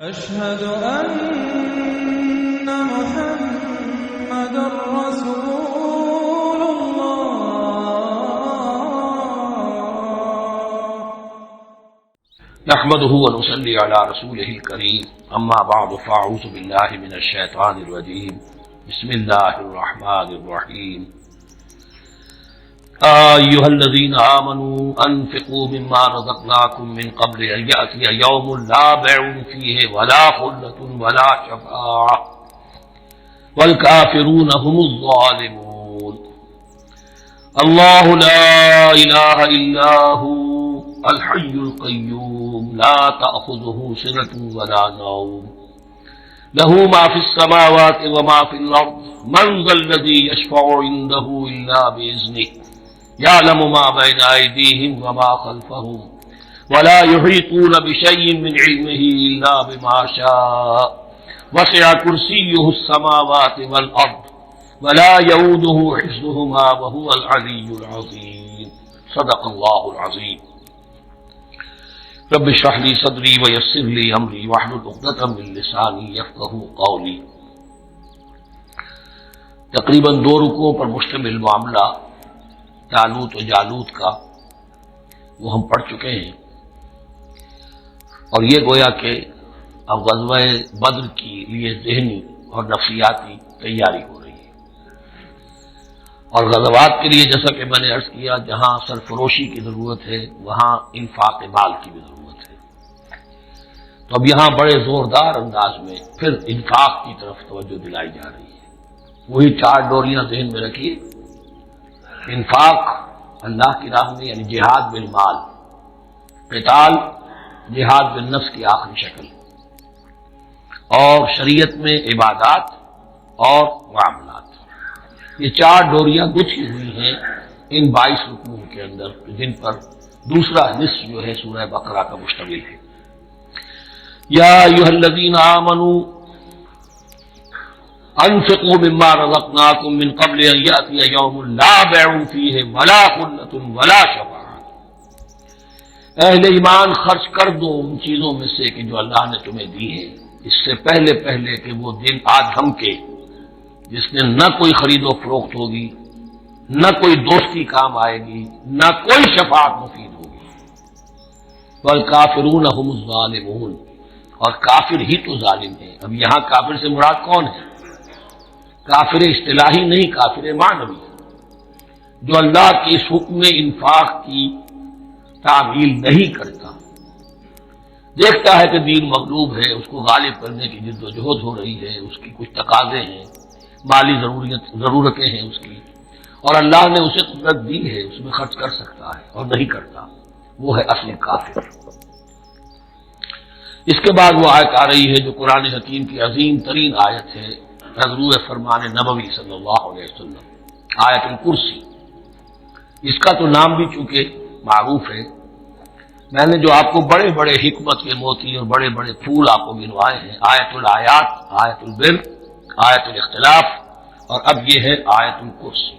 أشهد أن محمد رسول الله. نحمده ونصلي على رسوله الكريم. أما بعد فأعوذ بالله من الشيطان الرجيم. بسم الله الرحمن الرحيم. أيها الذين آمنوا أنفقوا مما رزقناكم من قبل أن يأتي يوم لا بيع فيه ولا خلة ولا شفاعة والكافرون هم الظالمون. الله لا إله إلا هو الحي القيوم لا تأخذه سنة ولا نوم له ما في السماوات وما في الأرض من ذا الذي يشفع عنده إلا بإذنه يعلم ما بين أيديهم وما خلفهم ولا يحيطون بشيء من علمه إلا بما شاء وسع كرسيه السماوات والأرض ولا يؤوده حفظهما وهو العلي العظيم. صدق الله العظيم. رب اشرح لي صدري ويسر لي أمري واحلل عقدة من لساني يفقهوا قولي. تقریباً 2 رکوعوں پر مشتمل معاملہ طالوت و جالوت کا وہ ہم پڑھ چکے ہیں، اور یہ گویا کہ اب غزوہ بدر کی لیے ذہنی اور نفسیاتی تیاری ہو رہی ہے، اور غزوات کے لیے جیسا کہ میں نے عرض کیا جہاں سرفروشی کی ضرورت ہے وہاں انفاق مال کی بھی ضرورت ہے، تو اب یہاں بڑے زوردار انداز میں پھر انفاق کی طرف توجہ دلائی جا رہی ہے۔ وہی 4 ڈوریاں ذہن میں رکھیے، انفاق اللہ کی راہ میں یعنی جہاد بالمال، قتال جہاد بالنفس کی آخری شکل، اور شریعت میں عبادات اور معاملات، یہ 4 ڈوریاں گچھی ہوئی ہیں ان 22 رکوعوں کے اندر، جن پر دوسرا نصف جو ہے سورہ بقرہ کا مشتمل ہے۔ یا ایھا الذین آمنوا انفقوا مما رزقناکم من قبل ان یأتی یوم لا بیع فیہ ولا خلة ولا شفاعة۔ اہل ایمان خرچ کر دو ان چیزوں میں سے کہ جو اللہ نے تمہیں دی ہے، اس سے پہلے کہ وہ دن آ دھم کے جس میں نہ کوئی خرید و فروخت ہوگی، نہ کوئی دوستی کام آئے گی، نہ کوئی شفاعت مفید ہوگی۔ والکافرون هم الظالمون، اور کافر ہی تو ظالم ہے۔ اب یہاں کافر سے مراد کون ہے؟ کافر اصطلاحی نہیں، کافر معنوی، جو اللہ کے اس حکم انفاق کی تعمیل نہیں کرتا، دیکھتا ہے کہ دین مغلوب ہے، اس کو غالب کرنے کی جد و جہد ہو رہی ہے، اس کی کچھ تقاضے ہیں، مالی ضرورتیں ہیں اس کی، اور اللہ نے اسے قدرت دی ہے، اس میں خرچ کر سکتا ہے اور نہیں کرتا، وہ ہے اصل کافر۔ اس کے بعد وہ آیت آ رہی ہے جو قرآن حکیم کی عظیم ترین آیت ہے، حضور فرمان نبوی صلی اللہ علیہ وسلم، آیت الکرسی۔ اس کا تو نام بھی چونکہ معروف ہے، میں نے جو آپ کو بڑے بڑے حکمت کے موتی اور بڑے بڑے پھول آپ کو گنوائے ہیں، آیت الآیات، آیت البر، آیت الاختلاف، اور اب یہ ہے آیت الکرسی،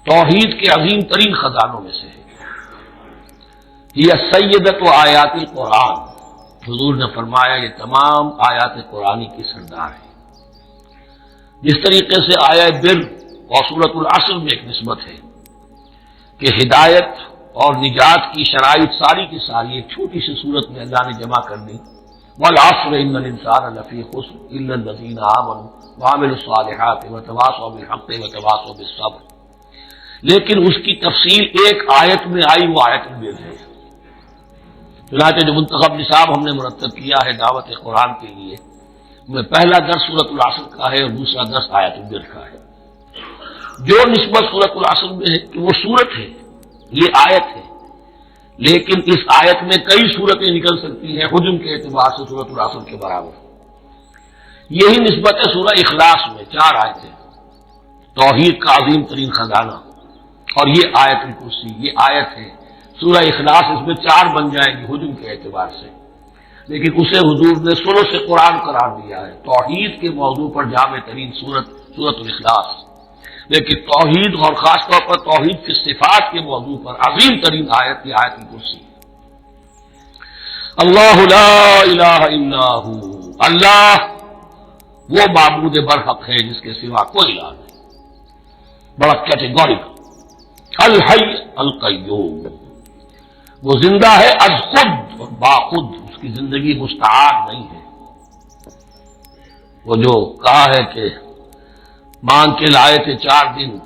توحید کے عظیم ترین خزانوں میں سے ہے۔ یہ سیدۃ آیات القرآن، حضور نے فرمایا یہ تمام آیات قرآنی کی سردار ہے۔ جس طریقے سے آیہ بر اور سورۃ العصر میں ایک نسبت ہے کہ ہدایت اور نجات کی شرائط ساری کی ساری ایک چھوٹی سی صورت میں اللہ نے جمع کر دی، والعصر ان الانسان لفی خسر الا الذین آمنوا وعملوا الصالحات وتواصوا بالحق وتواصوا بالصبر، لیکن اس کی تفصیل ایک آیت میں آئی، وہ آیت البر ہے۔ چنانچہ جو منتخب نصاب ہم نے مرتب کیا ہے دعوت قرآن کے لیے، میں پہلا درس سورۃ العصر کا ہے اور دوسرا درس آیت البر کا ہے۔ جو نسبت سورۃ العصر میں ہے کہ وہ سورت ہے، یہ آیت ہے، لیکن اس آیت میں کئی سورتیں نکل سکتی ہیں حجم کے اعتبار سے سورۃ العصر کے برابر۔ یہی نسبت ہے سورہ اخلاص میں، 4 آیتیں، توحید کا عظیم ترین خزانہ، اور یہ آیت الکرسی، یہ آیت ہے سورہ اخلاص، اس میں 4 بن جائے گی حجم کے اعتبار سے، لیکن اسے حضور نے ثلث قرآن قرار دیا ہے۔ توحید کے موضوع پر جامع ترین سورۃ الاخلاص، لیکن توحید اور خاص طور پر توحید کی صفات کے موضوع پر عظیم ترین آیت یہ آیت الکرسی۔ اللہ لا الہ الا ہو، اللہ وہ معبود برحق ہے جس کے سوا کوئی الہ نہیں، بڑا کیٹیگوریکل۔ الحی القیوم، وہ زندہ ہے از خود اور باخود، اس کی زندگی مستعار نہیں ہے۔ وہ جو کہا ہے کہ مانگ کے لائے تھے 4 دن،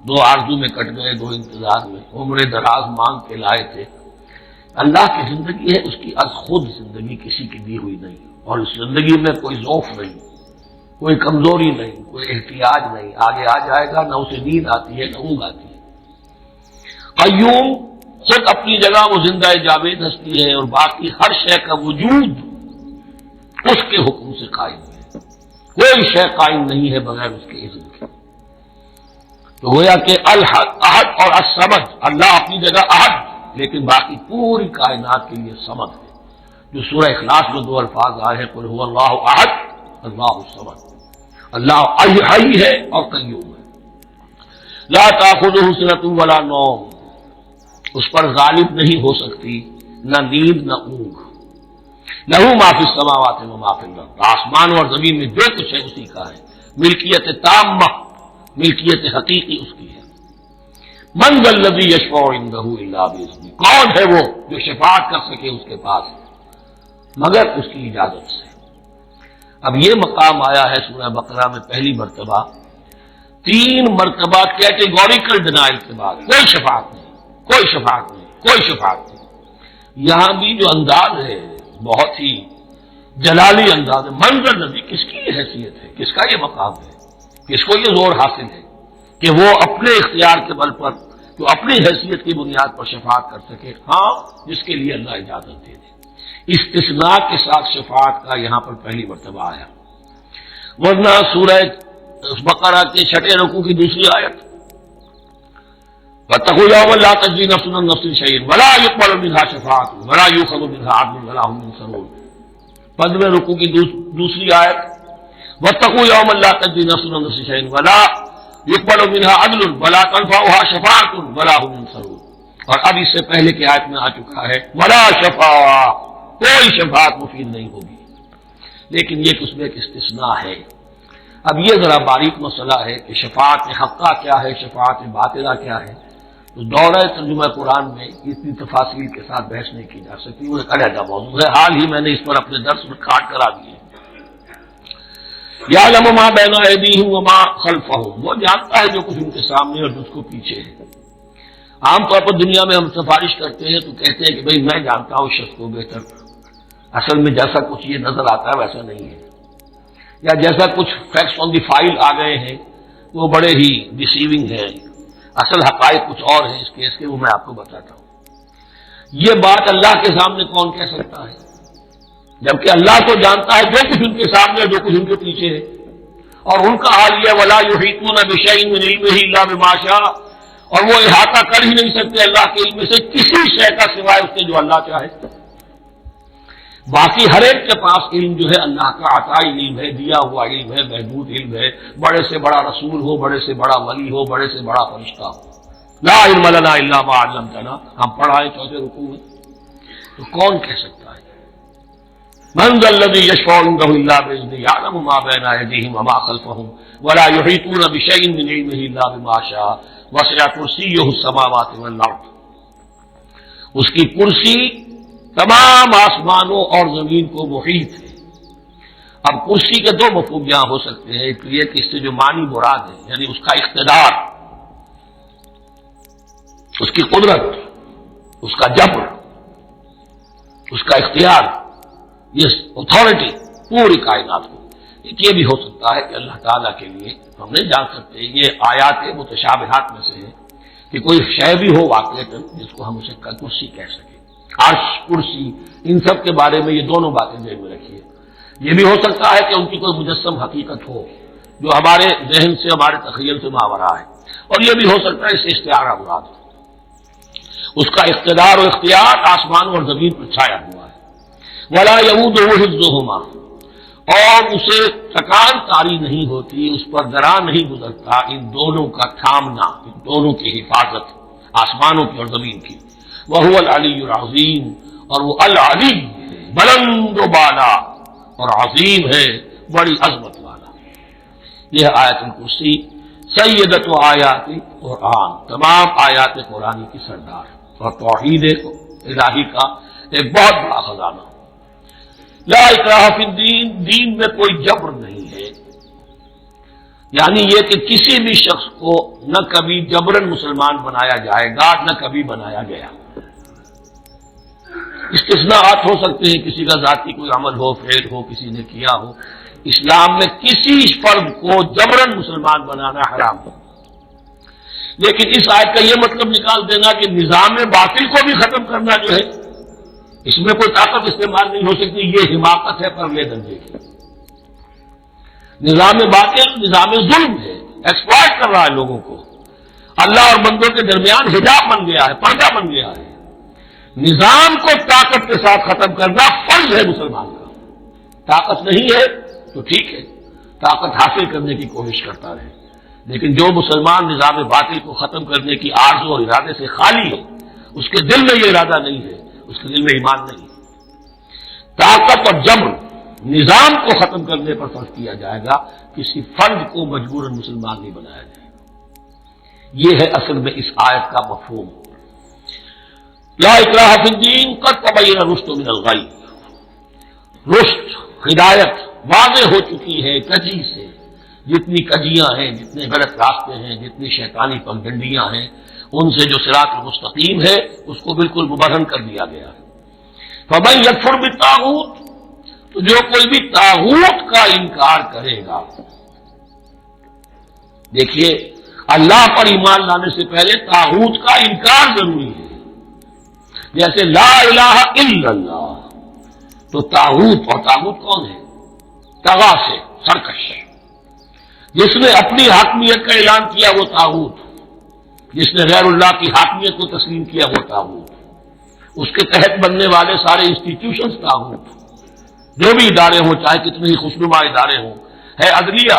2 آرزو میں کٹ گئے، 2 انتظار میں، عمر دراز مانگ کے لائے تھے، اللہ کی زندگی ہے اس کی از خود زندگی، کسی کی دی ہوئی نہیں، اور اس زندگی میں کوئی ذوف نہیں، کوئی کمزوری نہیں، کوئی احتیاج نہیں، آگے آ جائے گا، نہ اسے نیند آتی ہے نہ اونگ آتی ہے۔ قیوم، خود اپنی جگہ وہ زندہ جاوید ہستی ہے، اور باقی ہر شے کا وجود اس کے حکم سے قائم ہے، کوئی شے قائم نہیں ہے بغیر اس کے اذن کے۔ تو گویا کہ الحد، احد اور الصمد، اللہ اپنی جگہ احد، لیکن باقی پوری کائنات کے لیے صمد ہے، جو سورہ اخلاص میں 2 الفاظ آئے ہیں، قل هو اللہ احد اللہ الصمد۔ اللہ حی ہے اور قیوم ہے، لا تأخذہ سنۃ ولا نوم، اس پر غالب نہیں ہو سکتی نہ نیند نہ اونگ۔ لہ ما فی السماوات و ما فی الارض، آسمان اور زمین میں جو کچھ ہے اسی کا ہے، ملکیت تامہ، ملکیت حقیقی اس کی ہے۔ من ذا الذی یشفع عنده الا باذنہ، کون ہے وہ جو شفاعت کر سکے اس کے پاس مگر اس کی اجازت سے۔ اب یہ مقام آیا ہے سورہ بقرہ میں پہلی مرتبہ، 3 مرتبہ کیٹیگوریکل ڈینائل کے بعد، کوئی شفاعت نہیں، کوئی شفاعت نہیں، کوئی شفاعت نہیں۔ یہاں بھی جو انداز ہے بہت ہی جلالی انداز ہے، منظر نبی، کس کی یہ حیثیت ہے، کس کا یہ مقام ہے، کس کو یہ زور حاصل ہے کہ وہ اپنے اختیار کے بل پر، جو اپنی حیثیت کی بنیاد پر شفاعت کر سکے، ہاں جس کے لیے اللہ اجازت دے دے۔ استثناء کے ساتھ شفاعت کا یہاں پر پہلی مرتبہ آیا، ورنہ سورہ بقرہ کے 6 رکوع کی دوسری آیت، وَاتَّقُوا يَوْمًا لَا تَجْزِي نَفْسٌ عَن نَفْسٍ شَيْئًا وَلَا يُقْبَلُ مِنْهَا شَفَاعَةٌ وَلَا يُؤْخَذُ مِنْهَا عَدْلٌ وَلَا هُمْ يُنصَرُونَ۔ 15 رکوع کی دوسری آیت، وَاتَّقُوا يَوْمًا لَا تَجْزِي نَفْسٌ عَن نَفْسٍ شَيْئًا وَلَا يُقْبَلُ مِنْهَا عَدْلٌ وَلَا تَنفَعُهَا شَفَاعَةٌ وَلَا هُمْ يُنصَرُونَ۔ اور اب اس سے پہلے کی آیت میں آ چکا ہے وَلَا شَفَاعَةٌ، کوئی شفاعت مفید نہیں ہوگی، لیکن یہ اس میں ایک استثناء ہے۔ اب یہ ذرا باریک مسئلہ ہے کہ شفاعت حقہ کیا ہے، شفاعت باطلہ کیا ہے، تو دورہ ترجمہ قرآن میں اتنی تفاصیل کے ساتھ بحث نہیں کی جا سکتی، وہ ایک علیحدہ موضوع ہے، حال ہی میں نے اس پر اپنے درس میں کاٹ کرا دیے۔ یعلم ما بین ایدیہم وما خلفہم، وہ جانتا ہے جو کچھ ان کے سامنے اور جس کو پیچھے ہے۔ عام طور پر دنیا میں ہم سفارش کرتے ہیں تو کہتے ہیں کہ بھئی میں جانتا ہوں شخص کو بہتر، اصل میں جیسا کچھ یہ نظر آتا ہے ویسا نہیں ہے، یا جیسا کچھ فیکٹس آن دی فائل آ گئے ہیں وہ بڑے ہی ڈیسیونگ ہیں، اصل حقائق کچھ اور ہیں اس کیس کے، وہ میں آپ کو بتاتا ہوں۔ یہ بات اللہ کے سامنے کون کہہ سکتا ہے، جبکہ اللہ تو جانتا ہے جو کچھ ان کے سامنے اور جو کچھ ان کے پیچھے ہے، اور ان کا حال یہ ولا یحیطون بشیء من علمہ الا بما شاء، اور وہ احاطہ کر ہی نہیں سکتے اللہ کے علم سے کسی شے کا سوائے اس سے جو اللہ چاہے۔ باقی ہر ایک کے پاس علم جو ہے اللہ کا عطائی علم ہے، دیا ہوا علم ہے، محدود علم ہے، بڑے سے بڑا رسول ہو، بڑے سے بڑا ولی ہو، بڑے سے بڑا فرشتہ ہو۔ لا علم لنا الا ما علمتنا، ہم پڑھائیں 4 رکوع میں، تو کون کہہ سکتا ہے من ذا الذی یشفع عنده الا باذنہ یعلم ما بین ایدیہم وما خلفہم ولا یحیطون بشیء من علمہ الا بما شاء وسع کرسیہ السماوات والارض، اس کی کرسی تمام آسمانوں اور زمین کو محیط ہے۔ اب کرسی کے 2 مفہوم یہاں ہو سکتے ہیں، ایک یہ کہ اس سے جو معنی مراد ہے یعنی اس کا اقتدار، اس کی قدرت، اس کا جبر، اس کا اختیار، یہ اتھارٹی پوری کائنات کو۔ ایک یہ بھی ہو سکتا ہے کہ اللہ تعالیٰ کے لیے ہم نہیں جان سکتے، یہ آیات متشابہات میں سے ہے کہ کوئی شے بھی ہو واقعتاً جس کو ہم اسے کرسی کہہ سکیں، عرش، کرسی، ان سب کے بارے میں یہ دونوں باتیں ذہن میں رکھیے۔ یہ بھی ہو سکتا ہے کہ ان کی کوئی مجسم حقیقت ہو جو ہمارے ذہن سے، ہمارے تخیل سے ماورا ہے، اور یہ بھی ہو سکتا ہے اس سے استعارہ مراد ہو، اس کا اقتدار و اختیار آسمان اور زمین پر چھایا ہوا ہے۔ ولا یئودہ حفظہما، اور اسے تکان کاری نہیں ہوتی، اس پر درا نہیں گزرتا ان دونوں کا تھامنا، ان دونوں کی حفاظت، آسمانوں کی اور زمین کی۔ وہو العلی العظیم، اور وہ العلی ہے، بلند و بالا اور عظیم ہے، بڑی عظمت والا۔ یہ آیت الکرسی سیدۃ آیات قرآن، تمام آیات قرآن کی سردار اور توحید الہی کا ایک بہت بڑا خزانہ۔ لا اکراہ فی الدین، دین میں کوئی جبر نہیں ہے، یعنی یہ کہ کسی بھی شخص کو نہ کبھی جبرن مسلمان بنایا جائے گا، نہ کبھی بنایا گیا۔ استثناءات ہو سکتے ہیں، کسی کا ذاتی کوئی عمل ہو، فعل ہو، کسی نے کیا ہو۔ اسلام میں کسی فرد کو جبرن مسلمان بنانا حرام ہے، لیکن اس آیت کا یہ مطلب نکال دینا کہ نظام باطل کو بھی ختم کرنا جو ہے، اس میں کوئی طاقت استعمال نہیں ہو سکتی، یہ حماقت ہے پرلے درجے کی۔ نظام باطل نظام ظلم ہے، ایکسپلائٹ کر رہا ہے لوگوں کو، اللہ اور بندوں کے درمیان حجاب بن گیا ہے، پردہ بن گیا ہے۔ نظام کو طاقت کے ساتھ ختم کرنا فرض ہے مسلمان کا۔ طاقت نہیں ہے تو ٹھیک ہے، طاقت حاصل کرنے کی کوشش کرتا رہے، لیکن جو مسلمان نظام باطل کو ختم کرنے کی آرزو اور ارادے سے خالی ہے، اس کے دل میں یہ ارادہ نہیں ہے، اس کے دل میں ایمان نہیں ہے۔ طاقت اور جبر نظام کو ختم کرنے پر فرض کیا جائے گا، کسی فرد کو مجبوراً مسلمان نہیں بنایا جائے گا۔ یہ ہے اصل میں اس آیت کا مفہوم۔ لا اکراہ فی الدین قد تبین الرشد من الغی، رشد ہدایت واضح ہو چکی ہے کجی سے، جتنی کجیاں ہیں، جتنے غلط راستے ہیں، جتنی شیطانی پگڈنڈیاں ہیں، ان سے جو صراط المستقیم ہے اس کو بالکل مبرہن کر دیا گیا ہے۔ فمن یکفر بالطاغوت، تو جو کوئی بھی طاغوت کا انکار کرے گا، دیکھیے اللہ پر ایمان لانے سے پہلے طاغوت کا انکار ضروری ہے۔ جیسے لا الہ الا اللہ، تو طاغوت، اور طاغوت کون ہے؟ طغا سے سرکش، جس نے اپنی حاکمیت کا اعلان کیا وہ طاغوت، جس نے غیر اللہ کی حاکمیت کو تسلیم کیا وہ طاغوت، اس کے تحت بننے والے سارے انسٹیٹیوشنز طاغوت، جو بھی ادارے ہوں، چاہے کتنے ہی خوشنما ادارے ہوں۔ ہے عدلیہ،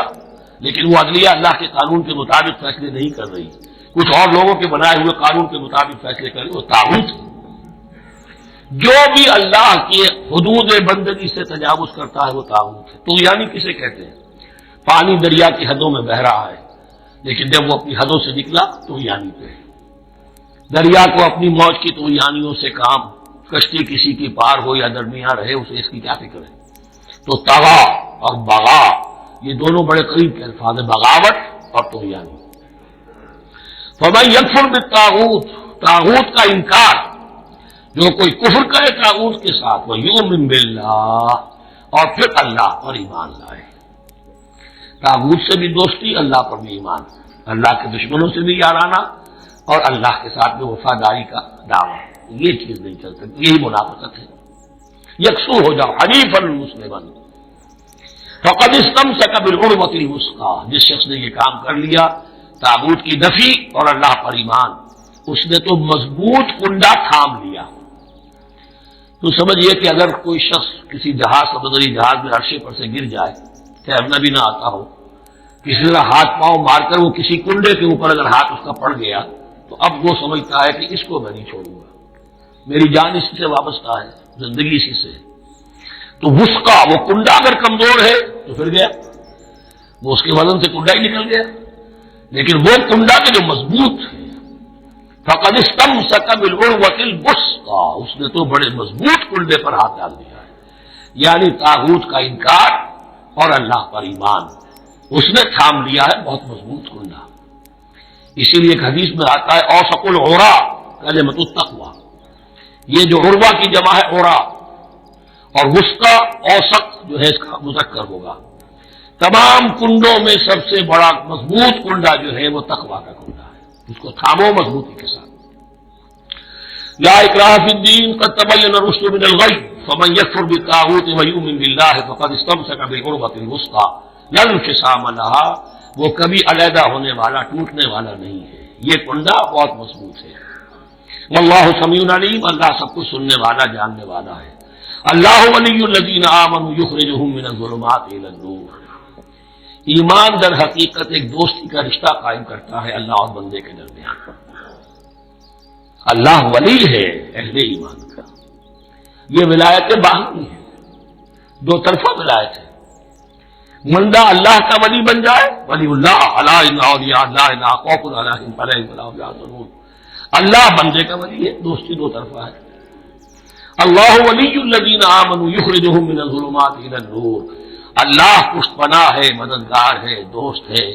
لیکن وہ عدلیہ اللہ کے قانون کے مطابق فیصلے نہیں کر رہی، کچھ اور لوگوں کے بنائے ہوئے قانون کے مطابق فیصلے کر رہی، وہ طاغوت ہے۔ جو بھی اللہ کی حدود بندگی سے تجاوز کرتا ہے وہ طاغوت ہے۔ تو یعنی کسے کہتے ہیں؟ پانی دریا کی حدوں میں بہہ رہا ہے، لیکن جب وہ اپنی حدوں سے نکلا تو یعنی پہ دریا کو اپنی موج کی تو یعنیوں سے کام، کشتی کسی کی پار ہو یا درمیان رہے اسے اس کی کیا فکر ہے؟ تو طغا اور بغا یہ دونوں بڑے قریب کے الفاظ ہیں، بغاوت اور تو یعنی۔ فمن یکفر بالطاغوت، طاغوت کا انکار، جو کوئی کفر کرے طاغوت کے ساتھ، وہ یؤمن باللہ، اور پھر اللہ پر ایمان لائے۔ طاغوت سے بھی دوستی، اللہ پر بھی ایمان، اللہ کے دشمنوں سے بھی یارانہ، اور اللہ کے ساتھ بھی وفاداری کا دعویٰ، یہ چیز نہیں چل سکتی، یہی منافقت ہے۔ یکسو ہو جاؤ حنیفا مسلما فقد استمسک بالعروۃ الوثقی، جس شخص نے یہ کام کر لیا، طاغوت کی نفی اور اللہ پر ایمان، اس نے تو مضبوط کنڈا تھام لیا۔ تو سمجھیے کہ اگر کوئی شخص کسی جہاز، سمندری جہاز میں عرصے پر سے گر جائے، تیرنا بھی نہ آتا ہو، کسی طرح ہاتھ پاؤں مار کر وہ کسی کنڈے کے اوپر اگر ہاتھ اس کا پڑ گیا، تو اب وہ سمجھتا ہے کہ اس کو میں نہیں چھوڑوں گا، میری جان اسی سے وابستہ ہے، زندگی اسی سے۔ تو وثقہ، وہ کنڈا اگر کمزور ہے تو پھر گیا، وہ اس کے وزن سے کنڈا ہی نکل گیا، لیکن وہ کنڈا کے جو مضبوط ہے، فقد استمسک بالعروۃ الوثقی، اس نے تو بڑے مضبوط کنڈے پر ہاتھ ڈال دیا ہے، یعنی طاغوت کا انکار اور اللہ پر ایمان، اس نے تھام لیا ہے بہت مضبوط کنڈا۔ اسی لیے ایک حدیث میں آتا ہے اوثق العریٰ کلمۃ التقویٰ، یہ جو عروہ کی جمع ہے عریٰ، اور وثقی اوثق جو ہے اس کا مذکر ہوگا۔ تمام کنڈوں میں سب سے بڑا مضبوط کنڈا جو ہے وہ تقویٰ کا کنڈا ہے، اس کو تھامو مضبوطی کے ساتھ۔ لا اکراہ فی الدین قد تبین الرشد من الغی فمن یکفر بالطاغوت ویؤمن باللہ فقد استمسک بالعروۃ الوثقی لا انفصام لہا، وہ کبھی علیحدہ ہونے والا، ٹوٹنے والا نہیں ہے، یہ کنڈا بہت مضبوط ہے۔ واللہ سمیع علیم، اللہ سب کچھ سننے والا، جاننے والا ہے۔ اللہ ولی الذین آمنوا یخرجہم من الظلمات الی النور، ایمان در حقیقت ایک دوستی کا رشتہ قائم کرتا ہے اللہ اور بندے کے درمیان۔ اللہ ولی ہے اہل ایمان کا، یہ ولایت باہمی ہے، دو طرفہ ولایت ہے۔ بندہ اللہ کا ولی بن جائے، ولی اللہ الا ان اولیاء اللہ لا خوف علیہم ولا هم يحزنون، اللہ بندے کا ولی ہے، دوستی دو طرفہ ہے۔ اللہ ولی الذین آمنوا یخرجهم من الظلمات الى النور، اللہ پشت پناہ ہے، مددگار ہے، دوست ہے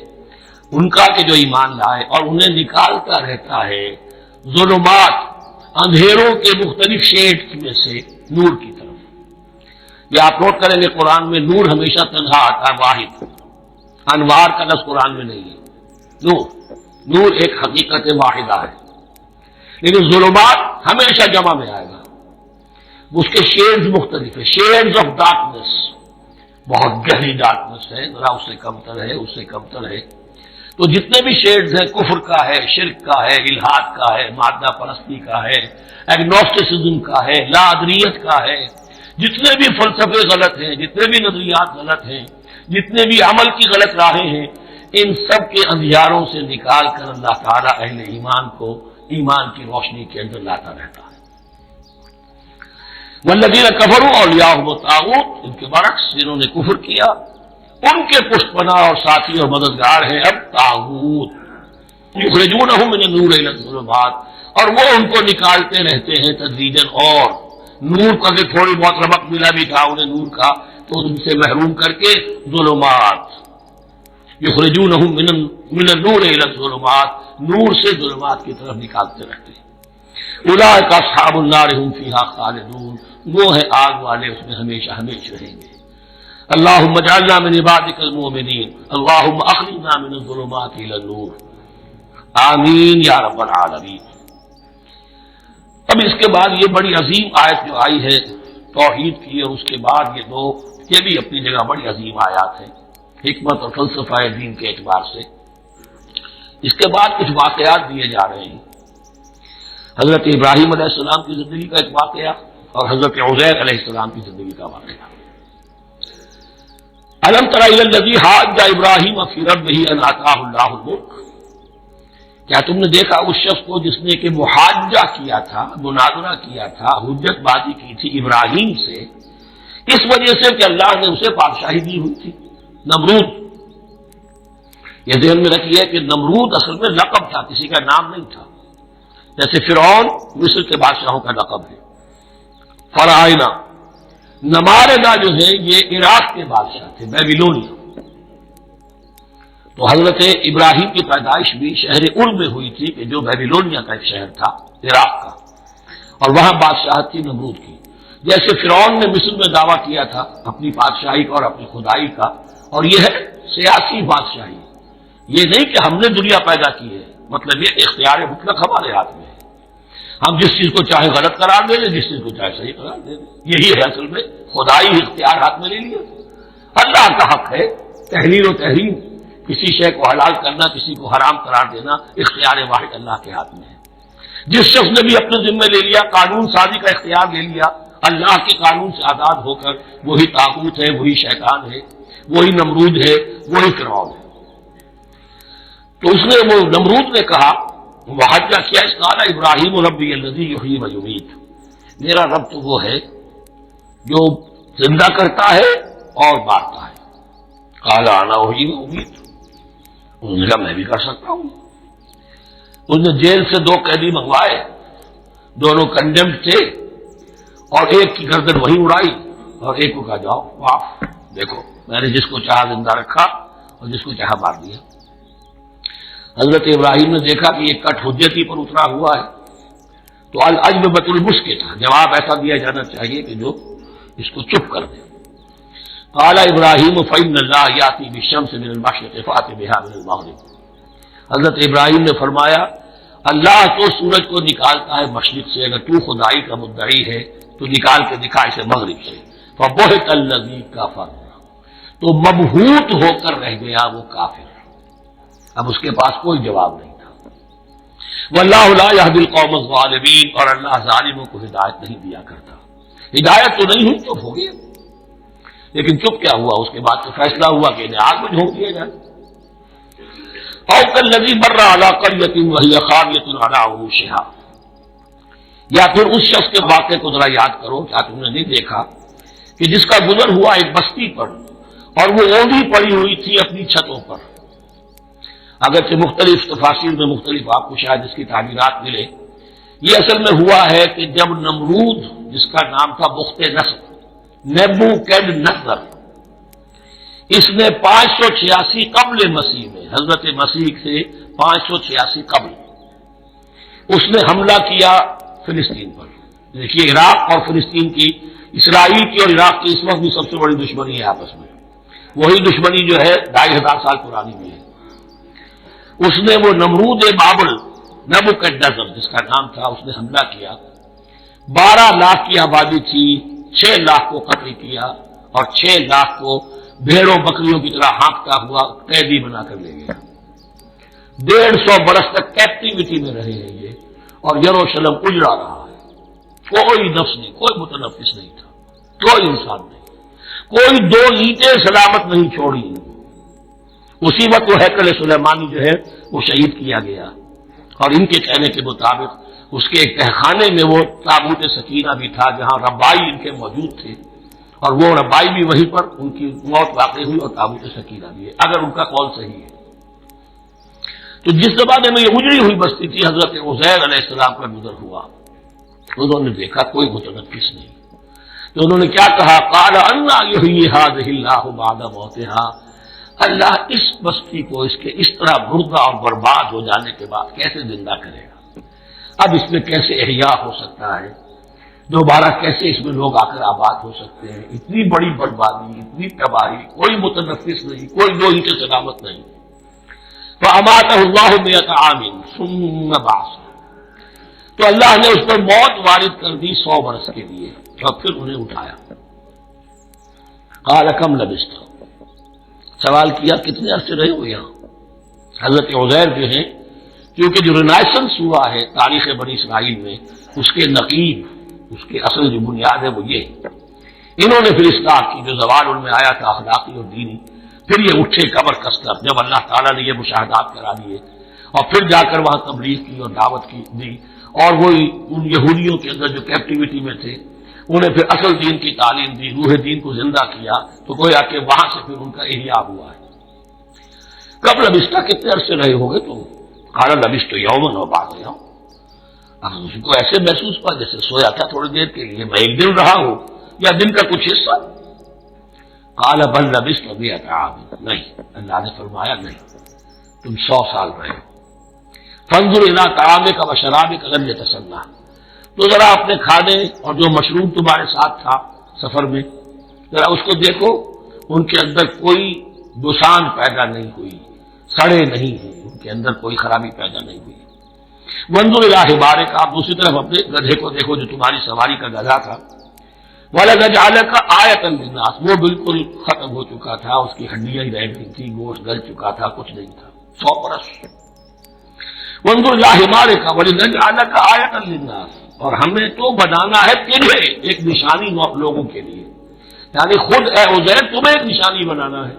ان کا کہ جو ایمان لائے اور انہیں نکالتا رہتا ہے ظلمات، اندھیروں کے مختلف شیڈز میں سے نور کی طرف۔ یہ آپ نوٹ کریں گے قرآن میں نور ہمیشہ تنہا آتا ہے، واحد، انوار کا لفظ قرآن میں نہیں ہے۔ نور ایک حقیقت واحدہ ہے، لیکن ظلمات ہمیشہ جمع میں آئے گا، اس کے شیڈز مختلف ہے، شیڈز آف ڈارکنس، بہت گہری ڈارکنس ہے، ذرا اس سے کمتر ہے، اس سے کمتر ہے۔ تو جتنے بھی شیڈز ہیں، کفر کا ہے، شرک کا ہے، الحاد کا ہے، مادہ پرستی کا ہے، ایگنوسٹسزم کا ہے، لا ادریت کا ہے، جتنے بھی فلسفے غلط ہیں، جتنے بھی نظریات غلط ہیں، جتنے بھی عمل کی غلط راہیں ہیں، ان سب کے اندھیاروں سے نکال کر اللہ تعالیٰ اہل ایمان کو ایمان کی روشنی کے اندر لاتا رہتا ہے۔ والذین کفروا اولیاءهم الطاغوت، ان کے برعکس جنہوں نے کفر کیا ان کے پشت پناہ اور ساتھی اور مددگار ہیں اب طاغوت، یخرجونہم من النور الی الظلمات، اور وہ ان کو نکالتے رہتے ہیں تدریجاً، اور نور کا کہ تھوڑی بہت رمق ملا بھی تھا انہیں نور کا تو ان سے محروم کر کے ظلمات، یخرجونہم من النور الی الظلمات، نور سے ظلمات کی طرف نکالتے رہتے ہیں۔ اولئک اصحاب النار هم فیہا خالدون، وہ ہیں آگ والے، اس میں ہمیشہ ہمیشہ رہیں گے۔ اللہم اجعلنا من عبادک المؤمنین، اللہم اخرجنا من الظلمات الی النور، آمین یا رب العالمین۔ اب اس کے بعد یہ بڑی عظیم آیت جو آئی ہے توحید کی، اور اس کے بعد یہ دو، یہ بھی اپنی جگہ بڑی عظیم آیات ہیں حکمت اور فلسفہ دین کے اعتبار سے۔ اس کے بعد کچھ واقعات دیے جا رہے ہیں، حضرت ابراہیم علیہ السلام کی زندگی کا ایک واقعہ اور حضرت عزیر علیہ السلام کی زندگی کا واقعہ۔ الم تر الی الذی حاج ابراہیم فی ربہ ان آتاہ اللہ الملک، کیا تم نے دیکھا اس شخص کو جس نے کہ محاجہ کیا تھا، مناظرہ کیا تھا، حجت بازی کی تھی ابراہیم سے، اس وجہ سے کہ اللہ نے اسے بادشاہی دی ہوئی تھی، نمرود۔ یہ ذہن میں رکھیے کہ نمرود اصل میں لقب تھا، کسی کا نام نہیں تھا، جیسے فرعون مصر کے بادشاہوں کا لقب ہے۔ فرعونہ، نمارنا جو ہے یہ عراق کے بادشاہ تھے، بیبیلونیا۔ تو حضرت ابراہیم کی پیدائش بھی شہر ار میں ہوئی تھی کہ جو بیبیلونیا کا ایک شہر تھا عراق کا، اور وہاں بادشاہت تھی نمرود کی۔ جیسے فرعون نے مصر میں دعویٰ کیا تھا اپنی بادشاہی کا اور اپنی خدائی کا، اور یہ ہے سیاسی بادشاہی، یہ نہیں کہ ہم نے دنیا پیدا کی ہے، مطلب یہ اختیار مطلق ہمارے ہاتھ میں ہے، ہم جس چیز کو چاہے غلط قرار دے دیں، جس چیز کو چاہے صحیح قرار دے دیں، یہی ہے اصل میں خدائی اختیار ہاتھ میں لے لیا۔ اللہ کا حق ہے تحلیل و تحریم، کسی شے کو حلال کرنا، کسی کو حرام قرار دینا، اختیار واحد اللہ کے ہاتھ میں ہے۔ جس شخص نے بھی اپنے ذمہ لے لیا، قانون سازی کا اختیار لے لیا اللہ کے قانون سے آزاد ہو کر، وہی طاغوت ہے، وہی شیطان ہے، وہی نمرود ہے، وہی فرعون ہے۔ تو اس نے وہ نمرود نے کہا، محاجہ کیا، اس قال ابراہیم ربی الذی یحیی و یمیت، میرا رب تو وہ ہے جو زندہ کرتا ہے اور مارتا ہے۔ قال انا احیی و امیت، انہوں نے کہا میں بھی کر سکتا ہوں۔ اس نے جیل سے دو قیدی منگوائے، دونوں کنڈیمڈ تھے، اور ایک کی گردن وہی اڑائی اور ایک کو کہا جاؤ واف، دیکھو میں نے جس کو چاہا زندہ رکھا اور جس کو چاہا مار دیا۔ حضرت ابراہیم نے دیکھا کہ یہ کٹ حجتی پر اترا ہوا ہے، تو العجب بط المسکت، جواب ایسا دیا جانا چاہیے کہ جو اس کو چپ کر دے۔ قال ابراہیم فإن اللہ یأتی بالشمس من المشرق فأت بها من المغرب، حضرت ابراہیم نے فرمایا اللہ تو سورج کو نکالتا ہے مشرق سے، اگر تو خدائی کا مدعی ہے تو نکال کے دکھا اسے مغرب سے۔ فبہت الذی کفر، تو مبہوت ہو کر رہ گیا وہ کافر، اب اس کے پاس کوئی جواب نہیں تھا۔ واللہ لا یہدی القوم الظالمین، اور اللہ ظالموں کو ہدایت نہیں دیا کرتا۔ ہدایت تو نہیں ہوئی، چپ ہو گیا، لیکن چپ کیا ہوا؟ اس کے بعد تو فیصلہ ہوا کہ انہیں آگ میں جھونک دیا جائے۔ او کالذی مر علی قریۃ وہی خاویۃ علی عروشہا، یا پھر اس شخص کے واقعے کو ذرا یاد کرو، کیا تم نے نہیں دیکھا کہ جس کا گزر ہوا ایک بستی پر اور وہ اوندھی پڑی ہوئی تھی اپنی چھتوں پر؟ اگرچہ مختلف تفاسیر میں مختلف آپ کو شاید اس کی تعبیرات ملے، یہ اصل میں ہوا ہے کہ جب نمرود، جس کا نام تھا بخت نصر، نیبوکیڈنیزر، اس نے 586 قبل مسیح میں، حضرت مسیح سے 586 قبل، اس نے حملہ کیا فلسطین پر۔ دیکھیے عراق اور فلسطین کی، اسرائیل کی اور عراق کی اس وقت بھی سب سے بڑی دشمنی ہے آپس میں، وہی دشمنی جو ہے 2500 سال پرانی بھی ہے۔ اس نے وہ نمرود بابل، نیبوکیڈنیزر جس کا نام تھا، اس نے حملہ کیا، 12 لاکھ کی آبادی تھی، 6 لاکھ کو قتل کیا اور 6 لاکھ کو بھیڑوں بکریوں کی طرح ہانکتا ہوا قیدی بنا کر لے گیا۔ 150 برس تک کیپٹیوٹی میں رہے ہیں یہ، اور یروشلم اجڑا رہا ہے، کوئی نفس نہیں، کوئی متنفس نہیں تھا، کوئی انسان نہیں، کوئی 2 اینٹیں سلامت نہیں چھوڑی۔ اسی وقت وہ ہیکل سلیمانی جو ہے وہ شہید کیا گیا، اور ان کے کہنے کے مطابق اس کے ایک تہخانے میں وہ تابوت سکینہ بھی تھا جہاں ربائی ان کے موجود تھے، اور وہ ربائی بھی وہیں پر ان کی موت واقع ہوئی اور تابوت سکینہ بھی ہے، اگر ان کا قول صحیح ہے۔ تو جس زمانے میں یہ اجڑی ہوئی بستی تھی، حضرت عزیر علیہ السلام کا گزر ہوا، انہوں نے دیکھا کوئی متنفس نہیں، تو انہوں نے کیا کہا، قال انا یحیی هذه الله بعد موتها، اللہ اس بستی کو اس کے اس طرح مردہ اور برباد ہو جانے کے بعد کیسے زندہ کرے گا؟ اب اس میں کیسے احیاء ہو سکتا ہے؟ دوبارہ کیسے اس میں لوگ آ کر آباد ہو سکتے ہیں؟ اتنی بڑی بربادی، اتنی تباہی، کوئی متنفس نہیں، کوئی 2 اینٹیں سلامت نہیں۔ فَأَمَاتَهُ اللَّهُ مِئَةَ عَامٍ ثُمَّ بَعَثَهُ، تو اللہ نے اس پر موت وارد کر دی 100 برس کے لیے، اور پھر انہیں اٹھایا۔ قَالَ كَمْ لَبِثْتَ، سوال کیا کتنے عرصے رہے ہو یہاں؟ حضرت عزیر جو ہیں، کیونکہ جو رینائسنس ہوا ہے تاریخ بنی اسرائیل میں، اس کے نقیب، اس کے اصل جو بنیاد ہے وہ یہ ہے۔ انہوں نے پھر اصلاح کی، جو زوال ان میں آیا تھا اخلاقی اور دینی، پھر یہ اٹھے کمر کس کر، جب اللہ تعالیٰ نے یہ مشاہدات کرا دیے، اور پھر جا کر وہاں تبلیغ کی اور دعوت کی دی، اور وہی ان یہودیوں کے اندر جو کیپٹیوٹی میں تھے انہیں پھر اصل دین کی تعلیم دی، روح دین کو زندہ کیا، تو گویا کہ وہاں سے پھر ان کا احیاء ہوا ہے۔ کب لبثت، کتنے عرصے رہے ہوگے تم؟ قال لبثت یوما و بعض یوم، اب اس کو ایسے محسوس ہوا جیسے سویا تھا تھوڑی دیر کے لیے، میں 1 دن رہا ہوں یا دن کا کچھ حصہ۔ قال بل لبثت 100 عام، نہیں، اللہ نے فرمایا نہیں، تم 100 سال رہے۔ فانظر الی طعامک و شرابک لم یتسنہ، تو ذرا اپنے کھانے اور جو مشروب تمہارے ساتھ تھا سفر میں، ذرا اس کو دیکھو، ان کے اندر کوئی دشان پیدا نہیں ہوئی، سڑے نہیں ہیں، ان کے اندر کوئی خرابی پیدا نہیں ہوئی۔ وانظر الی حمارک، آپ دوسری طرف اپنے گدھے کو دیکھو جو تمہاری سواری کا گدھا تھا، وَلَنَجْعَلَكَ آیَةً لِلنَّاسِ، وہ بالکل ختم ہو چکا تھا، اس کی ہڈیاں ہی رہ گئی تھی، گوشت گل چکا تھا، کچھ نہیں تھا، 100 برس۔ وانظر الی حمارک وَلِنَجْعَلَكَ آیَةً لِلنَّاسِ، اور ہمیں تو بنانا ہے تمہیں ایک نشانی لوگوں کے لیے، یعنی خود اے عزیر تمہیں ایک نشانی بنانا ہے،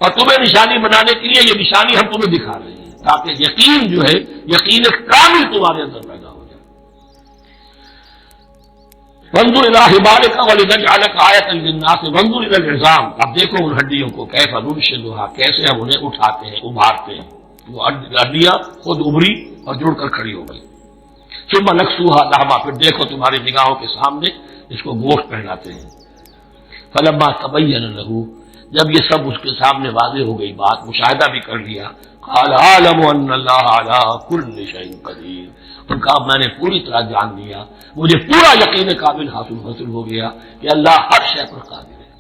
اور تمہیں نشانی بنانے کے لیے یہ نشانی ہم تمہیں دکھا رہے ہیں، تاکہ یقین جو ہے، یقین کامل تمہارے اندر پیدا ہو جائے۔ وانظر الی حمارک ولنجعلک آیۃ للناس وانظر الی العظام، اب دیکھو ان ہڈیوں کو، کیف ننشزها، کیسے ہم انہیں اٹھاتے ہیں، ابھارتے ہیں، وہ ہڈیاں خود ابھری اور جڑ کر کھڑی ہو گئی۔ ثم نکسوها لحما، پھر دیکھو تمہاری نگاہوں کے سامنے اس کو گوشت پہناتے ہیں۔ فلما تبین له، جب یہ سب اس کے سامنے واضح ہو گئی بات، مشاہدہ بھی کر لیا، قال اعلم ان اللہ علی کل شیء قدیر، ان کا میں نے پوری طرح جان لیا، مجھے پورا یقین قابل حاصل ہو گیا کہ اللہ ہر شے پر قادر ہے،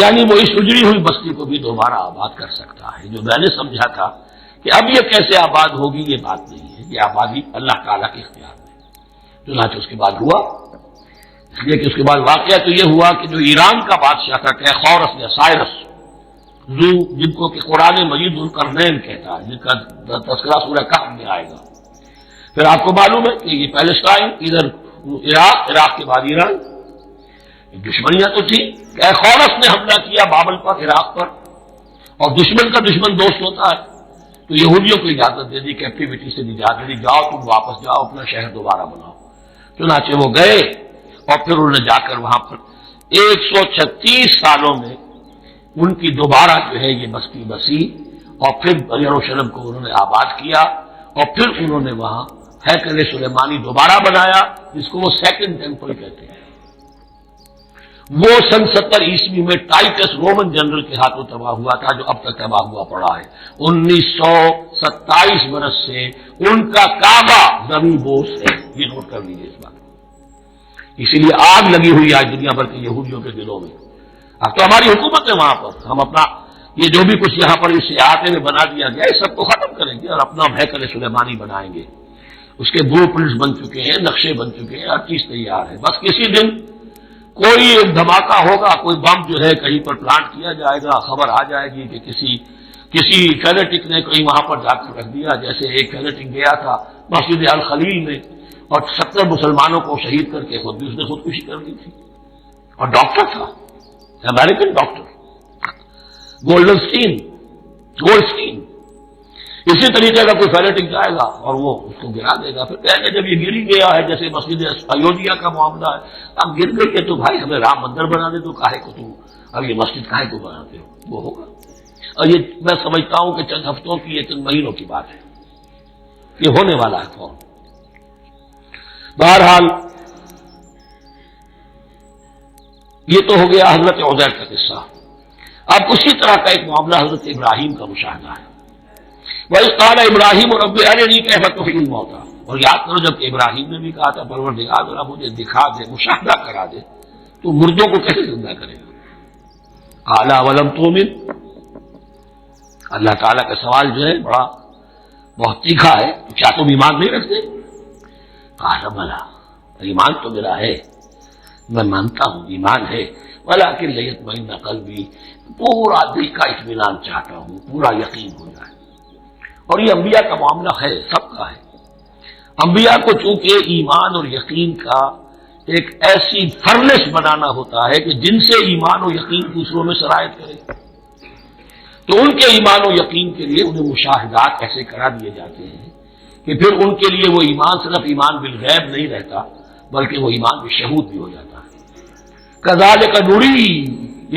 یعنی وہ اس اجڑی ہوئی بستی کو بھی دوبارہ آباد کر سکتا ہے۔ جو میں نے سمجھا تھا کہ اب یہ کیسے آباد ہوگی، یہ بات نہیں ہے، یہ آبادی اللہ تعالیٰ کے اختیار میں۔ چنانچہ اس کے بعد ہوا، اس لیے کہ اس کے بعد واقعہ تو یہ ہوا کہ جو ایران کا بادشاہ تھا کیخورس یا سائرس ذو، جن کو کہ قرآن مجید ذوالقرنین کہتا ہے، جن کا تذکرہ سورہ کہف میں آئے گا۔ پھر آپ کو معلوم ہے کہ یہ پیلسٹائن، ادھر عراق کے بعد ایران، دشمنیاں تو تھی۔ کیخورس نے حملہ کیا بابل پر، عراق پر، اور دشمن کا دشمن دوست ہوتا ہے، تو یہودیوں کو اجازت دے دی، کیپٹیوٹی سے اجازت دے دی، جاؤ تم واپس جاؤ، اپنا شہر دوبارہ بناؤ۔ چنانچہ وہ گئے اور پھر انہوں نے جا کر وہاں پر 136 سالوں میں ان کی دوبارہ جو ہے یہ بستی بسی اور پھر یروشلم کو انہوں نے آباد کیا اور پھر انہوں نے وہاں ہیکل سلیمانی دوبارہ بنایا جس کو وہ سیکنڈ ٹیمپل کہتے ہیں۔ وہ سن 70 عیسوی میں ٹائٹس رومن جنرل کے ہاتھوں تباہ ہوا تھا جو اب تک تباہ ہوا پڑا ہے۔ 1927 برس سے ان کا کعبہ زمین بوس ہے، یہ نوٹ کر لیجیے اس بات۔ اسی لیے آگ لگی ہوئی آج دنیا بھر کے یہودیوں کے دلوں میں۔ اب تو ہماری حکومت ہے وہاں پر، ہم اپنا یہ جو بھی کچھ یہاں پر اس احاطے میں بنا دیا گیا ہے سب کو ختم کریں گے اور اپنا ہیکل سلیمانی بنائیں گے۔ اس کے بلو پرنٹس بن چکے ہیں، نقشے بن چکے ہیں، ہر چیز تیار ہے، بس کسی دن کوئی ایک دھماکہ ہوگا، کوئی بم جو ہے کہیں پر پلانٹ کیا جائے گا، خبر آ جائے گی کہ کسی فینیٹک نے کہیں وہاں پر جا کر رکھ دیا، جیسے ایک فینیٹک گیا تھا مسجد الخلیل میں اور 70 مسلمانوں کو شہید کر کے خود بھی اس نے خودکشی کر لی تھی، اور ڈاکٹر تھا، امریکن ڈاکٹر گولڈسٹین۔ اسی طریقے کا کوئی فینیٹک جائے گا اور وہ اس کو گرا دے گا، پھر کہیں گے جب یہ گر ہی گیا ہے، جیسے مسجد ایودھیا کا معاملہ ہے، اب گر گئی ہے تو بھائی ہمیں رام مندر بنا دے، تو کاہے کو تم اب یہ مسجد کاہے کو بناتے ہو، وہ ہوگا۔ اور یہ میں سمجھتا ہوں کہ چند ہفتوں کی یا چند مہینوں کی بات ہے، یہ ہونے والا ہے فون۔ بہرحال یہ تو ہو گیا حضرت عزیر کا قصہ۔ اب اسی طرح کا ایک معاملہ حضرت ابراہیم کا مشاہدہ ہے۔ وَإِذْ قَالَ إِبْرَاهِيمُ رَبِّ أَرِنِي كَيْفَ تُحْيِي الْمَوْتَىٰ، اور یاد کرو جب کہ ابراہیم نے بھی کہا تھا پروردگار ذرا مجھے دکھا دے، مشاہدہ کرا دے تو مردوں کو کیسے زندہ کرے گا۔ قَالَ أَوَلَمْ تُؤْمِنْ، اللہ تعالیٰ کا سوال جو ہے بڑا بہت تیکھا ہے، کیا تم ایمان نہیں رکھتے؟ قَالَ بَلَىٰ، ایمان تو میرا ہے، میں مانتا ہوں ایمان ہے، وَلَٰكِن لِيَطْمَئِنَّ قَلْبِي، پورا دل کا اطمینان چاہتا ہوں، پورا یقین ہو جائے۔ اور یہ انبیاء کا معاملہ ہے، سب کا ہے۔ انبیاء کو چونکہ ایمان اور یقین کا ایک ایسی فرنس بنانا ہوتا ہے کہ جن سے ایمان و یقین دوسروں میں سرایت کرے، تو ان کے ایمان و یقین کے لیے انہیں مشاہدات ایسے کرا دیے جاتے ہیں کہ پھر ان کے لیے وہ ایمان صرف ایمان بالغیب نہیں رہتا بلکہ وہ ایمان بالشہود بھی ہو جاتا ہے۔ کذالک نری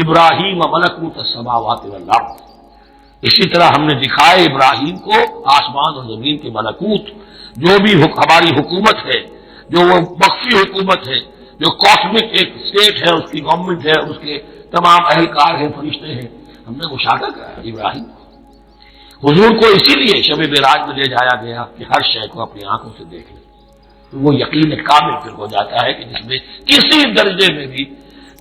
ابراہیم ملکوت السماوات والارض، اسی طرح ہم نے دکھائے ابراہیم کو آسمان اور زمین کے ملکوت، جو بھی ہماری حکومت ہے، جو وہ مخفی حکومت ہے، جو کاسمک ایک اسٹیٹ ہے، اس کی گورنمنٹ ہے، اس کے تمام اہلکار ہیں، فرشتے ہیں، ہم نے مشاہدہ کرایا ابراہیم کو۔ حضور کو اسی لیے شب معراج میں لے جایا گیا کہ ہر شے کو اپنی آنکھوں سے دیکھ لیں، تو وہ یقین کامل پھر ہو جاتا ہے کہ جس میں کسی درجے میں بھی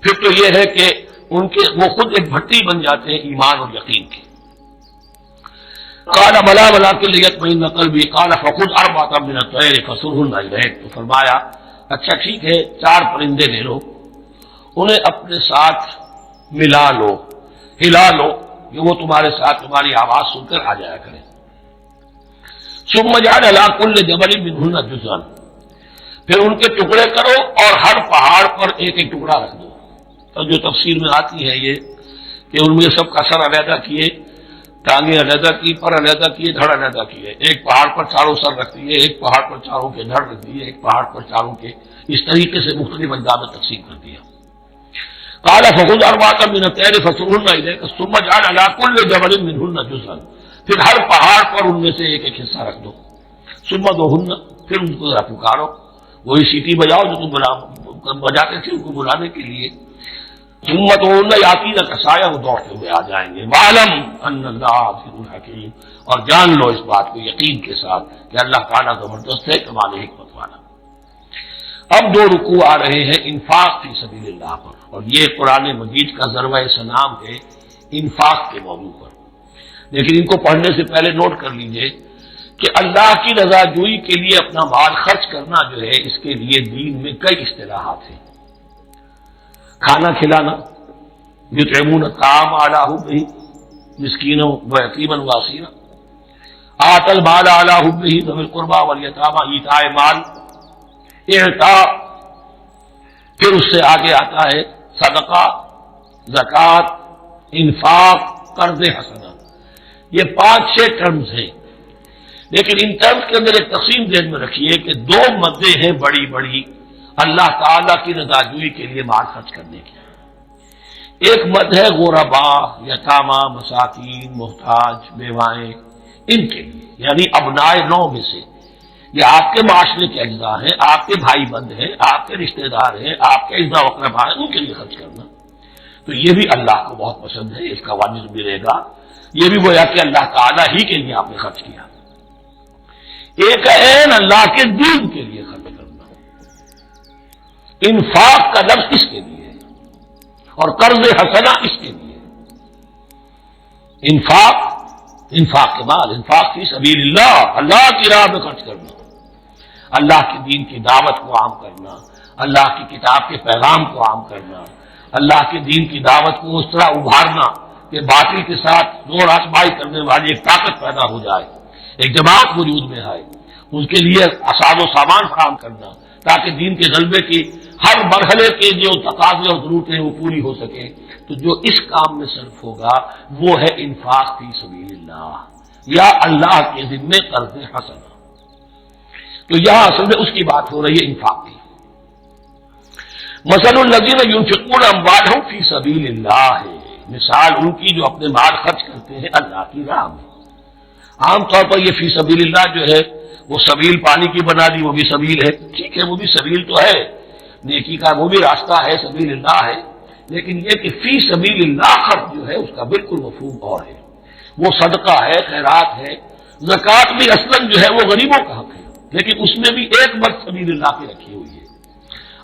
پھر تو یہ ہے کہ ان کے وہ خود ایک بھٹی بن جاتے ہیں ایمان اور یقین کی۔ قال بلا ولكن ليطمئن قلبي قال فخذ أربعة من الطير فصرهن إليك، تو فرمایا اچھا ٹھیک ہے 4 پرندے لے لو، انہیں اپنے ساتھ ملا لو، ہلا لو کہ وہ تمہارے ساتھ تمہاری آواز سن کر آ جایا کریں۔ ثم اجعل على كل جبل منهن جزءا، پھر ان کے ٹکڑے کرو اور ہر پہاڑ پر ایک ایک ٹکڑا رکھ دو۔ تو جو تفسیر میں آتی ہے یہ کہ ان میں سب کا سر علیحدہ کیے، ٹانگیں علیحدہ کی، پر علیحدہ کیے، دھڑ علیحدہ کیے، ایک پہاڑ پر چاروں سر رکھ دیے، ایک پہاڑ پر چاروں کے دھڑ رکھ دیے، ایک پہاڑ پر چاروں کے، اس طریقے سے مختلف اجزاء میں تقسیم کر دیا۔ قال فخذ أربعة من الطير فصرهن إليك ثم اجعل على كل جبل منهن جزءا، پھر ہر پہاڑ پر ان میں سے ایک ایک حصہ رکھ دو۔ ثم ادعوهن، پھر ان کو ذرا پکارو، وہی سیٹی بجاؤ جو تم بجاتے تھے ان کو بلانے کے لیے۔ ثم ادعوهن يأتينك سعيا، وہ دوڑتے ہوئے آ جائیں گے۔ واعلم ان الله عزيز حكيم، اور جان لو اس بات کو یقین کے ساتھ کہ اللہ تعالیٰ زبردست ہے، کمال حکمت والا۔ اب 2 رکوع آ رہے ہیں انفاق فی سبیل اللہ پر، اور یہ قرآن مجید کا ضربہ سلام ہے انفاق کے موضوع پر۔ لیکن ان کو پڑھنے سے پہلے نوٹ کر لیجئے کہ اللہ کی رضا جوئی کے لیے اپنا مال خرچ کرنا جو ہے اس کے لیے دین میں کئی اصطلاحات ہیں۔ کھانا کھلانا، یطعمون الطعام علی حبہ مسکینا ویتیما واسیرا، آتى المال علی حبہ ذوی القربى والیتامى، ایتاء مال، اعطاء، پھر اس سے آگے آتا ہے صدقہ، زکوٰۃ، انفاق، قرض حسنہ۔ یہ 5-6 ٹرمز ہیں، لیکن ان ٹرمز کے اندر ایک تقسیم ذہن میں رکھیے کہ 2 مدیں ہیں بڑی بڑی اللہ تعالیٰ کی رضاجوئی کے لیے مال خرچ کرنے کی۔ ایک مد ہے غربا، یتامى، مساکین، محتاج، بیوائیں، ان کے لیے، یعنی ابنائے نو میں سے، یہ آپ کے معاشرے کے اجزاء ہیں، آپ کے بھائی بند ہیں، آپ کے رشتہ دار ہیں، آپ کے اعزا و اقربا ہیں، ان کے لیے خرچ کرنا تو یہ بھی اللہ کو بہت پسند ہے، اس کا واجب بھی رہے گا، یہ بھی گویا کہ اللہ تعالیٰ ہی کے لیے آپ نے خرچ کیا۔ ایک ہے اللہ کے دین کے لیے خرچ کرنا، انفاق کا لفظ اس کے لیے ہے اور قرض حسنہ اس کے لیے۔ انفاق کے مال، انفاق فی سبیل اللہ، اللہ کی راہ میں خرچ کرنا، اللہ کے دین کی دعوت کو عام کرنا، اللہ کی کتاب کے پیغام کو عام کرنا، اللہ کے دین کی دعوت کو اس طرح ابھارنا کہ باطل کے ساتھ زور آزمائی کرنے والی ایک طاقت پیدا ہو جائے، ایک جماعت وجود میں آئے، اس کے لیے اساز و سامان فراہم کرنا تاکہ دین کے غلبے کی ہر مرحلے کے جو تقاضے اور ضرورتیں وہ پوری ہو سکے۔ تو جو اس کام میں صرف ہوگا وہ ہے انفاق فی سبیل اللہ یا اللہ کے ذمے قرض حسنہ۔ تو یہاں اصل میں اس کی بات ہو رہی ہے انفاق کی۔ مثل الذین ينفقون اموالهم فی سبیل اللہ ہے، مثال ان کی جو اپنے مال خرچ کرتے ہیں اللہ کی راہ میں۔ عام طور پر یہ فی سبیل اللہ جو ہے وہ سبیل پانی کی بنا دی، وہ بھی سبیل ہے، ٹھیک ہے، وہ بھی سبیل تو ہے، نیکی کا وہ بھی راستہ ہے، سبیل اللہ ہے، لیکن یہ کہ فی سبیل اللہ خرچ جو ہے اس کا بالکل مفہوم اور ہے، وہ صدقہ ہے، خیرات ہے، زکوٰۃ بھی اصلاً جو ہے وہ غریبوں کا حق ہے، لیکن اس میں بھی ایک مرد سبیل اللہ کی رکھی ہوئی ہے۔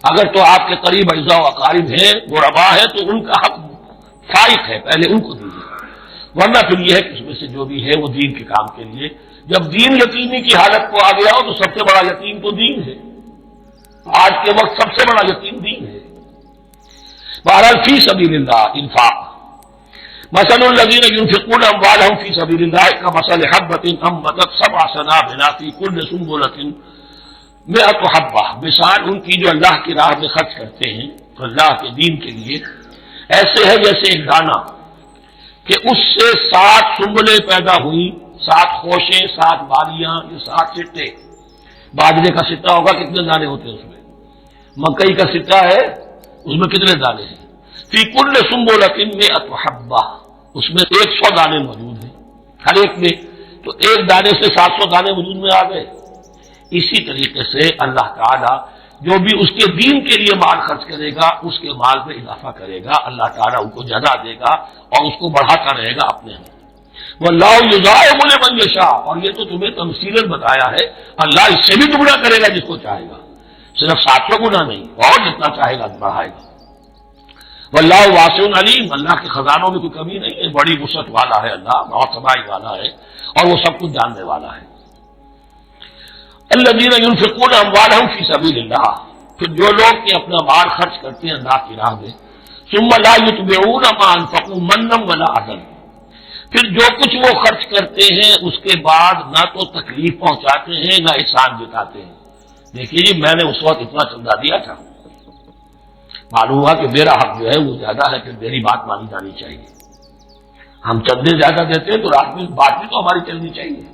اگر تو آپ کے قریب اعزاء و اقارب ہیں، غربا ہے، تو ان کا حق فائق ہے، پہلے ان کو دیجیے، ورنہ پھر یہ ہے کہ اس میں سے جو بھی ہے وہ دین کے کام کے لیے۔ جب دین یتیمی کی حالت کو آ گیا ہو تو سب سے بڑا یتیم تو دین ہے، آج کے وقت سب سے بڑا یتیم دین ہے۔ بہرحال فی سبیل اللہ انفاق، مثل الذین ينفقون اموالهم فی سبیل اللہ کمثل حبۃ انبتت سبع سنابل فی کل سنبلۃ مئۃ حبۃ، مثال ان کی جو اللہ کی راہ میں خرچ کرتے ہیں تو اللہ کے دین کے لیے ایسے ہے جیسے ایک دانہ کہ اس سے 7 سنبلیں پیدا ہوئی، 7 خوشیں، 7 بالیاں، یہ 7 سٹے۔ باجرے کا سٹا ہوگا کتنے دانے ہوتے ہیں اس میں، مکئی کا سٹا ہے اس میں کتنے دانے ہیں، فی کل سنبلۃ مئۃ حبۃ، اس میں 100 دانے موجود ہیں ہر ایک میں، تو ایک دانے سے 700 دانے وجود میں آ گئے۔ اسی طریقے سے اللہ تعالیٰ جو بھی اس کے دین کے لیے مال خرچ کرے گا اس کے مال میں اضافہ کرے گا، اللہ تعالیٰ ان کو جزا دے گا اور اس کو بڑھاتا رہے گا اپنے ہاں۔ واللہ یضاعف لمن یشاء، اور یہ تو تمہیں تمثیلاً بتایا ہے، اللہ اس سے بھی دگنا کرے گا جس کو چاہے گا، صرف 700 گنا نہیں، اور جتنا چاہے گا بڑھائے گا۔ واللہ واسع علیم، اللہ کے خزانوں میں کوئی کمی نہیں ہے، بڑی وسعت والا ہے اللہ، بہت سمائی والا ہے اور وہ سب کچھ جاننے والا ہے۔ الذین ينفقون اموالهم فی سبیل اللہ، پھر جو لوگ کہ اپنا مال خرچ کرتے ہیں اللہ کی راہ میں، ثم لا يتبعون ما انفقوا منا ولا اذى، پھر جو کچھ وہ خرچ کرتے ہیں اس کے بعد نہ تو تکلیف پہنچاتے ہیں نہ احسان جتاتے ہیں۔ دیکھیے جی میں نے اس وقت اتنا چندہ دیا تھا، معلوم ہوا کہ میرا حق جو ہے وہ زیادہ ہے کہ میری بات مانی جانی چاہیے، ہم چندے زیادہ دیتے ہیں تو رات میں بات بھی تو ہماری چلنی چاہیے۔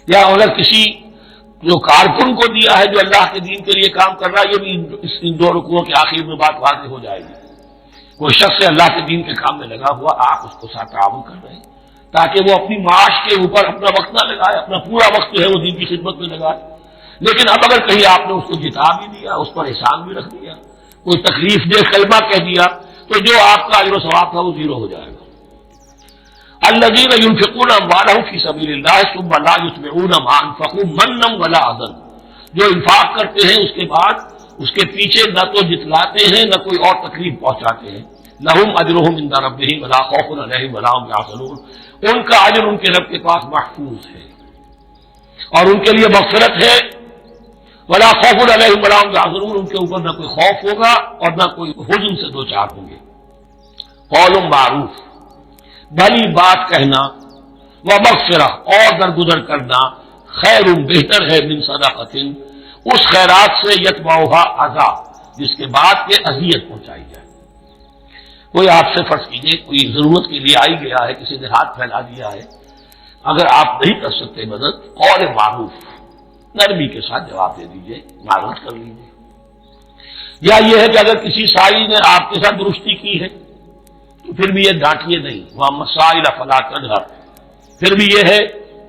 یا اگر کسی جو کارکن کو دیا ہے جو اللہ کے دین کے لیے کام کر رہا ہے، یہ بھی ان 2 رکوعوں کے آخر میں بات واضح ہو جائے گی۔ کوئی شخص اللہ کے دین کے کام میں لگا ہوا، آپ اس کو ساتھ تعاون کر رہے ہیں تاکہ وہ اپنی معاش کے اوپر اپنا وقت نہ لگائے، اپنا پورا وقت جو ہے وہ دین کی خدمت میں لگائے، لیکن اب اگر کہیں آپ نے اس کو جتا بھی دیا، اس پر احسان بھی رکھ دیا، کوئی تکلیف دہ کلمہ کہہ دیا، تو جو آپ کا اجر و ثواب تھا وہ 0 ہو جائے گا۔ الذین ينفقون اموالهم فی سبیل اللہ ثم لا یتبعون ما انفقوا منا ولا اذى، جو انفاق کرتے ہیں اس کے بعد اس کے پیچھے نہ تو جتلاتے ہیں نہ کوئی اور تکلیف پہنچاتے ہیں، لہم اجرہم عند ربہم ولا خوف علیہم ولا هم یحزنون، ان کا اجر ان کے رب کے پاس محفوظ ہے اور ان کے لیے مغفرت ہے، ولا خوف علیہم ولا هم یحزنون، ان کے اوپر نہ کوئی خوف ہوگا اور نہ کوئی حزن سے دوچار ہوں گے۔ قول معروف، بھلی بات کہنا، ومغفرہ اور درگزر کرنا، خیر بہتر ہے من صدقۃ، اس خیرات سے یتبعھا اذی، جس کے بعد کے اذیت پہنچائی جائے۔ کوئی آپ سے فرض کیجئے کوئی ضرورت کے لیے آئی گیا ہے، کسی نے ہاتھ پھیلا دیا ہے، اگر آپ نہیں کر سکتے مدد، قول معروف، نرمی کے ساتھ جواب دے دیجئے، معروف کر لیجئے، یا یہ ہے کہ اگر کسی سائی نے آپ کے ساتھ درستی کی ہے تو پھر بھی یہ ڈانٹیے نہیں، وہاں مسائل فلا تنہر، پھر بھی یہ ہے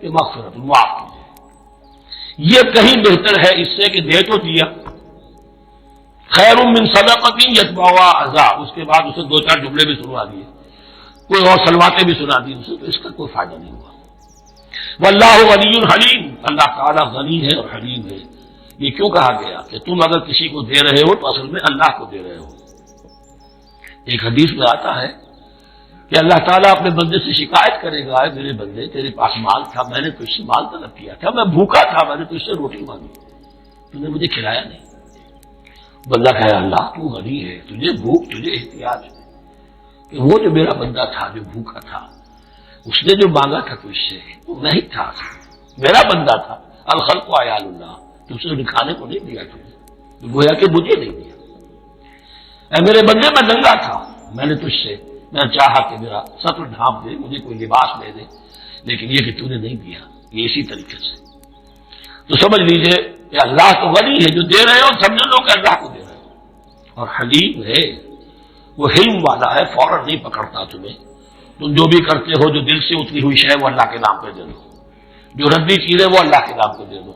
کہ مغفرت معاف کیجیے، یہ کہیں بہتر ہے اس سے کہ دے تو دیا، خیر من صدقۃ یتبعها اذى، اس کے بعد اسے 2-4 جملے بھی سنوا دیے، کوئی اور سلواتیں بھی سنا دی اسے، تو اس کا کوئی فائدہ نہیں ہوا۔ واللہ غنی حلیم، اللہ تعالیٰ غنی ہے اور حلیم ہے۔ یہ کیوں کہا گیا کہ تم اگر کسی کو دے رہے ہو تو اصل میں اللہ کو دے رہے ہو۔ ایک حدیث میں آتا ہے کہ اللہ تعالیٰ اپنے بندے سے شکایت کرے گا، میرے بندے تیرے پاس مال تھا، میں نے تجھ سے مال طلب کیا تھا، میں بھوکا تھا، میں نے تجھ سے روٹی مانگی، تو نے مجھے کھلایا نہیں۔ بندہ کہے اللہ تو غنی ہے، تجھے بھوک، تجھے احتیاج ہے، کہ وہ جو میرا بندہ تھا جو بھوکا تھا، اس نے جو مانگا تھا تجھ سے وہ میں ہی تھا، میرا بندہ تھا، الخلق عیال اللہ، تم سے دکھانے کو نہیں دیا تجھے، گویا کہ مجھے نہیں دیا۔ اے میرے بندے میں ننگا تھا، میں نے تجھ سے میں چاہا کہ میرا سطر ڈھانپ دے، مجھے کوئی لباس دے دے، لیکن یہ کہ تو نے نہیں دیا۔ یہ اسی طریقے سے تو سمجھ لیجئے کہ اللہ تو غنی ہے، جو دے رہے ہو سمجھ لو کہ اللہ کو دے رہے ہو، اور حلیم ہے، وہ حلم والا ہے، فوراً نہیں پکڑتا تمہیں۔ تم جو بھی کرتے ہو، جو دل سے اتری ہوئی شے وہ اللہ کے نام پہ دے دو، جو ردی چیزیں وہ اللہ کے نام پہ دے دو،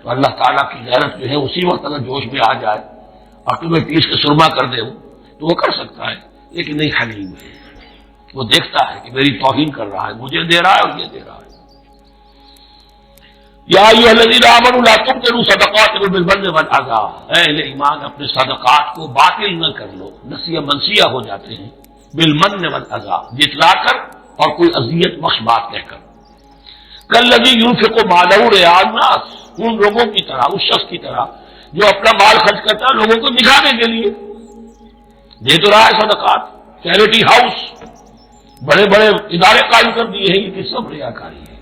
تو اللہ تعالیٰ کی غیرت جو ہے اسی وقت اگر جوش میں آ جائے اور تمہیں پیس کے سرما کر دے تو وہ کر سکتا ہے، لیکن نہیں، حلیم ہے، وہ دیکھتا ہے کہ میری توہین کر رہا ہے، مجھے دے رہا ہے اور یہ دے رہا ہے۔ یا ایھا الذین آمنوا لا تبطلوا صدقاتکم بالمن والأذى، اے اہل ایمان اپنے صدقات کو باطل نہ کر لو، نسیہ منسیہ ہو جاتے ہیں، بالمن والأذى، جتلا کر اور کوئی اذیت بخش بات کہہ کر، کالذی ينفق مالہ رئاء الناس، ان لوگوں کی طرح، اس شخص کی طرح جو اپنا مال خرچ کرتا ہے لوگوں کو دکھانے کے لیے، دے تو رہا ہے صدقات، چیریٹی ہاؤس، بڑے بڑے ادارے قائم کر دیے ہیں، یہ سب ریاکاری ہے۔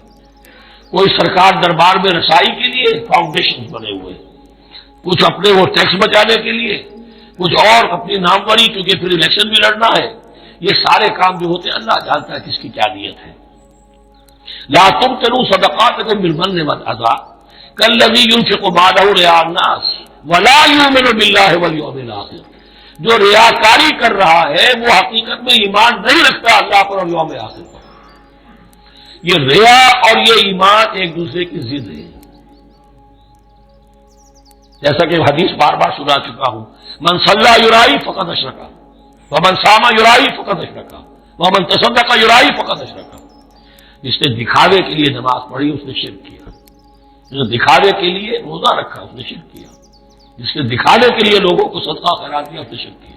کوئی سرکار دربار میں رسائی کے لیے فاؤنڈیشن بنے ہوئے، کچھ اپنے وہ ٹیکس بچانے کے لیے، کچھ اور اپنی ناموری، کیونکہ پھر الیکشن بھی لڑنا ہے، یہ سارے کام جو ہوتے ہیں اللہ جانتا ہے کس کی کیا نیت ہے۔ لا تبطلوا صدقاتکم بالمن والأذى کالذی ينفق مالہ رئاء الناس ولا یؤمن باللہ والیوم الآخر، جو ریاکاری کر رہا ہے وہ حقیقت میں ایمان نہیں رکھتا اللہ پر اور یوم آخر پر۔ یہ ریا اور یہ ایمان ایک دوسرے کی ضد ہے، جیسا کہ حدیث بار بار سنا چکا ہوں، من صلی یرائی فقد اشرک ومن صام یرائی فقد اشرک ومن تصدق یرائی فقد اشرک، جس نے دکھاوے کے لیے نماز پڑھی اس نے شرک کیا، جس نے دکھاوے کے لیے روزہ رکھا اس نے شرک کیا، جس نے دکھانے کے لیے لوگوں کو صدقہ خیرات کیا اس نے شرک کیا۔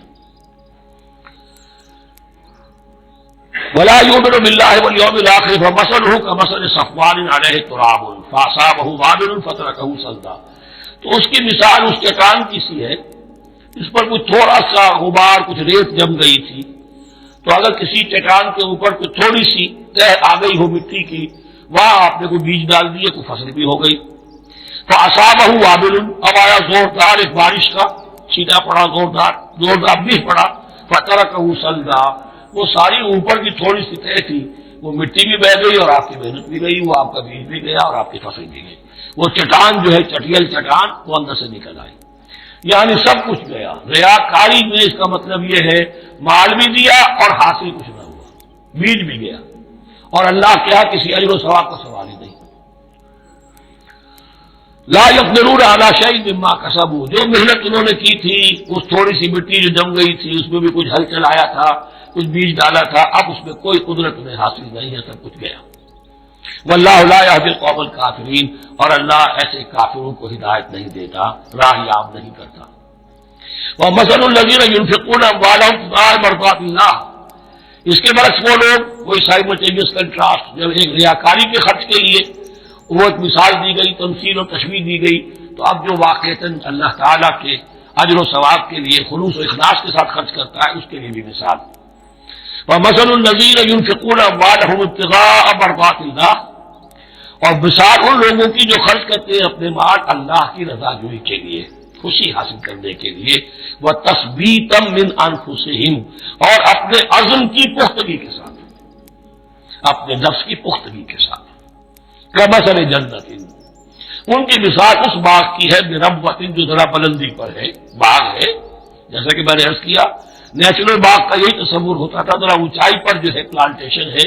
ولا یؤمن باللہ والیوم الآخر فمثلہ کمثل صفوان علیہ تراب فاصابہ وابل فترکہ صلدا، تو اس کی مثال اس چٹان کی سی ہے، اس پر کوئی تھوڑا سا غبار، کچھ ریت جم گئی تھی، تو اگر کسی چٹان کے اوپر کوئی تھوڑی سی تہ آ گئی ہو مٹی کی، وہاں آپ نے کوئی بیج ڈال دیے، کوئی فصل بھی ہو گئی، فاصابہ وابل، اب آیا زوردار ایک بارش کا چھینٹا پڑا، زوردار بھی پڑا، فترکہ صلدا، وہ ساری اوپر کی تھوڑی سی تہ تھی، وہ مٹی بھی بہ گئی اور آپ کی محنت بھی گئی، وہ آپ کا بیج بھی گیا اور آپ کی فصل بھی گئی، وہ چٹان جو ہے چٹیل چٹان وہ اندر سے نکل آئی، یعنی سب کچھ گیا۔ ریاکاری میں اس کا مطلب یہ ہے مال بھی دیا اور حاصل کچھ نہ ہوا، بیج بھی گیا، اور اللہ کیا کسی اجر و ثواب کا سوال ہی نہیں۔ لا یقدرون علی شیء مما کسبوا، جو محنت انہوں نے کی تھی، اس تھوڑی سی مٹی جو جم گئی تھی اس میں بھی کچھ ہل چلایا تھا، کچھ بیج ڈالا تھا، اب اس میں کوئی قدرت انہیں حاصل نہیں ہے، سب کچھ گیا۔ واللہ لا یہدی القوم الکافرین، اور اللہ ایسے کافروں کو ہدایت نہیں دیتا، راہ یاب نہیں کرتا۔ ومثل الذین ينفقون اموالهم ابتغاء مرضات اللہ، اس کے برعکس وہ لوگ، کوئی سائملٹینیس کنٹراسٹ، جب ایک ریاکاری کے خرچ کے لیے وہ ایک مثال دی گئی، تمثیل اور تشبیہ دی گئی، تو اب جو واقعتاً اللہ تعالیٰ کے اجر و ثواب کے لیے خلوص و اخلاص کے ساتھ خرچ کرتا ہے اس کے لیے بھی مثال۔ ومثل الذین ينفقون اموالهم ابتغاء مرضات اللہ، اور مثال ان لوگوں کی جو خرچ کرتے ہیں اپنے مال اللہ کی رضا جوئی کے لیے، خوشی حاصل کرنے کے لیے، وتثبیتا من انفسہم، اور اپنے عزم کی پختگی کے ساتھ، اپنے نفس کی پختگی کے ساتھ، کمثل جنت، ان کی مثال اس باغ کی ہے بربوۃ، جو ذرا بلندی پر ہے، باغ ہے، جیسا کہ میں نے عرض کیا نیچرل باغ کا یہی تصور ہوتا تھا، ذرا اونچائی پر جو ہے پلانٹیشن ہے،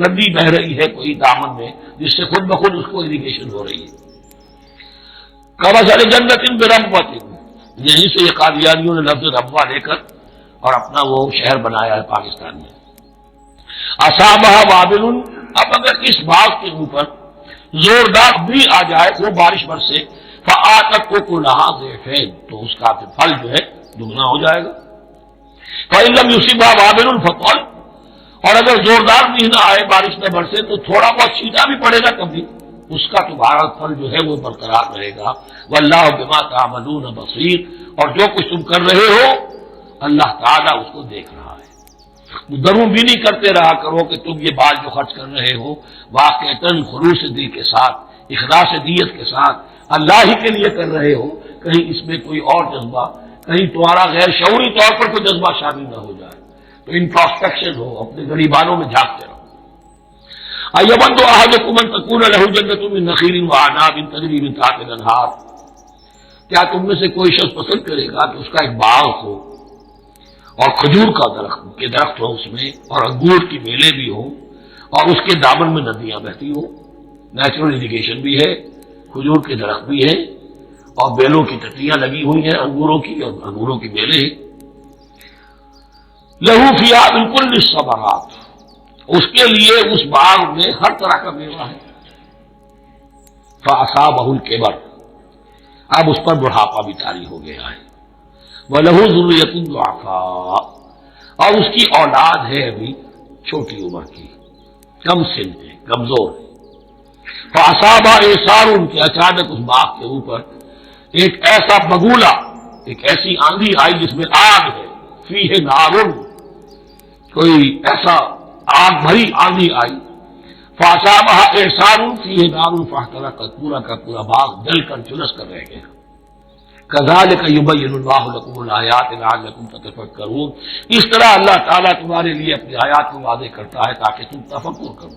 ندی بہ رہی ہے کوئی دامن میں جس سے خود بخود اس کو اریگیشن ہو رہی ہے. کمثل جنت بربوۃ، یہیں سے یہ قادیانیوں نے لفظ ربوہ لے کر اور اپنا وہ شہر بنایا ہے پاکستان میں. اصابہ وابل، اب اگر اس باغ کے اوپر زوردار بھی آ جائے وہ بارش برسے، فآتت اکلھا ضعفین، تو اس کا پھل جو ہے دگنا ہو جائے گا. فإن لم يصبها وابل فطل، اور اگر زوردار بھی نہ آئے بارش نہ برسے تو تھوڑا بہت چھینٹا بھی پڑے گا کبھی، اس کا تمہارا پھل جو ہے وہ برقرار رہے گا. واللہ بما تعملون بصیر، اور جو کچھ تم کر رہے ہو اللہ تعالیٰ اس کو دیکھ رہا ہے. دروں بھی نہیں کرتے رہا کرو کہ تم یہ بال جو خرچ کر رہے ہو واقعتاً خلوص دل کے ساتھ، اخلاص نیت کے ساتھ اللہ ہی کے لیے کر رہے ہو، کہیں اس میں کوئی اور جذبہ، کہیں تمہارا غیر شعوری طور پر کوئی جذبہ شامل نہ ہو جائے. تو انٹراسپیکشن ہو، اپنے غریبانوں میں جھانکتے رہو. ایود احدکم ان تکون لہ جنۃ من نخیل واعناب تجری من تحتها الانہار، کیا تم میں سے کوئی شخص پسند کرے گا کہ اس کا ایک باغ ہو اور کھجور کا درخت ہو اس میں، اور انگور کی بیلیں بھی ہوں، اور اس کے دامن میں ندیاں بہتی ہوں، نیچرل اریگیشن بھی ہے، کھجور کے درخت بھی ہے، اور بیلوں کی ٹٹیاں لگی ہوئی ہیں انگوروں کی، اور انگوروں کی بیلیں ہیں. لہو فیہا من کل الثمرات، اس کے لیے اس باغ میں ہر طرح کا میوہ ہے. فاصابہ الکبر، اب اس پر بڑھاپا بھی طاری ہو گیا ہے. وَلَهُ ذُرِّيَّةٌ ضُعَفَاءُ، اور اس کی اولاد ہے ابھی چھوٹی عمر کی، کم سن ہے، کمزور ہے. فَأَصَابَ إِعْصَارٌ، کہ اچانک اس باغ کے اوپر ایک ایسا بگولا، ایک ایسی آندھی آئی جس میں آگ ہے. فیہ نار، کوئی ایسا آگ بھری آندھی آئی. فَأَصَابَهَا إِعْصَارٌ فِيهِ نَارٌ فَاحْتَرَقَتْ، پورا کا پورا باغ جل کر جلس کر رہ گیا. كَذَلِكَ يُبَيِّنُ اللَّهُ لَكُمُ الْآيَاتِ لَعَلَّكُمْ تَتَفَكَّرُونَ، اس طرح اللہ تعالیٰ تمہارے لیے اپنی آیات کو واضح کرتا ہے تاکہ تم تفکر کرو.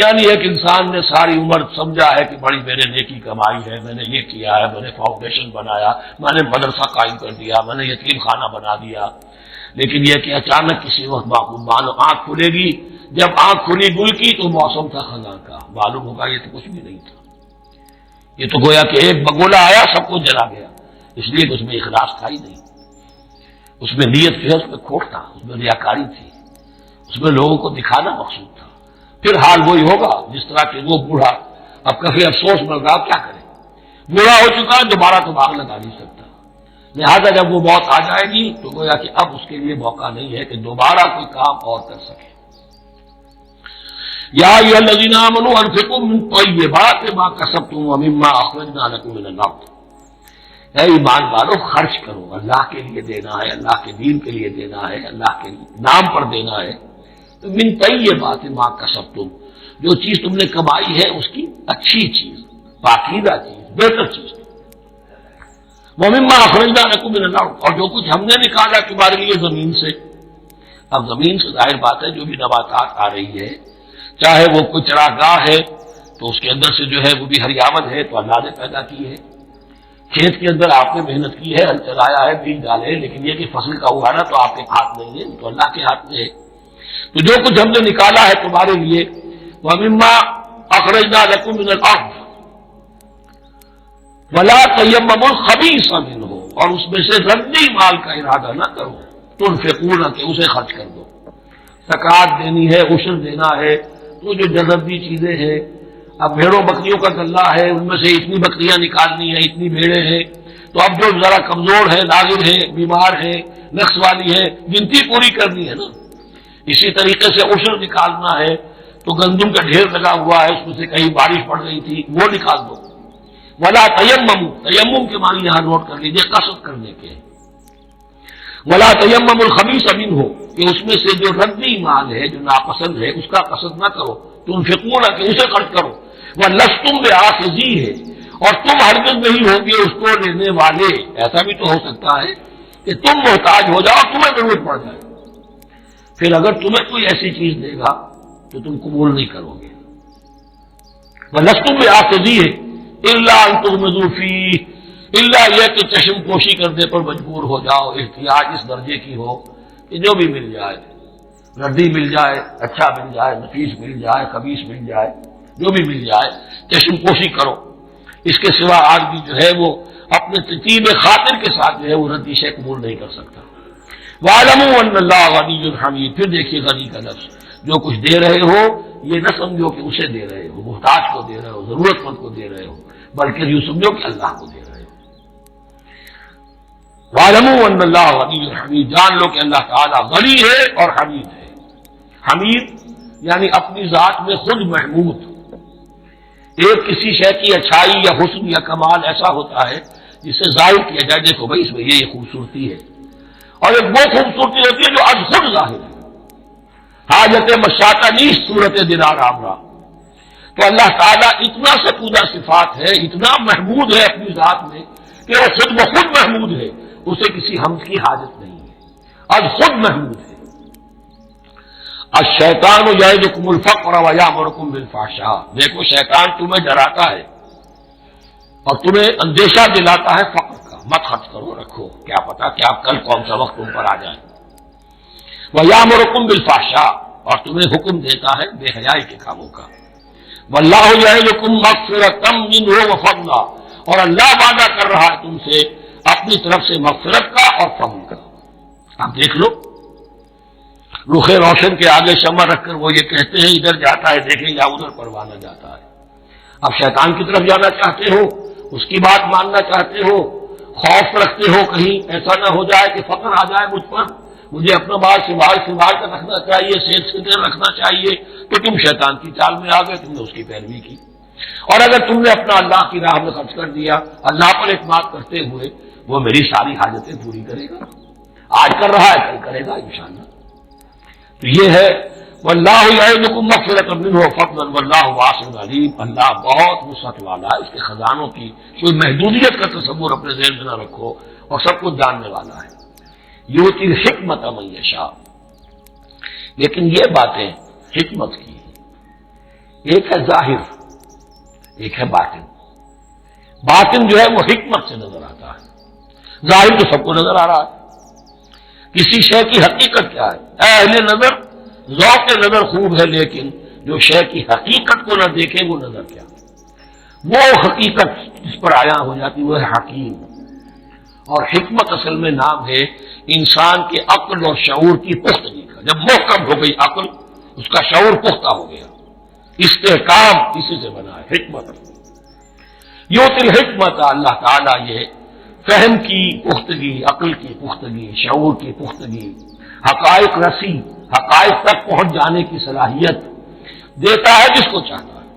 یعنی ایک انسان نے ساری عمر سمجھا ہے کہ بڑی میں نے نیکی کمائی ہے، میں نے یہ کیا ہے، میں نے فاؤنڈیشن بنایا، میں نے مدرسہ قائم کر دیا، میں نے یتیم خانہ بنا دیا، لیکن یہ کہ اچانک کسی وقت مانو آنکھ کھلے گی، جب آنکھ کھلی گل کی تو موسم تھا خزاں کا، معلوم ہوگا یہ تو کچھ بھی نہیں تھا، یہ تو گویا کہ ایک بگولا آیا سب کو جلا گیا. اس لیے کہ اس میں اخلاص تھا ہی نہیں، اس میں نیت جو ہے اس میں کھوٹ تھا، اس میں ریاکاری تھی، اس میں لوگوں کو دکھانا مقصود تھا. پھر حال وہی ہوگا جس طرح کہ وہ بوڑھا اب کبھی افسوس مل رہا، کیا کرے، بوڑھا ہو چکا دوبارہ تو باغ لگا نہیں سکتا، لہذا جب وہ موت آ جائے گی تو گویا کہ اب اس کے لیے موقع نہیں ہے کہ دوبارہ کوئی کام اور کر سکے. یا ایھا الذین آمنوا انفقوا من طیبات ما کسبتم ومما اخرجنا لکم من الارض، اے ایمان والو خرچ کرو، اللہ کے لیے دینا ہے، اللہ کے دین کے لیے دینا ہے، اللہ کے نام پر دینا ہے. من طیبات ما کسبتم، جو چیز تم نے کمائی ہے اس کی اچھی چیز، پاکیزہ چیز، بہتر چیز. ومما اخرجنا لکم من الارض، اور جو کچھ ہم نے نکالا تمہارے لیے زمین سے. اب زمین سے ظاہر بات ہے جو بھی نباتات آ رہی ہے، چاہے وہ کوئی چراگاہ ہے تو اس کے اندر سے جو ہے وہ بھی ہریاوت ہے تو اللہ نے پیدا کی ہے. کھیت کے اندر آپ نے محنت کی ہے، ہل چلایا ہے، بیج ڈالے، لیکن یہ کہ فصل کا اگانا تو آپ کے ہاتھ نہیں ہے، تو اللہ کے ہاتھ میں ہے. تو جو کچھ ہم نے نکالا ہے تمہارے لیے، وَمِمَّا أَخْرَجْنَا لَكُم مِّنَ الْأَرْضِ وَلَا تَيَمَّمُوا الْخَبِيثَ مِنْهُ، اور اس میں سے ردی مال کا ارادہ نہ کرو، تنفقون، کہ اسے خرچ کر دو. زکوٰۃ دینی ہے، عشر دینا ہے، تو جو جذبی چیزیں ہیں، اب بھیڑوں بکریوں کا غلہ ہے، ان میں سے اتنی بکریاں نکالنی ہیں، اتنی بھیڑیں ہیں، تو اب جو ذرا کمزور ہے، ناظر ہے، بیمار ہے، نقص والی ہے، گنتی پوری کرنی ہے نا. اسی طریقے سے عشر نکالنا ہے تو گندم کا ڈھیر لگا ہوا ہے، اس میں سے کہیں بارش پڑ رہی تھی، وہ نکال دو. ولا تیمم، تیمم کے معنی یہاں نوٹ کر لیجیے، قصد کرنے کے. ولا تیمم الخبیث منہ، کہ اس میں سے جو ردی مال ہے، جو ناپسند ہے، اس کا قصد نہ کرو. تنفقون، کہ اسے خرچ کرو. ولستم بآخذیہ، اور تم ہرگز نہیں ہوگے اس کو لینے والے. ایسا بھی تو ہو سکتا ہے کہ تم محتاج ہو جاؤ، تمہیں ضرورت پڑ جائے، پھر اگر تمہیں کوئی ایسی چیز دے گا تو تم قبول نہیں کرو گے. وَلَسْتُمْ بِآخِذِيهِ إِلَّا أَن تُغْمِضُوا فِيهِ، الا یہ کہ چشم پوشی کرنے پر مجبور ہو جاؤ، احتیاج اس درجے کی ہو کہ جو بھی مل جائے، ردی مل جائے، اچھا مل جائے، نفیس مل جائے، خبیث مل جائے، جو بھی مل جائے چشم پوشی کرو۔ اس کے سوا آدمی جو ہے وہ اپنے تطیب خاطر کے ساتھ جو ہے وہ ردی شے قبول نہیں کر سکتا۔ وَاعْلَمُوا أَنَّ اللَّهَ غَنِيٌّ حَمِيدٌ، پھر دیکھیے غنی کا لفظ، جو کچھ دے رہے ہو یہ نہ سمجھو کہ اسے دے رہے ہو، محتاج کو دے رہے ہو، ضرورت مند کو دے رہے ہو، بلکہ یوں سمجھو کہ اللہ کو دے رہے ہو۔ وَاعْلَمُوا أَنَّ اللَّهَ غَنِيٌّ حَمِيدٌ، جان لو کہ اللہ تعالیٰ غنی ہے اور حمید ہے۔ حمید یعنی اپنی ذات میں خود محمود۔ ایک کسی شے کی اچھائی یا حسن یا کمال ایسا ہوتا ہے جسے ظاہر کیا جائے، دیکھو بھائی اس میں یہ خوبصورتی ہے، اور ایک وہ خوبصورتی ہوتی ہے جو از خود ظاہر ہے۔ حاجت مشاطہ نیست صورت دلار آمرا، تو اللہ تعالیٰ اتنا سپودہ صفات ہے، اتنا محمود ہے اپنی ذات میں کہ وہ خود بخود محمود ہے، اسے کسی حمد کی حاجت نہیں ہے، از خود محمود ہے۔ الشیطان یعدکم الفقر ویامرکم بالفحشاء، دیکھو شیطان تمہیں ڈراتا ہے اور تمہیں اندیشہ دلاتا ہے فقر کا، مت خرچ کرو، رکھو، کیا پتا کیا کل کون سا وقت تم پر آ جائے۔ وَيَأْمُرُكُمْ بِالْفَحْشَاءِ، اور تمہیں حکم دیتا ہے بے حیائی کے کاموں کا۔ وَاللَّهُ يَعِدُكُم مَّغْفِرَةً مِّنْهُ وَفَضْلًا، اور اللہ وعدہ کر رہا ہے تم سے اپنی طرف سے مغفرت کا اور فضل کا۔ اب دیکھ لو، رخ روشن کے آگے شمع رکھ کر وہ یہ کہتے ہیں ادھر جاتا ہے دیکھیں یا ادھر پروانہ جاتا ہے۔ اب شیطان کی طرف جانا چاہتے ہو، اس کی بات ماننا چاہتے ہو، خوف رکھتے ہو کہیں ایسا نہ ہو جائے کہ فقر آ جائے مجھ پر، مجھے اپنا مال سنبھال کر رکھنا چاہیے، صحت سے رکھنا چاہیے، تو تم شیطان کی چال میں آ گئے، تم نے اس کی پیروی کی۔ اور اگر تم نے اپنا اللہ کی راہ میں خرچ کر دیا، اللہ پر اعتماد کرتے ہوئے، وہ میری ساری حاجتیں پوری کرے گا، آج کر رہا ہے کل کرے گا انشاءاللہ۔ تو یہ ہے واللہ یعدکم مغفرۃ منہ وفضلا واللہ واسع علیم، اللہ بہت وسعت والا ہے، اس کے خزانوں کی کوئی محدودیت کا تصور اپنے ذہن میں نہ رکھو، اور سب کچھ جاننے والا ہے۔ یؤتی الحکمۃ من یشاء، لیکن یہ باتیں حکمت کی ہیں، ایک ہے ظاہر ایک ہے باطن۔ باطن جو ہے وہ حکمت سے نظر آتا ہے، ظاہر تو سب کو نظر آ رہا ہے۔ کسی شے کی حقیقت کیا ہے؟ اہل نظر ذوق نظر خوب ہے، لیکن جو شے کی حقیقت کو نہ دیکھے وہ نظر کیا؟ وہ حقیقت جس پر آیا ہو جاتی وہ ہے حکیم۔ اور حکمت اصل میں نام ہے انسان کے عقل اور شعور کی پختگی کا۔ جب محکم ہو گئی عقل، اس کا شعور پختہ ہو گیا، استحکام اسی سے بنا ہے حکمت۔ یؤتی الحکمت، اللہ تعالیٰ یہ فہم کی پختگی، عقل کی پختگی، شعور کی پختگی، حقائق رسی، حقائق تک پہنچ جانے کی صلاحیت دیتا ہے جس کو چاہتا ہے۔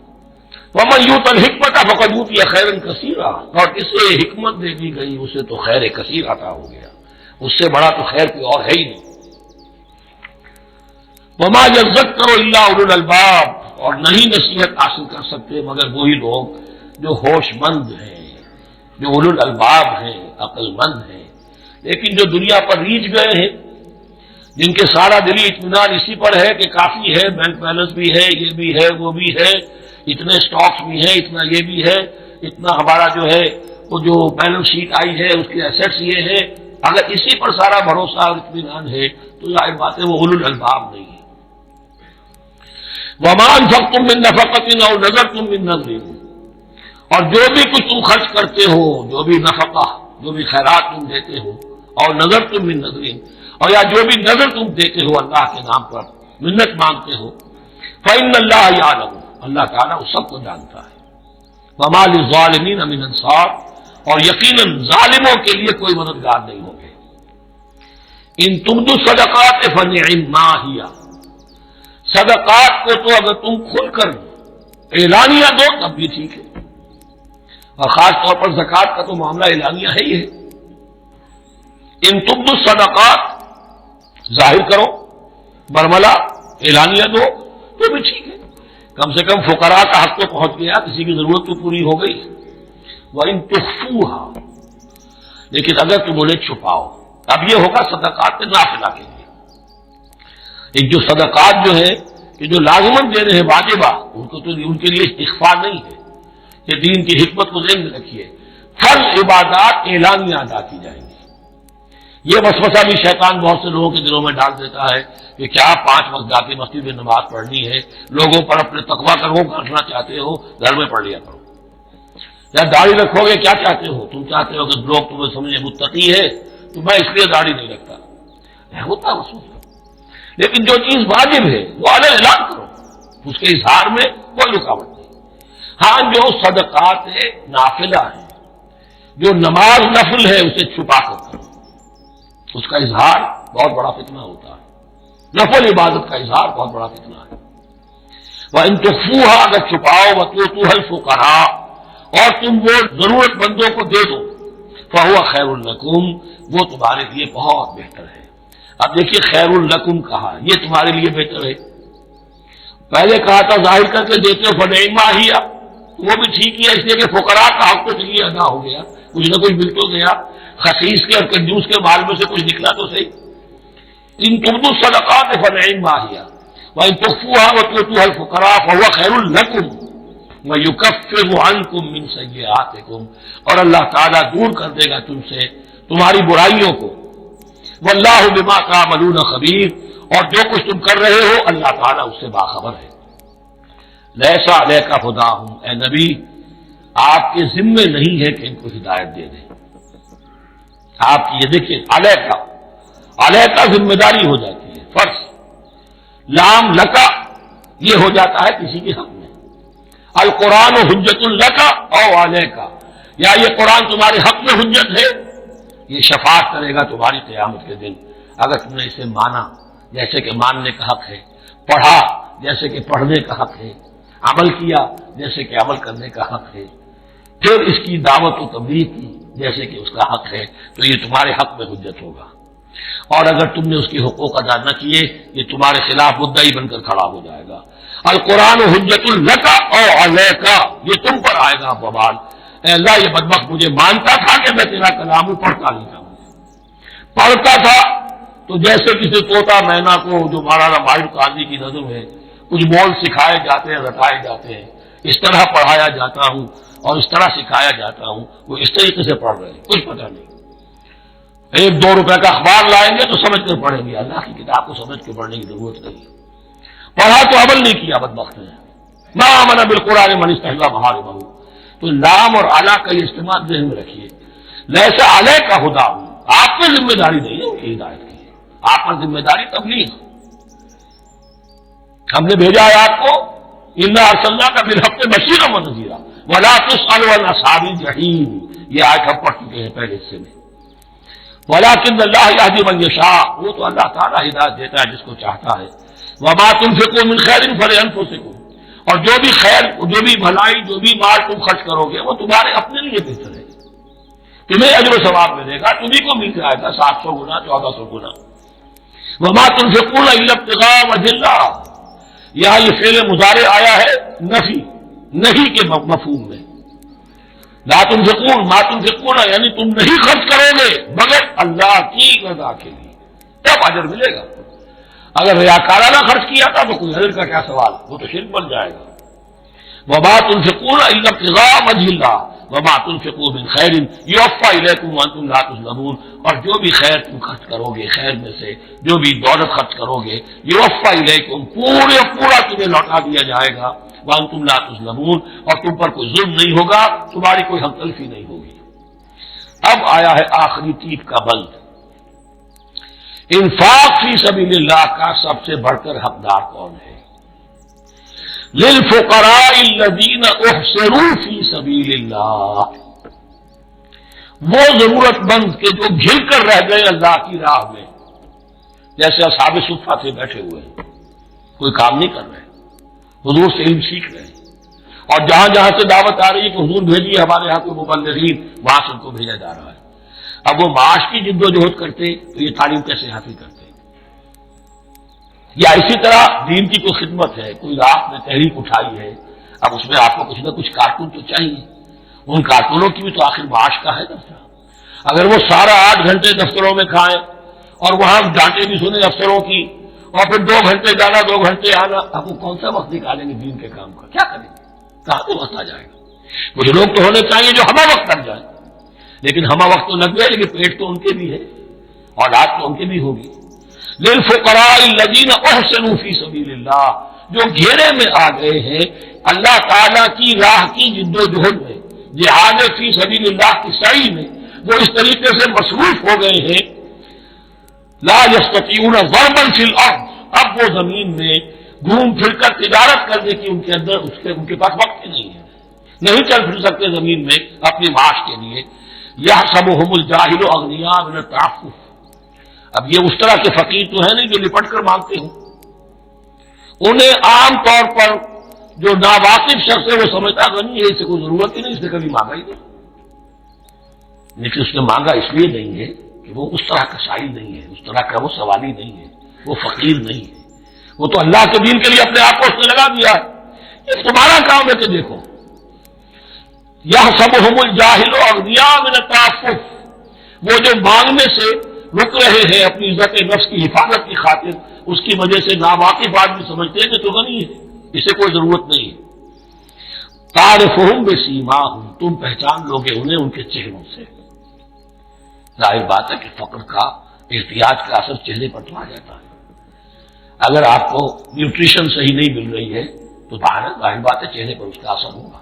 وَمَن یؤت الحکمۃ فقد اوتی خیرا کثیرا، اور اسے حکمت دے دی گئی اسے تو خیر کثیر عطا ہو گیا، اس سے بڑا تو خیر کوئی اور ہے ہی نہیں۔ وَمَا يَذَّكَّرُ إِلَّا أُولُو الْأَلْبَابِ، اور نہیں نصیحت حاصل کر سکتے مگر وہی لوگ جو ہوش مند ہیں، جو اولو الالباب ہیں، عقل مند ہیں۔ لیکن جو دنیا پر ریچھ گئے ہیں، جن کے سارا دلی اطمینان اسی پر ہے کہ کافی ہے، بینک بیلنس بھی ہے، یہ بھی ہے، وہ بھی ہے، اتنے سٹاکس بھی ہیں، اتنا یہ بھی ہے، اتنا ہمارا جو ہے وہ جو بیلنس شیٹ آئی ہے اس کے ایسیٹس یہ ہے، اگر اسی پر سارا بھروسہ اور اطمینان ہے تو ظاہر بات ہے وہ اولو الالباب نہیں ہے۔ وَمَا أَنفَقْتُم مِّن نَّفَقَةٍ أَوْ نَذَرْتُم مِّن نَّذْرٍ، اور جو بھی کچھ تم خرچ کرتے ہو، جو بھی نفقہ، جو بھی خیرات تم دیتے ہو، اور نظر تم من نظرین، اور یا جو بھی نظر تم دیتے ہو اللہ کے نام پر، منت مانگتے ہو، فإن اللہ یعلم، اللہ تعالیٰ اس سب کو جانتا ہے۔ وما للظالمین من انصار، اور یقیناً ظالموں کے لیے کوئی مددگار نہیں ہوگے۔ ان تبدوا الصدقات فنعما ہی، صدقات کو تو اگر تم کھل کر اعلانیہ دو تب بھی ٹھیک ہے، اور خاص طور پر زکوٰۃ کا تو معاملہ اعلانیہ ہے ہی ہے۔ ان تبدوا الصدقات، ظاہر کرو، برملا اعلانیہ دو تو بھی ٹھیک ہے، کم سے کم فقراء کا حق تو پہنچ گیا، کسی کی ضرورت تو پوری ہو گئی۔ وَإِن تُخْفُوهَا، لیکن اگر تم انہیں چھپاؤ، اب یہ ہوگا صدقات نافلہ کے لیے۔ ایک جو صدقات جو ہے کہ جو لازمن دینے ہیں واجبہ، ان کو تو ان کے لیے اخفاء نہیں ہے، کہ دین کی حکمت کو ذہن میں رکھیے۔ فرض عبادات اعلانیہ ادا کی جائیں گی۔ یہ وسوسہ بھی شیطان بہت سے لوگوں کے دلوں میں ڈال دیتا ہے کہ کیا 5 وقت جا کے مسجد میں نماز پڑھنی ہے، لوگوں پر اپنے تقویٰ کرو گھانٹنا چاہتے ہو، گھر میں پڑھ لیا کرو۔ یا داڑھی رکھو گے، کیا چاہتے ہو؟ تم چاہتے ہو کہ لوگ تمہیں سمجھے متقی ہے تو میں اس لیے داڑھی نہیں رکھتا، ہوتا وسوسہ۔ لیکن جو چیز واجب ہے وہ اعلی اعلان کرو، اس کے اظہار میں کوئی رکاوٹ نہیں۔ ہاں جو صدقات نافلہ ہیں، جو نماز نفل ہے، اسے چھپا کر کرو، اس کا اظہار بہت بڑا فتنہ ہوتا ہے۔ نفل عبادت کا اظہار بہت بڑا فتنہ ہے۔ وَإِن تُخْفُوهَا، اگر چھپاؤ، وَتُؤْتُوهَا الْفُقَرَاءَ، اور تم وہ ضرورت مندوں کو دے دو، فَهُوَ خَيْرٌ لَكُمْ، وہ تمہارے لیے بہت بہتر ہے۔ اب دیکھیے خیر الکم کہا، یہ تمہارے لیے بہتر ہے۔ پہلے کہا تھا ظاہر کر کے دیتے ہو فنعما ہی، وہ بھی ٹھیک ہی ہے، اس لیے کہ فقراء کا حق تو چلیے ادا ہو گیا، کچھ نہ کچھ مل تو گیا، خسیس کے اور کنجوس کے مال میں سے کچھ نکلا تو صحیح۔ ان تبدوا الصدقات فنعما ہی وان تخفوها وتؤتوها الفقراء فهو خیر لکم ویکفر عنکم من سیئاتکم، اور اللہ تعالیٰ دور کر دے گا تم سے تمہاری برائیوں کو۔ واللہ بما تعملون خبیر، اور جو کچھ تم کر رہے ہو اللہ تعالیٰ اس سے باخبر ہے۔ لیسا علیک ہداہم، اے نبی آپ کے ذمے نہیں ہے کہ ان کو ہدایت دے دیں۔ آپ کی یہ دیکھیے علیکہ ذمہ داری ہو جاتی ہے، فرض۔ لام لکا یہ ہو جاتا ہے کسی کے حق میں۔ القرآن حجت لکا او علیکہ، یا یہ قرآن تمہارے حق میں حجت ہے، یہ شفاعت کرے گا تمہاری قیامت کے دن اگر تم نے اسے مانا جیسے کہ ماننے کا حق ہے، پڑھا جیسے کہ پڑھنے کا حق ہے، عمل کیا جیسے کہ عمل کرنے کا حق ہے، پھر اس کی دعوت و تبلیغ کی جیسے کہ اس کا حق ہے، تو یہ تمہارے حق میں حجت ہوگا۔ اور اگر تم نے اس کے حقوق ادا نہ کیے، یہ تمہارے خلاف مدعی بن کر کھڑا ہو جائے گا۔ القرآن حجت لکا او علیکا، یہ تم پر آئے گا بوال۔ اے اللہ یہ بدبخت مجھے مانتا تھا کہ میں تیرا کلام پڑھتا نہیں تھا، پڑھتا تھا تو جیسے کسی طوطا مینا کو جو مولانا ماہر قاضی کی نظم ہے، کچھ بول سکھائے جاتے ہیں، رٹائے جاتے ہیں، اس طرح پڑھایا جاتا ہوں اور اس طرح سکھایا جاتا ہوں، وہ اس طریقے سے پڑھ رہے ہیں، کچھ پتہ نہیں۔ 1-2 روپے کا اخبار لائیں گے تو سمجھ کر پڑھیں گے، اللہ کی کتاب کو سمجھ کے پڑھنے کی ضرورت نہیں۔ پڑھا تو عمل نہیں کیا بدبخت نے۔ ما آمن بالقرآن من استحل محارمہ، تو لام اور اعلیٰ کا یہ استعمال ذہن میں رکھیے۔ لیسا علیک ہداہم، آپ کی ذمہ داری نہیں ہے ان کی ہدایت کی، آپ پر ذمہ داری تبلیغ۔ ہم نے بھیجا ہے آپ کو، انا ارسلناک بالحق بشیرا ونذیرا ولا تسأل عن اصحاب الجحیم، یہ آیت ہم پڑھ چکے ہیں پہلے حصے میں۔ ولکن اللہ یہدی من یشاء، وہ تو اللہ تعالیٰ ہدایت دیتا ہے جس کو چاہتا ہے۔ وما تنفقوا من خیر فلانفسکم، اور جو بھی خیر، جو بھی بھلائی، جو بھی مال تم خرچ کرو گے وہ تمہارے اپنے لیے بہتر ہے، تمہیں اجر و ثواب ملے گا، تمہیں کو مل جائے گا 700 گنا 1400 گنا۔ وما تنفقون الا ابتغاء وجه اللہ، یہاں یہ فعل مضارع آیا ہے نفی، نہیں کے مفہوم میں۔ لا تنفقون، ما تنفقون یعنی تم نہیں خرچ کرو گے مگر اللہ کی رضا کے لیے، تب اجر ملے گا۔ اگر ریاکارانہ خرچ کیا تھا تو کوئی اجر کا کیا سوال، وہ تو شرک بن جائے گا۔ وما تنفقون الا ابتغاء وجه اللہ وما تنفقوا من خیر یوفى الیکم وانتم لا تظلمون، اور جو بھی خیر تم خرچ کرو گے، خیر میں سے جو بھی دولت خرچ کرو گے، یوفى الیکم پورا تمہیں لوٹا دیا جائے گا، وانتم لا تظلمون، اور تم پر کوئی ظلم نہیں ہوگا، تمہاری کوئی حق تلفی نہیں ہوگی۔ اب آیا ہے آخری ٹیپ کا بند، انفاق فی سبیل اللہ کا سب سے بڑھ کر حقدار کون ہے؟ للفقراء الذین احصروا فی سبیل اللہ، وہ ضرورت مند کے جو گھر کر رہ گئے اللہ کی راہ میں، جیسے اصحاب صفہ سے بیٹھے ہوئے ہیں، کوئی کام نہیں کر رہے، حضور سے علم سیکھ رہے ہیں، اور جہاں جہاں سے دعوت آ رہی ہے کہ حضور بھیجیے ہمارے یہاں کوئی مبلغین، وہاں سے ان کو بھیجا جا رہا ہے۔ اب وہ معاش کی جد و جہد کرتے تو یہ تعلیم کیسے حاصل کرتے؟ یا اسی طرح دین کی کوئی خدمت ہے، کوئی آپ نے تحریک اٹھائی ہے، اب اس میں آپ کو کچھ نہ کچھ کارکن تو چاہیے، ان کارکنوں کی بھی تو آخر معاش کا ہے دفتر۔ اگر وہ سارا 8 گھنٹے دفتروں میں کھائیں اور وہاں ڈانٹیں بھی سنیں افسروں کی، اور پھر 2 گھنٹے جانا 2 گھنٹے آنا، اب وہ کون سا وقت نکالیں گے دین کے کام کا؟ کیا کریں گے؟ کہاں سے وقت آ جائے گا؟ کچھ لوگ تو ہونے چاہیے جو ہمیں وقت لگ جائے۔ لیکن ہمہ وقت تو لگ گئے، لیکن پیٹ تو ان کے بھی ہے، اولاد تو ان کے بھی ہوگی۔ للفقراء الذین احسنوا فی سبیل اللہ، جو گھیرے میں آ گئے ہیں اللہ تعالیٰ کی راہ کی جد و جہد میں، جہاد فی سبیل اللہ کی سعی میں، وہ اس طریقے سے مصروف ہو گئے ہیں لا یستطیعون ضربا فی الارض، اب وہ زمین میں گھوم پھر کر تجارت کرنے کی ان کے اندر ان کے پاس وقت ہی نہیں ہے، نہیں چل پھر سکتے زمین میں اپنی معاش کے لیے۔ یحسبهم الجاہل اغنیاء من التعفف، اب یہ اس طرح کے فقیر تو ہیں نہیں جو لپٹ کر مانگتے ہوں، انہیں عام طور پر جو ناواقف شخص ہے وہ سمجھتا غنی ہے، اسے کوئی ضرورت ہی نہیں، اس نے کبھی مانگا ہی نہیں، لیکن اس نے مانگا اس لیے نہیں ہے کہ وہ اس طرح کا سائل نہیں ہے، اس طرح کا وہ سوالی نہیں ہے، وہ فقیر نہیں ہے، وہ تو اللہ کے دین کے لیے اپنے آپ کو اس نے لگا دیا ہے۔ یہ تمہارا کام ہے کہ دیکھو یحسبهم الجاہل اغنیاء من التعفف، وہ جو مانگنے سے رک رہے ہیں اپنی عزت نفس کی حفاظت کی خاطر، اس کی وجہ سے ناواقف آدمی سمجھتے ہیں کہ تو غنی ہے، اسے کوئی ضرورت نہیں ہے۔ تعرفهم بسیماہم، تم پہچان لوگے انہیں ان کے چہروں سے۔ ظاہر بات ہے کہ فقر کا احتیاج کا اثر چہرے پر تو آ جاتا ہے، اگر آپ کو نیوٹریشن صحیح نہیں مل رہی ہے تو ظاہر بات ہے چہرے پر اس کا اثر ہوگا۔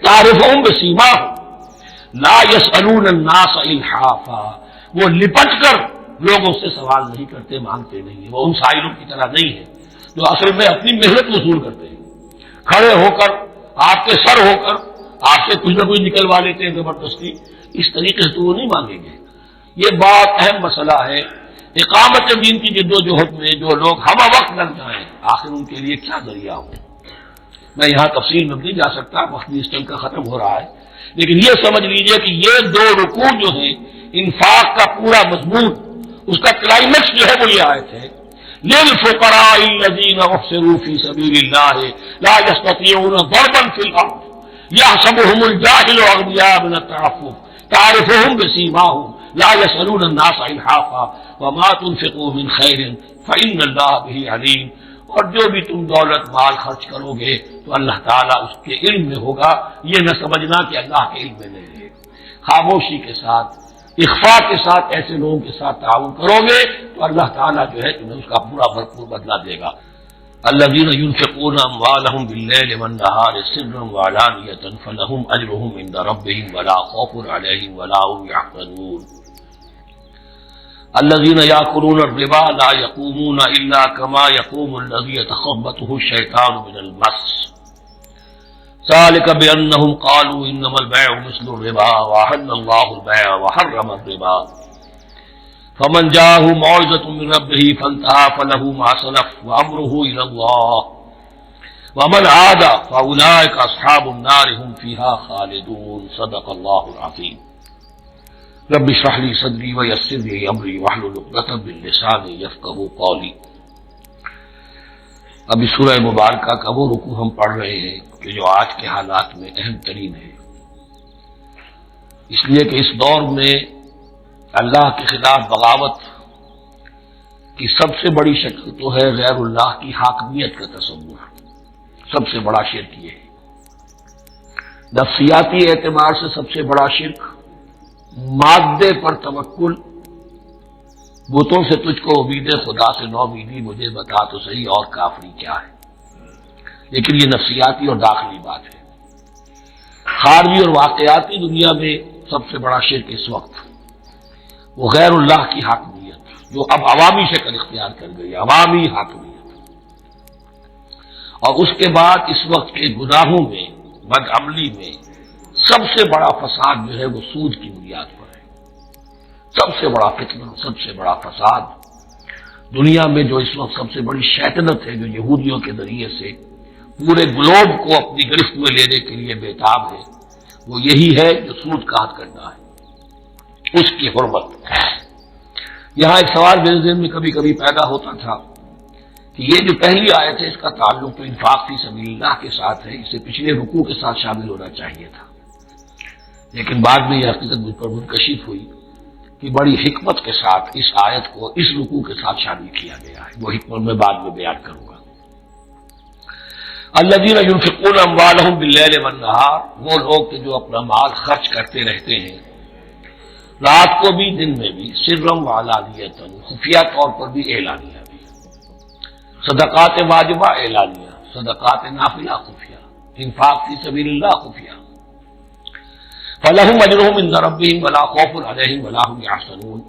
تعرفهم بسیماہم لا يسألون الناس الحافا، وہ لپٹ کر لوگوں سے سوال نہیں کرتے، مانگتے نہیں ہیں، وہ ان سائلوں کی طرح نہیں ہے جو اصل میں اپنی محنت وصول کرتے ہیں، کھڑے ہو کر آپ کے سر ہو کر آپ سے کچھ نہ کچھ نکلوا لیتے ہیں زبردستی، اس طریقے سے تو وہ نہیں مانگیں گے۔ یہ بات اہم مسئلہ ہے، اقامت دین کی جد و جہد میں جو لوگ ہمہ وقت لگ جائیں آخر ان کے لیے کیا ذریعہ ہو۔ میں یہاں تفصیل میں نہیں جا سکتا، وقت اس ٹائم کا ختم ہو رہا ہے، لیکن یہ سمجھ لیجئے کہ یہ دو رکوع جو ہیں انفاق کا پورا مضمون، اس کا کلائمیکس جو ہے وہ یہ آیت ہے للفقراء الذین احصروا فی سبیل اللہ لا یستطیعون ضربا فی الارض یحسبهم الجاہل اغنیاء من التعفف تعرفهم بسیماہم لا يسألون الناس الحافا وما تنفقوا من خیر فإن اللہ به علیم، اور جو بھی تم دولت مال خرچ کرو گے تو اللہ تعالیٰ اس کے علم میں ہوگا، یہ نہ سمجھنا کہ اللہ کے علم میں نہیں ہے۔ خاموشی کے ساتھ، اخفاء کے ساتھ ایسے لوگوں کے ساتھ تعاون کرو گے تو اللہ تعالیٰ جو ہے تمہیں اس کا پورا بھرپور بدلہ دے گا۔ الذین ينفقون اموالهم باللیل والنہار سرا وعلانیۃ فلہم اجرهم عند ربهم ولا خوف علیہم ولا هم یحزنون۔ الذین یأکلون الربا لا یقومون الا کما یقوم الذی یتخبطه الشیطان من المس ذلك بأنهم قالوا إنما البيع مثل الربا وأحل الله البيع وحرم الربا فمن جاءه موعظة من ربه فانتهى فله ما سلف وأمره إلى الله ومن عاد فأولئك أصحاب النار هم فيها خالدون صدق الله العظيم رب اشرح لي صدري ويسر لي أمري واحلل عقدة من لساني يفقهوا قولي۔ اب اس سورہ مبارکہ کا وہ رکوع ہم پڑھ رہے ہیں کہ جو آج کے حالات میں اہم ترین ہے، اس لیے کہ اس دور میں اللہ کے خلاف بغاوت کی سب سے بڑی شکل تو ہے غیر اللہ کی حاکمیت کا تصور، سب سے بڑا شرک یہ ہے۔ نفسیاتی اعتبار سے سب سے بڑا شرک مادے پر توکل، بتوں سے تجھ کو امید خدا سے نو امیدی، مجھے بتا تو صحیح اور کافری کیا ہے۔ لیکن یہ نفسیاتی اور داخلی بات ہے۔ خارجی اور واقعاتی دنیا میں سب سے بڑا شرک اس وقت وہ غیر اللہ کی حاکمیت، جو اب عوامی شکل اختیار کر گئی، عوامی حاکمیت۔ اور اس کے بعد اس وقت کے گناہوں میں، بدعملی میں سب سے بڑا فساد جو ہے وہ سود کی بنیاد پر ہے۔ سب سے بڑا فتنہ، سب سے بڑا فساد دنیا میں جو اس وقت سب سے بڑی شیطنت ہے، جو یہودیوں کے ذریعے سے پورے گلوب کو اپنی گرفت میں لینے کے لیے بےتاب ہے، وہ یہی ہے جو سود کاٹ کرنا ہے، اس کی حرمت۔ یہاں ایک سوال میرے ذہن میں کبھی کبھی پیدا ہوتا تھا کہ یہ جو پہلی آیت ہے اس کا تعلق تو انفاق فی سبیل اللہ کے ساتھ ہے، اسے پچھلے رکوع کے ساتھ شامل ہونا چاہیے تھا، لیکن بعد میں یہ حقیقت مجھ پر منکشف ہوئی کہ بڑی حکمت کے ساتھ اس آیت کو اس رکوع کے ساتھ شامل کیا گیا ہے، وہ حکمت میں بعد میں بیان کروں گا۔ الذین ینفقون اموالہم باللیل والنہار، وہ لوگ کہ جو اپنا مال خرچ کرتے رہتے ہیں رات کو بھی دن میں بھی، سرم وعلانیۃ، خفیہ طور پر بھی اعلانیہ بھی، صدقات واجبہ اعلانیہ، صدقات نافلہ خفیہ، انفاق فی سبیل اللہ خفیہ۔ فلہم اجرہم عند ربہم ولا خوف علیہم ولا هم یحزنون،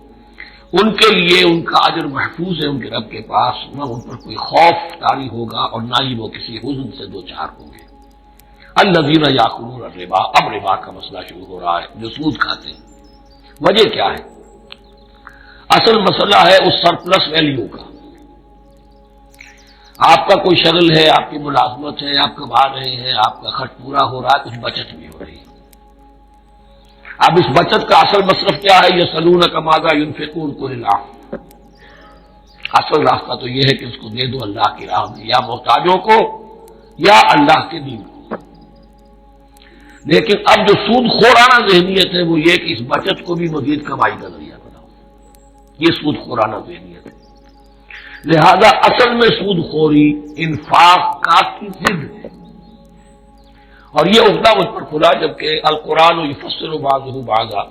ان کے لیے ان کا اجر محفوظ ہے ان کے رب کے پاس، نہ ان پر کوئی خوف طاری ہوگا اور نہ ہی وہ کسی حزن سے دوچار ہوں گے۔ الذین یاکلون الربا، اب ربا کا مسئلہ شروع ہو رہا ہے، جو سود کھاتے ہیں۔ وجہ کیا ہے؟ اصل مسئلہ ہے اس سرپلس ویلیو کا۔ آپ کا کوئی شغل ہے، آپ کی ملازمت ہے، آپ کما رہے ہیں، آپ کا خرچ پورا ہو رہا ہے، کچھ بچت بھی ہو رہی ہے۔ اب اس بچت کا اصل مصرف کیا ہے؟ یسألونک ماذا ينفقون قل اللہ، اصل راستہ تو یہ ہے کہ اس کو دے دو اللہ کی راہ میں، یا محتاجوں کو یا اللہ کے دین کو۔ لیکن اب جو سود خورانہ ذہنیت ہے وہ یہ کہ اس بچت کو بھی مزید کمائی کا ذریعہ بناؤ، یہ سود خورانہ ذہنیت ہے۔ لہذا اصل میں سود خوری انفاق کا کی ضد ہے، اور یہ عقدہ مجھ پر کھلا جبکہ القرآن یفسر بعضہ بعضا،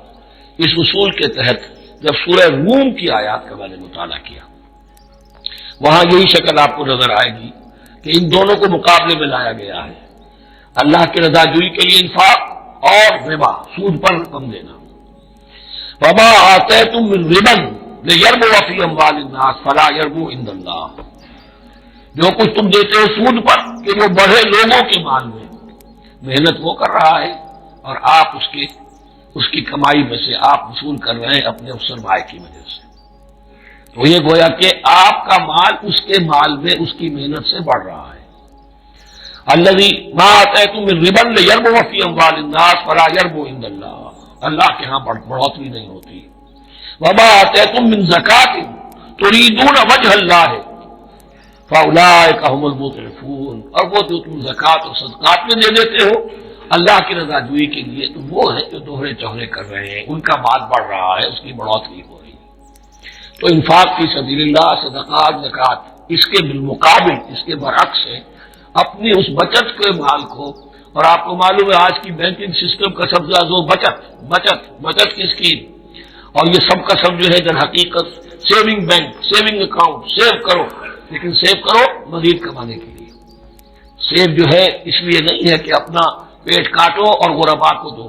اس اصول کے تحت جب سورہ روم کی آیات کا میں نے مطالعہ کیا، وہاں یہی شکل آپ کو نظر آئے گی کہ ان دونوں کو مقابلے میں لایا گیا ہے، اللہ کی رضا جوئی کے لیے انفاق اور ربا، سود پر رقم دینا۔ وما آتیتم من ربا لیربو فی اموال الناس فلا یربو عند اللہ، جو کچھ تم دیتے ہو سود پر کہ وہ بڑھے لوگوں کے مال میں، محنت وہ کر رہا ہے اور آپ اس کی کمائی میں سے آپ وصول کر رہے ہیں اپنے اس سرمایہ کی وجہ سے، تو یہ گویا کہ آپ کا مال اس کے مال میں اس کی محنت سے بڑھ رہا ہے۔ الذی ما آتیتم من ربا لیربو فی اموال الناس فلا یربو عند اللہ، اللہ کے ہاں بڑھوتری نہیں ہوتی۔ وما آتیتم من زکوۃ تریدون وجہ اللہ فاولئک هم المضعفون، اور وہ جو تم زکوٰۃ اور صدقات میں دے دیتے ہو اللہ کی رضا جوئی کے لیے، تو وہ ہے جو دوہرے چوہرے کر رہے ہیں، ان کا مال بڑھ رہا ہے، اس کی بڑھوتری ہو رہی ہے۔ تو انفاق فی سبیل اللہ، صدقات، زکوٰۃ، اس کے بالمقابل، اس کے برعکس ہے اپنی اس بچت کے مال کو، اور آپ کو معلوم ہے آج کی بینکنگ سسٹم کا سب سے زیادہ بچت کی اسکیم، اور یہ سب کا سب جو ہے در حقیقت saving bank, saving account, save کرو، لیکن سیو کرو مزید کمانے کے لیے۔ سیو جو ہے اس لیے نہیں ہے کہ اپنا پیٹ کاٹو اور غربا کو دو،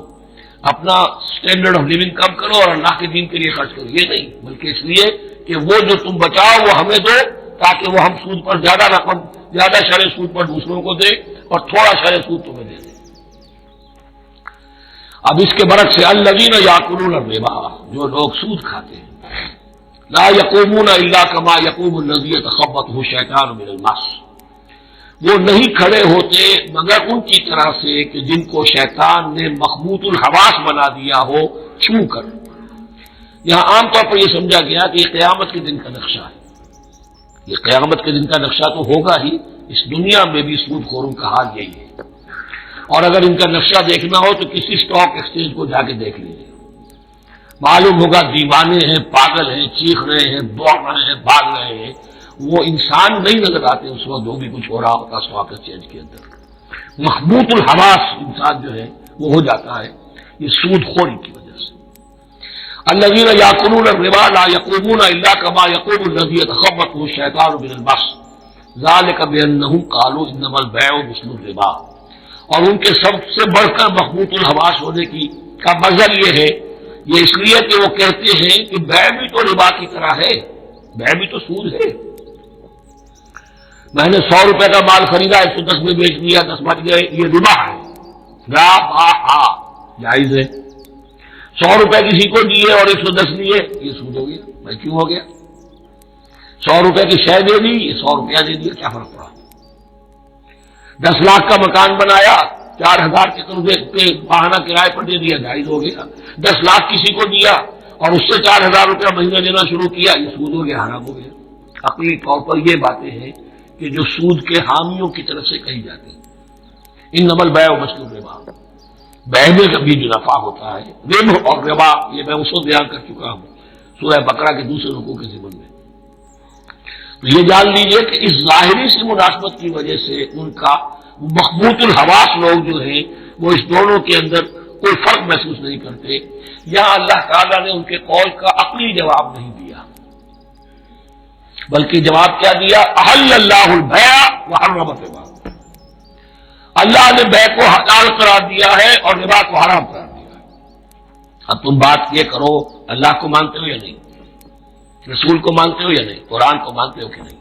اپنا سٹینڈرڈ آف لیونگ کم کرو اور اللہ کے دین کے لیے خرچ کرو، یہ نہیں، بلکہ اس لیے کہ وہ جو تم بچاؤ وہ ہمیں دو، تاکہ وہ ہم سود پر زیادہ رقم، زیادہ شرح سود پر دوسروں کو دے اور تھوڑا شرح سود تمہیں دے دے۔ اب اس کے برعکس سے الذین یاکلون الربا، جو لوگ سود کھاتے ہیں، لا یقومون الا کما یقوم الذی یتخبطہ الشیطان من المس، وہ نہیں کھڑے ہوتے مگر ان کی طرح سے کہ جن کو شیطان نے مخبوط الحواس بنا دیا ہو چھو کر۔ یہاں عام طور پر یہ سمجھا گیا کہ یہ قیامت کے دن کا نقشہ ہے، یہ قیامت کے دن کا نقشہ تو ہوگا ہی، اس دنیا میں بھی سود خوروں کا حال یہی ہے، اور اگر ان کا نقشہ دیکھنا ہو تو کسی سٹاک ایکسچینج کو جا کے دیکھ لیجیے، معلوم ہوگا دیوانے ہیں، پاگل ہیں، چیخ رہے ہیں، دوڑ رہے ہیں، بھاگ رہے ہیں، وہ انسان نہیں نظر آتے اس وقت جو بھی کچھ ہو رہا ہوتا سٹاک ایکسچینج کے اندر، مخبوط الحواس انسان جو ہے وہ ہو جاتا ہے، یہ سود خوری کی وجہ سے۔ الذین یاکلون الربا لا یقومون الا کما یقوم الذی یتخبطہ الشیطان من المس ذلک بانہم قالوا انما البیع مثل الربا، اور ان کے سب سے بڑھ کر مخبوط الحواس ہونے کا مظہر یہ ہے، یہ اس لیے کہ وہ کہتے ہیں کہ بیع بھی تو ربا کی طرح ہے، بیع بھی تو سود ہے، میں نے 100 روپے کا مال خریدا 110 میں بیچ دیا، 10 بچ گئے، یہ ربا ہے، ربا جائز ہے۔ 100 روپے کسی کو دیے اور 110 لیے، یہ سود ہو گیا، بھائی کیوں ہو گیا؟ 100 روپے کی شے دے دی، 100 روپیہ دے دیا، کیا فرق پڑا؟ 10 لاکھ کا مکان بنایا، 4000 کے قرضے کے بہانہ کرائے پر دے دیا، جائز ہو گیا۔ 10 لاکھ کسی کو دیا اور اس سے 4000 روپیہ مہینہ دینا شروع کیا، یہ سود ہو گیا، حرام ہو گیا۔ عقلی طور پر یہ باتیں ہیں کہ جو سود کے حامیوں کی طرف سے کہی جاتی ہیں۔ انما البیع مثل الربا، بیع میں کبھی جو نفع ہوتا ہے، ربح اور ربا، یہ میں اس کو بیان کر چکا ہوں سورہ بقرہ کے دوسرے رکوع کے ضمن میں۔ تو یہ جان لیجئے کہ اس ظاہری سی مناسبت کی وجہ سے ان کا مخبوط الحواس لوگ جو ہیں وہ اس دونوں کے اندر کوئی فرق محسوس نہیں کرتے. یہاں اللہ تعالیٰ نے ان کے قول کا عقلی جواب نہیں دیا، بلکہ جواب کیا دیا؟ احل اللہ البیع وحرم الربا. اللہ نے بیع کو حلال قرار دیا ہے اور ربا کو حرام قرار دیا ہے. اب تم بات یہ کرو، اللہ کو مانتے ہو یا نہیں؟ رسول کو مانتے ہو یا نہیں؟ قرآن کو مانتے ہو کہ نہیں؟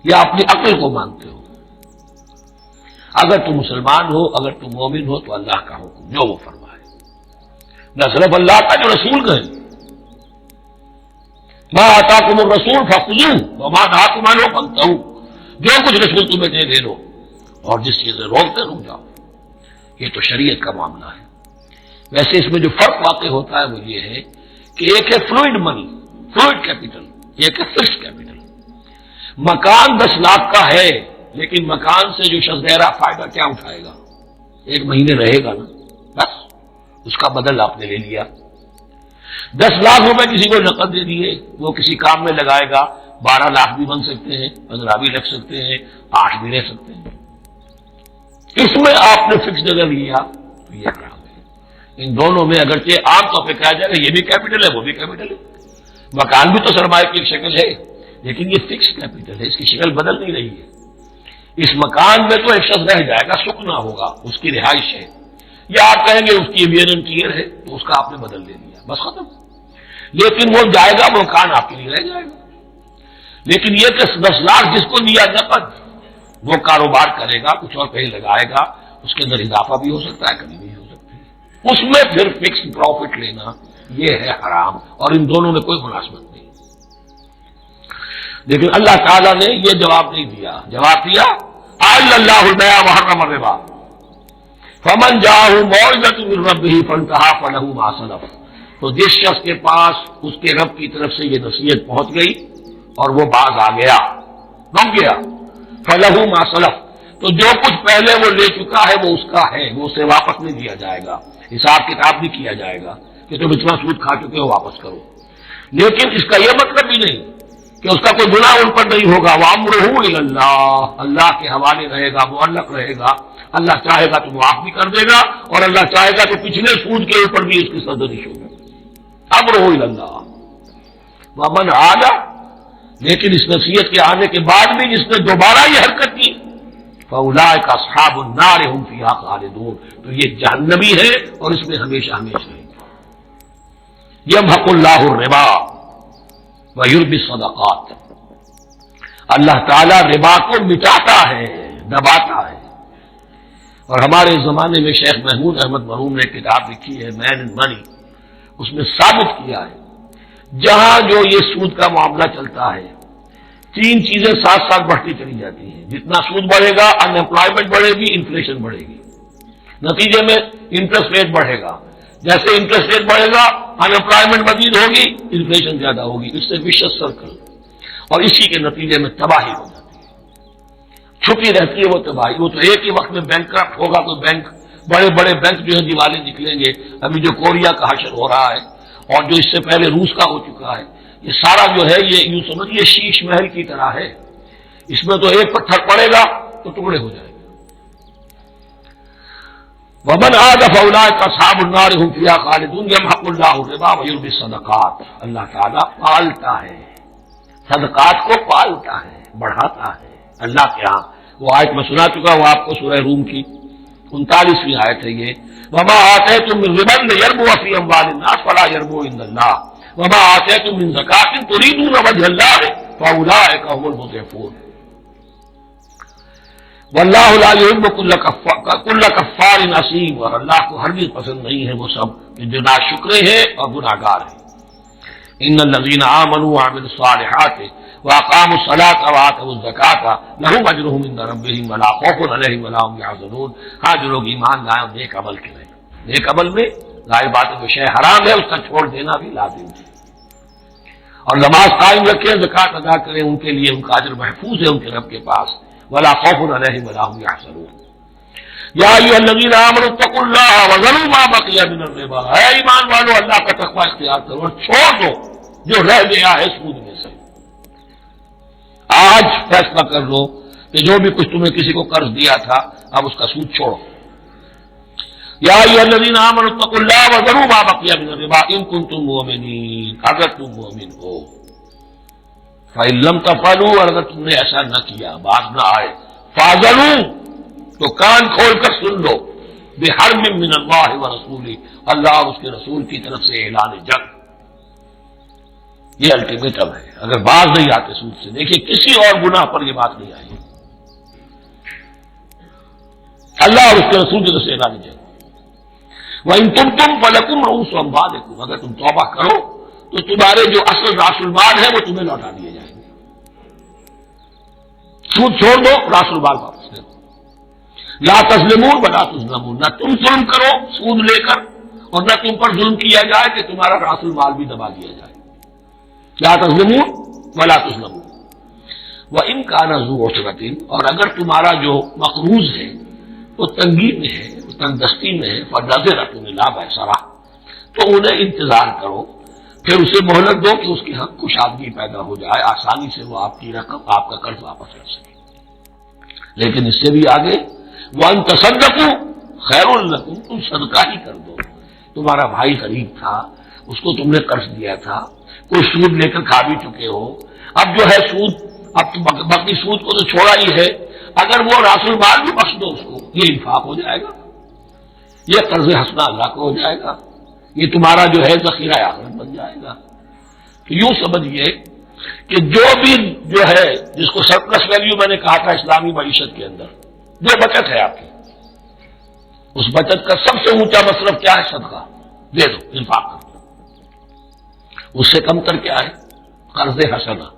یا اپنی عقل کو مانتے ہو؟ اگر تم مسلمان ہو، اگر تم مومن ہو، تو اللہ کا حکم جو وہ فرمائے، نہ صرف اللہ کا، جو رسول کہیں. ما آتاکم الرسول فخذوہ وما نہاکم عنہ فانتہوا. جو کچھ رسول تمہیں دے دے لو، اور جس چیز سے روکتے رک جاؤ. یہ تو شریعت کا معاملہ ہے. ویسے اس میں جو فرق واقع ہوتا ہے وہ یہ ہے کہ ایک ہے فلوئڈ منی، فلوئڈ کیپٹل، ایک ہے فکس کیپٹل. مکان 10 لاکھ کا ہے، لیکن مکان سے جو شخص دے رہا فائدہ کیا اٹھائے گا؟ 1 مہینے رہے گا نا، بس اس کا بدل آپ نے لے لیا. 10 لاکھ روپے کسی کو نقد دے دیے، وہ کسی کام میں لگائے گا. 12 لاکھ بھی بن سکتے ہیں، 15 بھی لگ سکتے ہیں، 8 بھی رہ سکتے ہیں. اس میں آپ نے فکس جگہ لیا تو یہ حرام ہے. ان دونوں میں اگرچہ عام طور پہ کہا جائے گا یہ بھی کیپٹل ہے وہ بھی کیپٹل ہے، مکان بھی تو سرمایہ کی ایک شکل ہے، لیکن یہ فکس کیپٹل ہے، اس کی شکل بدل نہیں رہی ہے. اس مکان میں تو ایک شخص رہ جائے گا، سکنا ہوگا، اس کی رہائش ہے، یا آپ کہیں گے اس کی ویرنٹیئر ہے تو اس کا آپ نے بدل دے دیا، بس ختم. لیکن وہ جائے گا، وہ مکان آپ کے لیے رہ جائے گا. لیکن یہ کہ 10 لاکھ جس کو دیا نقد، وہ کاروبار کرے گا، کچھ اور کہیں لگائے گا، اس کے اندر اضافہ بھی ہو سکتا ہے، کمی بھی ہو سکتی ہے. اس میں پھر فکس پروفٹ لینا یہ ہے حرام، اور ان دونوں میں کوئی مناسبت نہیں. لیکن اللہ تعالیٰ نے یہ جواب نہیں دیا. جواب دیا احل اللہ البیع وحرم الربا فمن جاءہ موعظۃ من ربہ فانتہی فلہ ما سلف. تو جس شخص کے پاس اس کے رب کی طرف سے یہ نصیحت پہنچ گئی اور وہ باز آ گیا، رک گیا، فلہ ما سلف، تو جو کچھ پہلے وہ لے چکا ہے وہ اس کا ہے، وہ اسے واپس نہیں دیا جائے گا، حساب کتاب نہیں کیا جائے گا کہ تم اتنا سود کھا چکے ہو واپس کرو. لیکن اس کا یہ مطلب بھی نہیں کہ اس کا کوئی گناہ ان پر نہیں ہوگا. وَأَمْرُهُ إِلَى اللَّهِ، اللہ کے حوالے رہے گا، معلق رہے گا. اللہ چاہے گا تو معاف بھی کر دے گا، اور اللہ چاہے گا تو پچھلے سود کے اوپر بھی اس کی سرزنش ہوگی. أَمْرُهُ إِلَى اللَّهِ وَمَنْ عَادَ، لیکن اس نصیحت کے آنے کے بعد بھی جس نے دوبارہ یہ حرکت کی فَأُولَٰئِكَ أَصْحَابُ النَّارِ هُمْ فِيهَا خَالِدُونَ، تو یہ جہنمی ہے اور اس میں ہمیشہ ہمیشہ رہیں گے. يَمْحَقُ اللَّهُ الرِّبَا وَيُرْبِي الصَّدَقَاتِ، اللہ تعالیٰ ربا کو مٹاتا ہے، دباتا ہے. اور ہمارے زمانے میں شیخ محمود احمد مرحوم نے کتاب لکھی ہے مین اینڈ منی، اس میں ثابت کیا ہے جہاں جو یہ سود کا معاملہ چلتا ہے 3 چیزیں ساتھ ساتھ بڑھتی چلی جاتی ہیں. جتنا سود بڑھے گا ان امپلائمنٹ بڑھے گی، انفلیشن بڑھے گی، نتیجے میں انٹرسٹ ریٹ بڑھے گا. جیسے انٹرسٹ ریٹ بڑھے گا ان امپلائمنٹ مزید ہوگی، انفلیشن زیادہ ہوگی. اس سے وشس سرکل، اور اسی کے نتیجے میں تباہی ہو جاتی ہے، چھپی رہتی ہے وہ تباہی. وہ تو ایک ہی وقت میں بینک کرپٹ ہوگا، تو بینک، بڑے بڑے بینک جو ہے دیوالے نکلیں گے. ابھی جو کوریا کا حشر ہو رہا ہے اور جو اس سے پہلے روس کا ہو چکا ہے، یہ سارا جو ہے یہ یوں سمجھیے شیش محل کی طرح ہے. اس میں تو ایک پتھر پڑے گا تو ٹکڑے ہو جائیں گے. وَمَنْ عَادَ فَأُولَٰئِكَ أَصْحَابُ النَّارِ هُمْ فِيهَا خَالِدُونَ يَمْحَقُ اللَّهُ الرِّبَا وَيُرْبِي الصَّدَقَاتِ. اللہ تعالیٰ پالتا ہے، صدقات کو پالتا ہے، بڑھاتا ہے اللہ کے ہاں. وہ آیت میں سنا چکا ہوں آپ کو، سورہ روم کی 39ویں آیت ہے یہ. وَمَا آتَيْتُم مِّن رِّبًا لِّيَرْبُوَ فِي أَمْوَالِ النَّاسِ فَلَا يَرْبُو عِندَ اللَّهِ وَمَا آتَيْتُم مِّن زَكَاةٍ تُرِيدُونَ وَجْهَ اللَّهِ فَأُولَٰئِكَ هُمُ الْمُضْعِفُونَ. واللہ لا يحب كل کفار اثیم، اور اللہ کو ہرگز پسند نہیں ہے وہ سب جو ناشکرے ہیں اور گناہ گار ہیں. ان الذين آمنوا وعملوا الصالحات واقاموا الصلاة وآتوا الزكاة لهم اجرهم عند ربهم ولا خوف عليهم ولا هم يحزنون. ہاں جو لوگ ایمان لائے اور نیک عمل کریں. نیک عمل میں ظاہر بات ہے جو شے حرام ہے اس کا چھوڑ دینا بھی لازم ہے، اور نماز قائم رکھیں، زکات ادا کریں، ان کے لیے ان کا اجر محفوظ ہے ان کے رب کے پاس. ولا خوف علیہم ولا هم يحزنون. یا ایھا الذین آمنوا اتقوا اللہ وذروا ما بقی من الربا، اے ایمان والو اللہ کا تقوی اختیار کرو اور چھوڑ دو جو رہ گیا ہے سود میں سے. آج فیصلہ کر لو کہ جو بھی کچھ تمہیں کسی کو قرض دیا تھا اب اس کا سود چھوڑو. یا ایھا الذین آمنوا اتقوا اللہ وذروا ما بقی من الربا ان کنتم مؤمنین، اگر تم مومن ہو. فإن لم تفعلوا، اور اگر تم نے ایسا نہ کیا، باز نہ آئے، فاذروا، تو کان کھول کر سن لو، بحرب من اللہ ورسولہ، اللہ اور اس کے رسول کی طرف سے اعلان جنگ. یہ الٹیمیٹم ہے. اگر باز نہیں آتے سود سے، دیکھیے کسی اور گناہ پر یہ بات نہیں آئی، اللہ اور اس کے رسول کی طرف سے اعلان جنگ. وَإِن تُبْتُمْ فَلَكُمْ رُءُوسُ أَمْوَالِكُمْ، اگر تم توبہ کرو تو تمہارے جو اصل راس المال ہے وہ تمہیں لوٹا دیے جائیں گے. سود چھوڑ دو، راس المال واپس لے دو. لا تظلمون ولا تظلمون، نہ تم ظلم کرو سود لے کر، اور نہ تم پر ظلم کیا جائے کہ تمہارا راس المال بھی دبا دیا جائے. لا تظلمون ولا تظلمون. وَإِن كَانَ ذُو عُسْرَةٍ، اور اگر تمہارا جو مقروض ہے وہ تنگی میں ہے، وہ تنگ دستی میں ہے، فَنَظِرَةٌ إِلَىٰ مَيْسَرَةٍ، تو انہیں انتظار کرو، پھر اسے مہلت دو کہ اس کے حق کشادگی پیدا ہو جائے، آسانی سے وہ آپ کی رقم، آپ کا قرض واپس کر سکے. لیکن اس سے بھی آگے وَأَن تَصَدَّقُوا خَيْرٌ لَكُمْ، تم صدقہ ہی کر دو. تمہارا بھائی غریب تھا، اس کو تم نے قرض دیا تھا، کوئی سود لے کر کھا بھی چکے ہو، اب جو ہے سود، اب تو باقی سود کو تو چھوڑا ہی ہے، اگر وہ راس المال بھی بخش دو اس کو، یہ انفاق ہو جائے گا، یہ قرض حسنہ اللہ کو ہو جائے گا، یہ تمہارا جو ہے ذخیرہ آخرت بن جائے گا. تو یوں سمجھیے کہ جو بھی جو ہے جس کو سرپلس ویلیو میں نے کہا تھا اسلامی معیشت کے اندر، جو بچت ہے آپ کی، اس بچت کا سب سے اونچا مصرف کیا ہے؟ صدقہ دے دو، انفاق کر دو. اس سے کم تر کیا ہے؟ قرض حسنہ،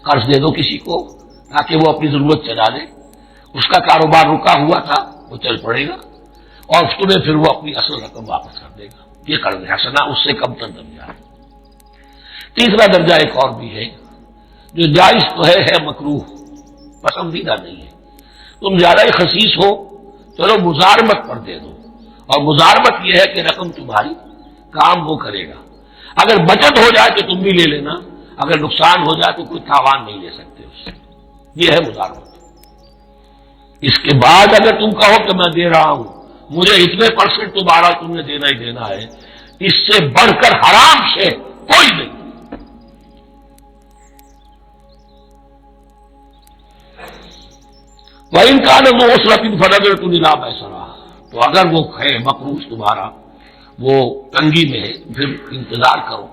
قرض دے دو کسی کو تاکہ وہ اپنی ضرورت چلا لے، اس کا کاروبار رکا ہوا تھا وہ چل پڑے گا، اور تمہیں پھر وہ اپنی اصل رقم واپس کر دے گا. یہ قرض حسنہ اس سے کم تر درجہ ہے. تیسرا درجہ ایک اور بھی ہے جو جائز تو ہے مکروہ، پسندیدہ نہیں ہے. تم زیادہ ہی خسیس ہو، چلو مزارمت پر دے دو، اور مزارمت یہ ہے کہ رقم تمہاری کام وہ کرے گا. اگر بچت ہو جائے تو تم بھی لے لینا، اگر نقصان ہو جائے تو کوئی تاوان نہیں لے سکتے اس سے. یہ ہے مزارمت. اس کے بعد اگر تم کہو کہ میں دے رہا ہوں، مجھے اتنے % تمہارا تم نے دینا ہی دینا ہے، اس سے بڑھ کر حرام سے کوئی نہیں. وَإِن كَانَ ذُو عُسْرَةٍ فَنَظِرَةٌ إِلَىٰ مَيْسَرَةٍ، تو اگر وہ ہے مقروض تمہارا، وہ تنگی میں ہے، پھر انتظار کرو،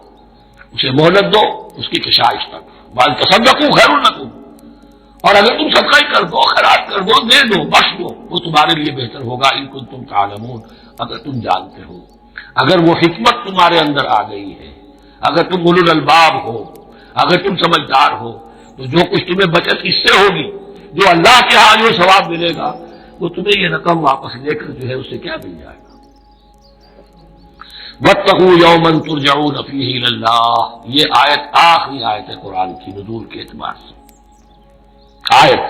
اسے مہلت دو اس کی کشائش تک. وَأَن تَصَدَّقُوا خَيْرٌ لَكُمْ، اور اگر تم صدقہ ہی کر دو، خیرات کر دو، دے دو، بخش دو، وہ تمہارے لیے بہتر ہوگا. ان کنتم تعلمون، اگر تم جانتے ہو، اگر وہ حکمت تمہارے اندر آ گئی ہے، اگر تم اولو الالباب ہو، اگر تم سمجھدار ہو، تو جو کچھ تمہیں بچت اس سے ہوگی، جو اللہ کے ہاں جو ثواب ملے گا، وہ تمہیں یہ رقم واپس لے کر جو ہے اس سے کیا مل جائے گا. وَاتَّقُوا يَوْمًا تُرْجَعُونَ فِيهِ إِلَى اللَّهِ، یہ آیت آخری آیت ہے قرآن کی نزول کے اعتبار سے. آیت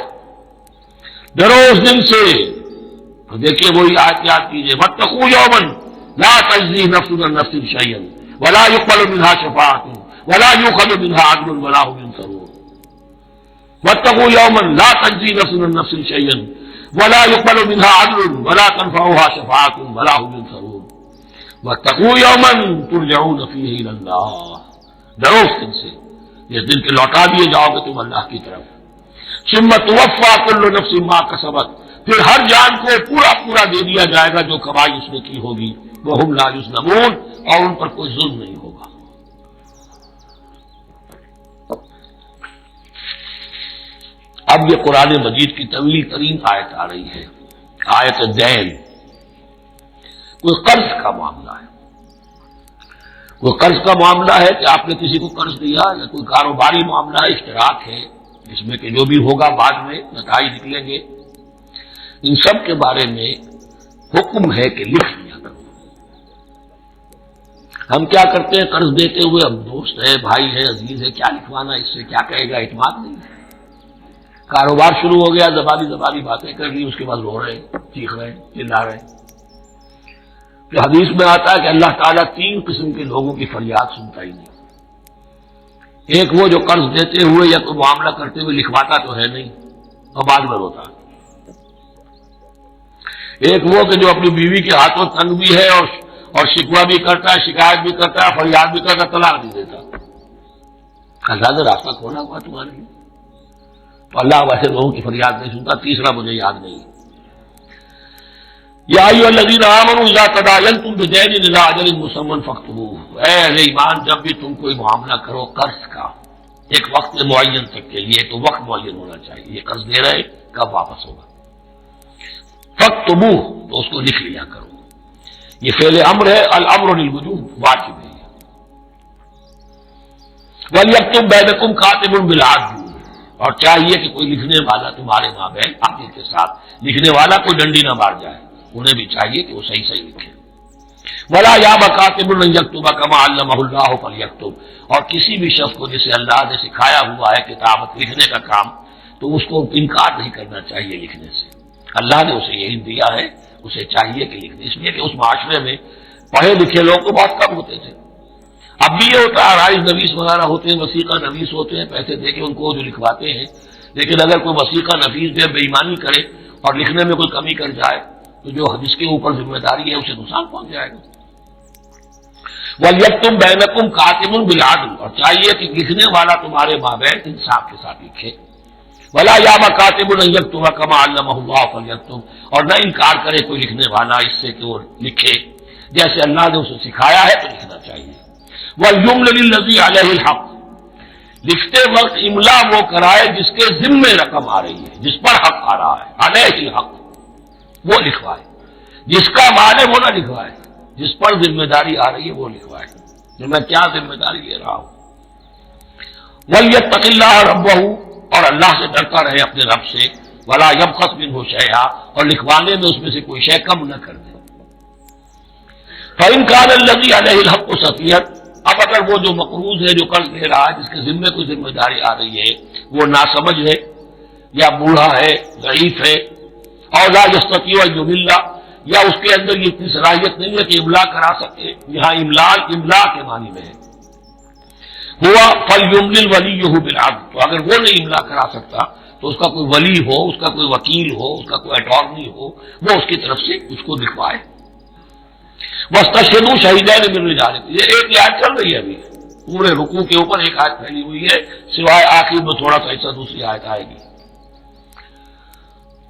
ڈرو اس دن سے، تو دیکھیے وہی آیت یاد کیجیے. وَاتَّقُوا يَوْمًا لَا تَجْزِي نَفْسٌ عَن نَفْسٍ شَيْئًا وَلَا يُقْبَلُ مِنْهَا شَفَاعَةٌ وَلَا يُؤْخَذُ مِنْهَا عَدْلٌ وَلَا هُمْ يُنصَرُونَ. وَاتَّقُوا يَوْمًا لَا تَجْزِي نَفْسٌ عَن نَفْسٍ شَيْئًا وَلَا يُقْبَلُ مِنْهَا عَدْلٌ وَلَا تَنفَعُهَا شَفَاعَةٌ وَلَا هُمْ يُنصَرُونَ. وَاتَّقُوا يَوْمًا تُرْجَعُونَ فِيهِ إِلَى اللَّهِ، ڈرو اس دن سے جس دن کے لوٹا دیے جاؤ گے تم اللہ کی طرف. ثُمَّ تُوَفَّىٰ كُلُّ نَفْسٍ مَا كَسَبَتْ، پھر ہر جان کو پورا پورا دے دیا جائے گا جو کمائی اس نے کی ہوگی. وَهُمْ لَا يُظْلَمُونَ، اور ان پر کوئی ظلم نہیں ہوگا. اب یہ قرآن مجید کی طویل ترین آیت آ رہی ہے، آیت دین. کوئی قرض کا معاملہ ہے، کوئی قرض کا معاملہ ہے کہ آپ نے کسی کو قرض دیا، یا کوئی کاروباری معاملہ ہے، اشتراک ہے جس میں کہ جو بھی ہوگا بعد میں نتائج نکلیں گے. ان سب کے بارے میں حکم ہے کہ لکھ لیا کرو. ہم کیا کرتے ہیں قرض دیتے ہوئے، ہم دوست ہے، بھائی ہے، عزیز ہے، کیا لکھوانا، اس سے کیا کہے گا، اعتماد نہیں ہے. کاروبار شروع ہو گیا، زبانی باتیں کر لی، اس کے بعد رو رہے ہیں، چیخ رہے ہیں، چلا رہے ہیں. تو حدیث میں آتا ہے کہ اللہ تعالیٰ 3 قسم کے لوگوں کی فریاد سنتا ہی نہیں. ایک وہ جو قرض دیتے ہوئے یا کوئی معاملہ کرتے ہوئے لکھواتا تو ہے نہیں اور بعد میں روتا. ایک وہ کہ جو اپنی بیوی کے ہاتھوں تنگ بھی ہے اور شکوہ بھی کرتا ہے، شکایت بھی کرتا ہے، فریاد بھی کرتا ہے، طلاق بھی دیتا. اللہ نے راستہ کھولا ہوا تمہارے لیے. تو اللہ ویسے لوگوں کی فریاد نہیں سنتا. تیسرا مجھے یاد نہیں. یا ایھا الذین آمنوا اذا تداینتم بدین الی اجل مسمى فاکتبوہ، اے اہل ایمان جب بھی تم کوئی معاملہ کرو قرض کا ایک وقت معین تک کے لیے، تو وقت معین ہونا چاہیے. یہ قرض دے رہے کب واپس ہوگا. فاکتبوہ، تو اس کو لکھ لیا کرو. یہ فعل امر ہے، الامر للوجوب، واجب ہے. وَلْيَكْتُبْ بَيْنَكُمْ كَاتِبٌ بِالْعَدْلِ، اور چاہیے کہ کوئی لکھنے والا تمہارے مابین عدل کے ساتھ، لکھنے والا کوئی ڈنڈی نہ مار جائے، انہیں بھی چاہیے کہ وہ صحیح صحیح لکھے. وَلَا يَأْبَ كَاتِبٌ أَن يَكْتُبَ كَمَا عَلَّمَهُ اللَّهُ فَلْيَكْتُبْ، اور کسی بھی شخص کو جسے اللہ نے سکھایا ہوا ہے کتابت لکھنے کا کام، تو اس کو انکار نہیں کرنا چاہیے لکھنے سے. اللہ نے اسے یہی دیا ہے، اسے چاہیے کہ لکھ دے. اس لیے کہ اس معاشرے میں پڑھے لکھے لوگ تو بہت کم ہوتے تھے. اب بھی یہ ہوتا ہے، رائز نویس وغیرہ ہوتے ہیں، وثیقہ نویس ہوتے ہیں، پیسے دے کے ان کو جو لکھواتے ہیں. لیکن اگر کوئی وثیقہ نویس بے ایمانی کرے اور لکھنے میں کوئی کمی کر جائے تو جو جس کے اوپر ذمہ داری ہے اسے نقصان پہنچ جائے گا. وَلْيَكْتُبْ بَيْنَكُمْ كَاتِبٌ بِالْعَدْلِ، اور چاہیے کہ لکھنے والا تمہارے مابین انصاف کے ساتھ لکھے. وَلَا يَأْبَ كَاتِبٌ أَن يَكْتُبَ كَمَا عَلَّمَهُ اللَّهُ فَلْيَكْتُبْ، اور نہ انکار کرے کوئی لکھنے والا اس سے کہ وہ لکھے جیسے اللہ نے اسے سکھایا ہے تو لکھنا چاہیے. وَلْيُمْلِلِ الَّذِي عَلَيْهِ الْحَقُّ، لکھتے وقت املا وہ کرائے جس کے ذمے رقم آ رہی ہے، جس پر حق آ رہا ہے، علیہ الحق، وہ لکھوائے. جس کا مال ہے وہ نہ لکھوائے، جس پر ذمہ داری آ رہی ہے وہ لکھوائے کہ میں کیا ذمہ داری لے رہا ہوں. وَلْيَتَّقِ اللَّهَ رَبَّهُ، اور اللہ سے ڈرتا رہے اپنے رب سے. وَلَا يَبْخَسْ مِنْهُ شَيْئًا، اور لکھوانے میں اس میں سے کوئی شے کم نہ کر دے. فَإِنْ كَانَ الَّذِي عَلَيْهِ الْحَقُّ سَفِيهًا، اب اگر وہ جو مقروض ہے، جو قرض لے رہا ہے، جس کے ذمے کوئی ذمہ داری آ رہی ہے، وہ ناسمجھ ہے یا بوڑھا ہے، ضعیف ہے، اور لا يستطيع ان يمل، یا اس کے اندر یہ اتنی صلاحیت نہیں ہے کہ املا کرا سکے، یہاں املا کے معنی میں ہے. ہوا فَلْيُمْلِلْ وَلِيُّهُ بِالْعَدْلِ، تو اگر وہ نہیں املا کرا سکتا تو اس کا کوئی ولی ہو، اس کا کوئی وکیل ہو، اس کا کوئی اٹارنی ہو، وہ اس کی طرف سے اس کو لکھوائے. وَاسْتَشْهِدُوا شَهِيدَيْنِ مِن رِجَالِكُمْ، یہ ایک آیت چل رہی ہے ابھی، پورے رکوع کے اوپر ایک آیت پھیلی ہوئی ہے، سوائے آخر میں تھوڑا سا ایسا دوسری آیت آئے گی.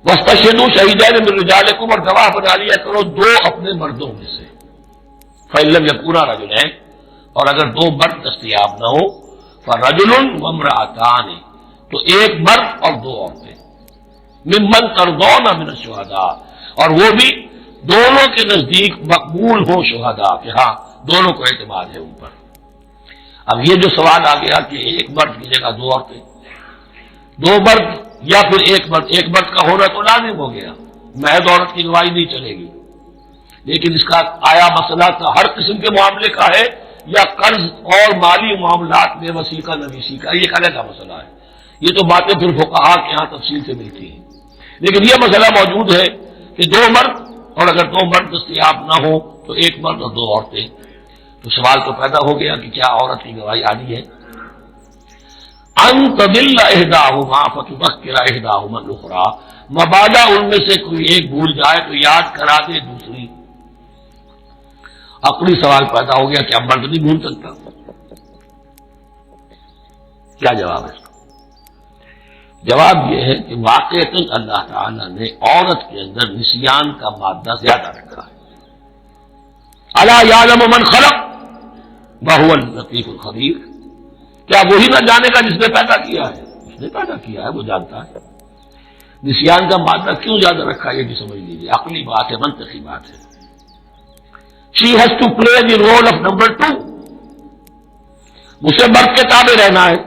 وَاسْتَشْهِدُوا شَهِيدَيْنِ مِن رِجَالِكُمْ، اور گواہ بنا لیا کرو دو اپنے مردوں میں سے. فَإِن لَّمْ يَكُونَا رَجُلَيْنِ، اور اگر دو مرد دستیاب نہ ہو، فَرَجُلٌ وَامْرَأَتَانِ، تو ایک مرد اور دو عورتیں. مِمَّن تَرْضَوْنَ مِنَ الشُّهَدَاءِ، اور وہ بھی دونوں کے نزدیک مقبول ہوں شہداء، کہ ہاں دونوں کو اعتماد ہے ان پر. اب یہ جو سوال آ گیا کہ ایک مرد کی جگہ دو عورتیں، دو مرد یا پھر ایک مرد کا ہونا تو لازم ہو گیا، محض عورت کی گواہی نہیں چلے گی. لیکن اس کا آیا مسئلہ ہر قسم کے معاملے کا ہے یا قرض اور مالی معاملات میں وثیقہ نویسی کا، یہ ایک الگ مسئلہ ہے. یہ تو باتیں پھر فقہاء کے یہاں تفصیل سے ملتی ہیں. لیکن یہ مسئلہ موجود ہے کہ دو مرد، اور اگر دو مرد دستیاب نہ ہو تو ایک مرد اور دو عورتیں. تو سوال تو پیدا ہو گیا کہ کیا عورت کی گواہی آنی ہے. ان تضل احداہما فتذکر احداہما الاخری، مبادا ان میں سے کوئی ایک بھول جائے تو یاد کرا دے دوسری. عقلی سوال پیدا ہو گیا، کیا مرد نہیں بھول سکتا؟ کیا جواب ہے اس کا؟ جواب یہ ہے کہ واقعتاً اللہ تعالیٰ نے عورت کے اندر نسیان کا مادہ زیادہ رکھا ہے. الا یعلم من خلق وهو اللطیف الخبیر، کیا وہی نہ جانے گا جس نے پیدا کیا ہے؟ اس نے پیدا کیا ہے، وہ جانتا ہے. نسیان کا مادہ کیوں زیادہ رکھا ہے یہ بھی سمجھ لیجیے، عقلی بات ہے، منطقی بات ہے. She has to play the role of number 2، اسے مرد کے تابع رہنا ہے.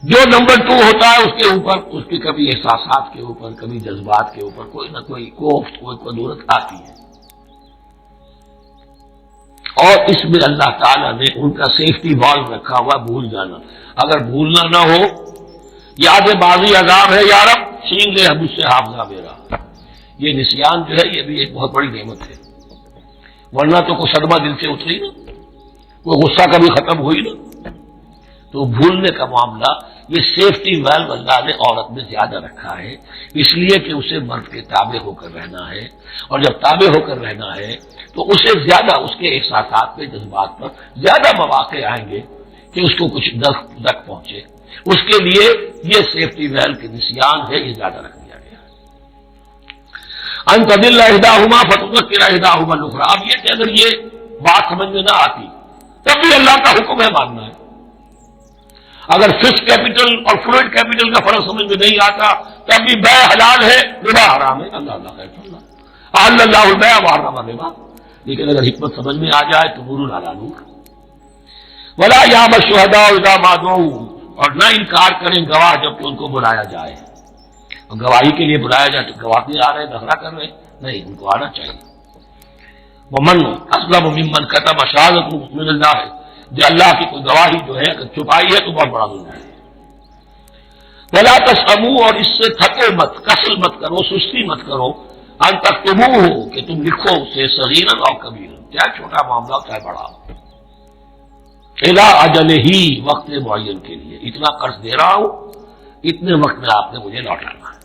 جو نمبر 2 ہوتا ہے اس کے اوپر اس کی کبھی احساسات کے اوپر، کبھی جذبات کے اوپر کوئی نہ کوئی کوفت، کوئی قدورت آتی ہے. اور اس میں اللہ تعالیٰ نے ان کا سیفٹی والو رکھا ہوا، بھول جانا. اگر بھولنا نہ ہو، یاد بازی عذاب ہے یارب، چھین لے مجھ سے حافظہ میرا. یہ نسیان جو ہے یہ بھی ایک بہت بڑی نعمت ہے، ورنہ تو کوئی صدمہ دل سے اتری نا، کوئی غصہ کبھی ختم ہوئی نا. تو بھولنے کا معاملہ یہ سیفٹی ویلو اللہ نے عورت میں زیادہ رکھا ہے، اس لیے کہ اسے مرد کے تابع ہو کر رہنا ہے، اور جب تابع ہو کر رہنا ہے تو اسے زیادہ اس کے احساسات پہ، جذبات پر زیادہ مواقع آئیں گے کہ اس کو کچھ دک پہنچے. اس کے لیے یہ سیفٹی ویل کے نسیان ہے، یہ زیادہ رکھ دیا گیا ہے. ان تضل احداہما فتذکر احداہما الاخری. اب یہ کہ اگر یہ بات سمجھ میں نہ آتی تب بھی اللہ کا حکم ہے ماننا ہے. اگر فکس کیپٹل اور فلوئڈ کیپٹل کا فرق سمجھ میں نہیں آتا تب بھی بیع حلال ہے، ربا حرام ہے. اللہ خیر اللہ احل اللہ البیع وحرم الربا. لیکن اگر حکمت سمجھ میں آ جائے تو نور علی نور. ولا یأبى الشهداء اذا ما دعوا. اور نہ انکار کریں گواہ جب کہ ان کو بلایا جائے. اور گواہی کے لیے بلایا جائے تو گواہ نہیں آ رہے، نخرہ کر رہے، نہیں، ان کو آنا چاہیے. ومن اظلم ممن كتم شهادة من اللہ ہے، جو اللہ کی کوئی گواہی جو ہے اگر چھپائی ہے تو بہت بڑا ظلم ہے. ولا تسأموا. اور اس سے تھکو مت، کسل مت کرو، سستی مت کرو، ان تکتبوہ کہ تم لکھو اسے صغیرا اور کبیرا، چاہے چھوٹا معاملہ چاہے بڑا، الی اجل ہی، وقت معین کے لیے. اتنا قرض دے رہا ہوں، اتنے وقت میں آپ نے مجھے لوٹانا ہے.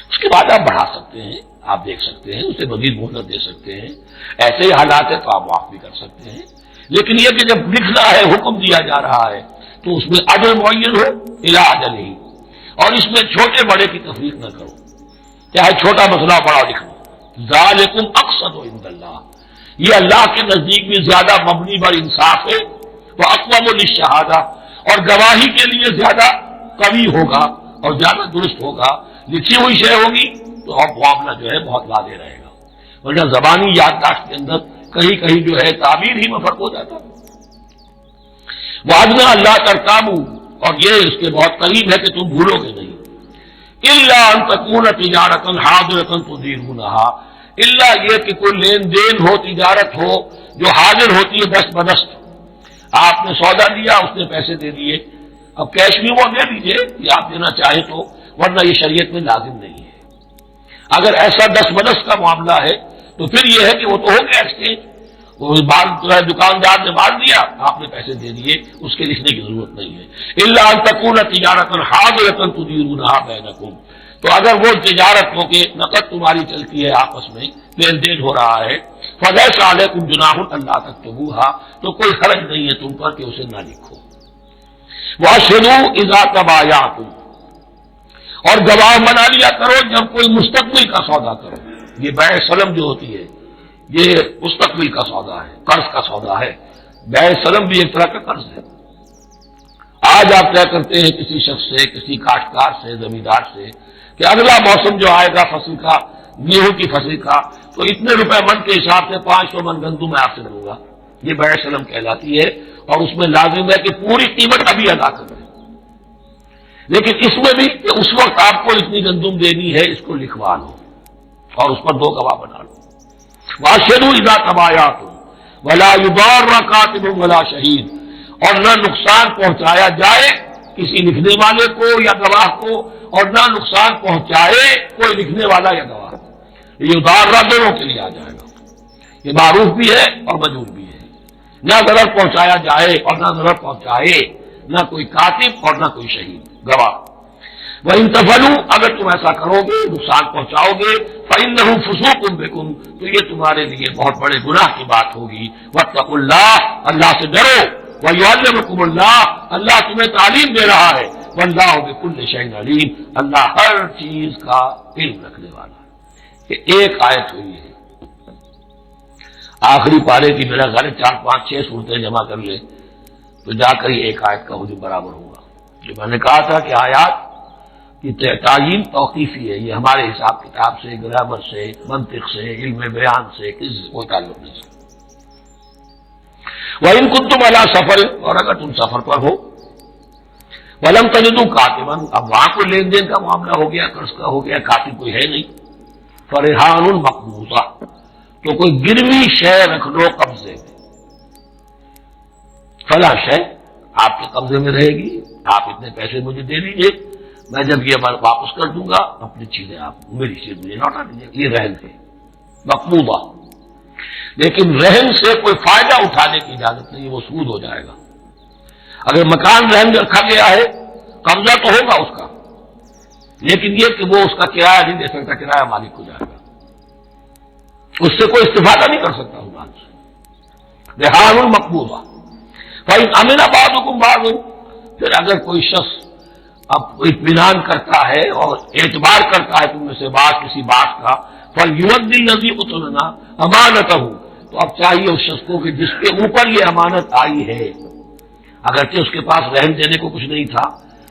اس کے بعد آپ بڑھا سکتے ہیں، آپ دیکھ سکتے ہیں، اسے مزید مہلت دے سکتے ہیں. ایسے ہی حالات ہے تو آپ معاف بھی کر سکتے ہیں. لیکن یہ کہ جب لکھنا ہے، حکم دیا جا رہا ہے تو اس میں اجل معین ہو، الی اجل ہی. اور اس میں چھوٹے بڑے کی تفریق نہ کرو، چاہے چھوٹا مسئلہ بڑا لکھ لو. ذالکم اقسط عند اللہ. یہ اللہ کے نزدیک بھی زیادہ مبنی بر انصاف ہے. وہ اقوام للشہادہ. اور گواہی کے لیے زیادہ قوی ہوگا اور زیادہ درست ہوگا. لکھی ہوئی شے ہوگی تو اب معاملہ جو ہے بہت واضح رہے گا، ورنہ زبانی یادداشت کے اندر کہیں کہیں جو ہے تعبیر ہی میں فرق ہو جاتا. وعدنا اللہ ترتابوا. اور یہ اس کے بہت قریب ہے کہ تم بھولو گے نہیں. الا ان تکون تجارۃ حاضرۃ تدیرونھا. الا یہ کہ کوئی لین دین ہو، تجارت ہو جو حاضر ہوتی ہے دست بدست. آپ نے سودا لیا، اس نے پیسے دے دیے، اب کیش بھی وہ دے دیجیے یا آپ دینا چاہیں تو، ورنہ یہ شریعت میں لازم نہیں ہے. اگر ایسا دست بدست کا معاملہ ہے تو پھر یہ ہے کہ وہ تو ہو گیا ایکسچینج. وہ مال جو ہے دکاندار نے مال دیا، آپ نے پیسے دے دیے، اس کے لکھنے کی ضرورت نہیں ہے. الا ان تکون تجارۃ حاضرۃ تدیرونھا بینکم. تو اگر وہ تجارت ہو کہ نقد تمہاری چلتی ہے، آپس میں لین دین ہو رہا ہے، فلیس علیکم جناح الا تکتبوھا. تو کوئی حرج نہیں ہے تم پر کہ اسے نہ لکھو. واشهدوا اذا تبایعتم. اور گواہ بنا لیا کرو جب کوئی مستقبل کا سودا کرو. یہ بیع سلم جو ہوتی ہے یہ مستقبل کا سودا ہے، قرض کا سودا ہے. بیع سلم بھی ایک طرح کا قرض ہے. آج آپ طے کرتے ہیں کسی شخص سے، کسی کاشتکار سے، زمیندار سے کہ اگلا موسم جو آئے گا فصل کا، گیہوں کی فصل کا، تو اتنے روپے من کے حساب سے 500 من گندم میں آپ سے لوں گا. یہ بیع سلم کہلاتی ہے اور اس میں لازم ہے کہ پوری قیمت ابھی ادا کریں. لیکن اس میں بھی کہ اس وقت آپ کو اتنی گندم دینی ہے، اس کو لکھوا لو اور اس پر 2 گواہ بنا لو. واشهدوا اذا تبایعتم ولا یضار کاتب ولا شہید. اور نہ نقصان پہنچایا جائے کسی لکھنے والے کو یا گواہ کو، اور نہ نقصان پہنچائے کوئی لکھنے والا یا گواہ. یہ ادارہ دونوں کے لیے آ جائے گا. یہ معروف بھی ہے اور مجبور بھی ہے. نہ ضرر پہنچایا جائے اور نہ ضرر پہنچائے، نہ کوئی کاتب اور نہ کوئی شہید گواہ. وَإِن تَفْعَلُوا. اگر تم ایسا کرو گے، نقصان پہنچاؤ گے، فَإِنَّهُ فُسُوقٌ بِكُمْ. تو یہ تمہارے لیے بہت بڑے گناہ کی بات ہوگی. وَاتَّقُوا اللَّهَ. اللہ سے ڈرو. وَيُعَلِّمُكُمُ اللَّهُ. اللہ تمہیں تعلیم دے رہا ہے. وَاللَّهُ بِكُلِّ شَيْءٍ عَلِيمٌ. اللہ ہر چیز کا علم رکھنے والا ہے. کہ ایک آیت ہوئی ہے آخری پارے کی، میرا غیر 4 5 6 صورتیں جمع کر لے تو جا کر یہ ایک آیت کا حجم برابر ہوگا. جو میں نے کہا تھا کہ آیات کی تعین توقیفی ہے، یہ ہمارے حساب کتاب سے، گرامر سے، منطق سے، علم بیان سے کسی سے کوئی تعلق نہیں. وَإِن كُنتُمْ عَلَىٰ سَفَرٍ. اور اگر تم سفر پر ہو، وَلَمْ تَجِدُوا كَاتِبًا. اب وہاں کوئی لین دین کا معاملہ ہو گیا، قرض کا ہو گیا، کاتب کوئی ہے نہیں. فَرِحَانٌ مَقْبُوضَةٌ. تو کوئی گروی شے رکھ لو قبضے میں. فلاں شے آپ کے قبضے میں رہے گی، آپ اتنے پیسے مجھے دے دیجیے، میں جب یہ واپس کر دوں گا اپنی چیزیں آپ میری چیز مجھے لوٹا دیجیے. یہ رہن ہے مقبوضہ. لیکن رہن سے کوئی فائدہ اٹھانے کی اجازت نہیں، وہ سود ہو جائے گا. اگر مکان رہن میں رکھا گیا ہے قبضہ تو ہوگا اس کا، لیکن یہ کہ وہ اس کا کرایہ نہیں دے سکتا، کرایہ مالک کو جائے گا، اس سے کوئی استفادہ نہیں کر سکتا اس مال سے۔ رہان المقبوضہ فإن أمن بعضكم بعضا، پھر اگر کوئی شخص اب اطمینان کرتا ہے اور اعتبار کرتا ہے تم میں سے بات کسی بات کا، فَلْيُؤَدِّ الَّذِي اؤْتُمِنَ أَمَانَتَهُ، تو اب چاہیے اس شخص کو کہ جس کے اوپر یہ امانت آئی ہے، اگرچہ اس کے پاس رہن دینے کو کچھ نہیں تھا،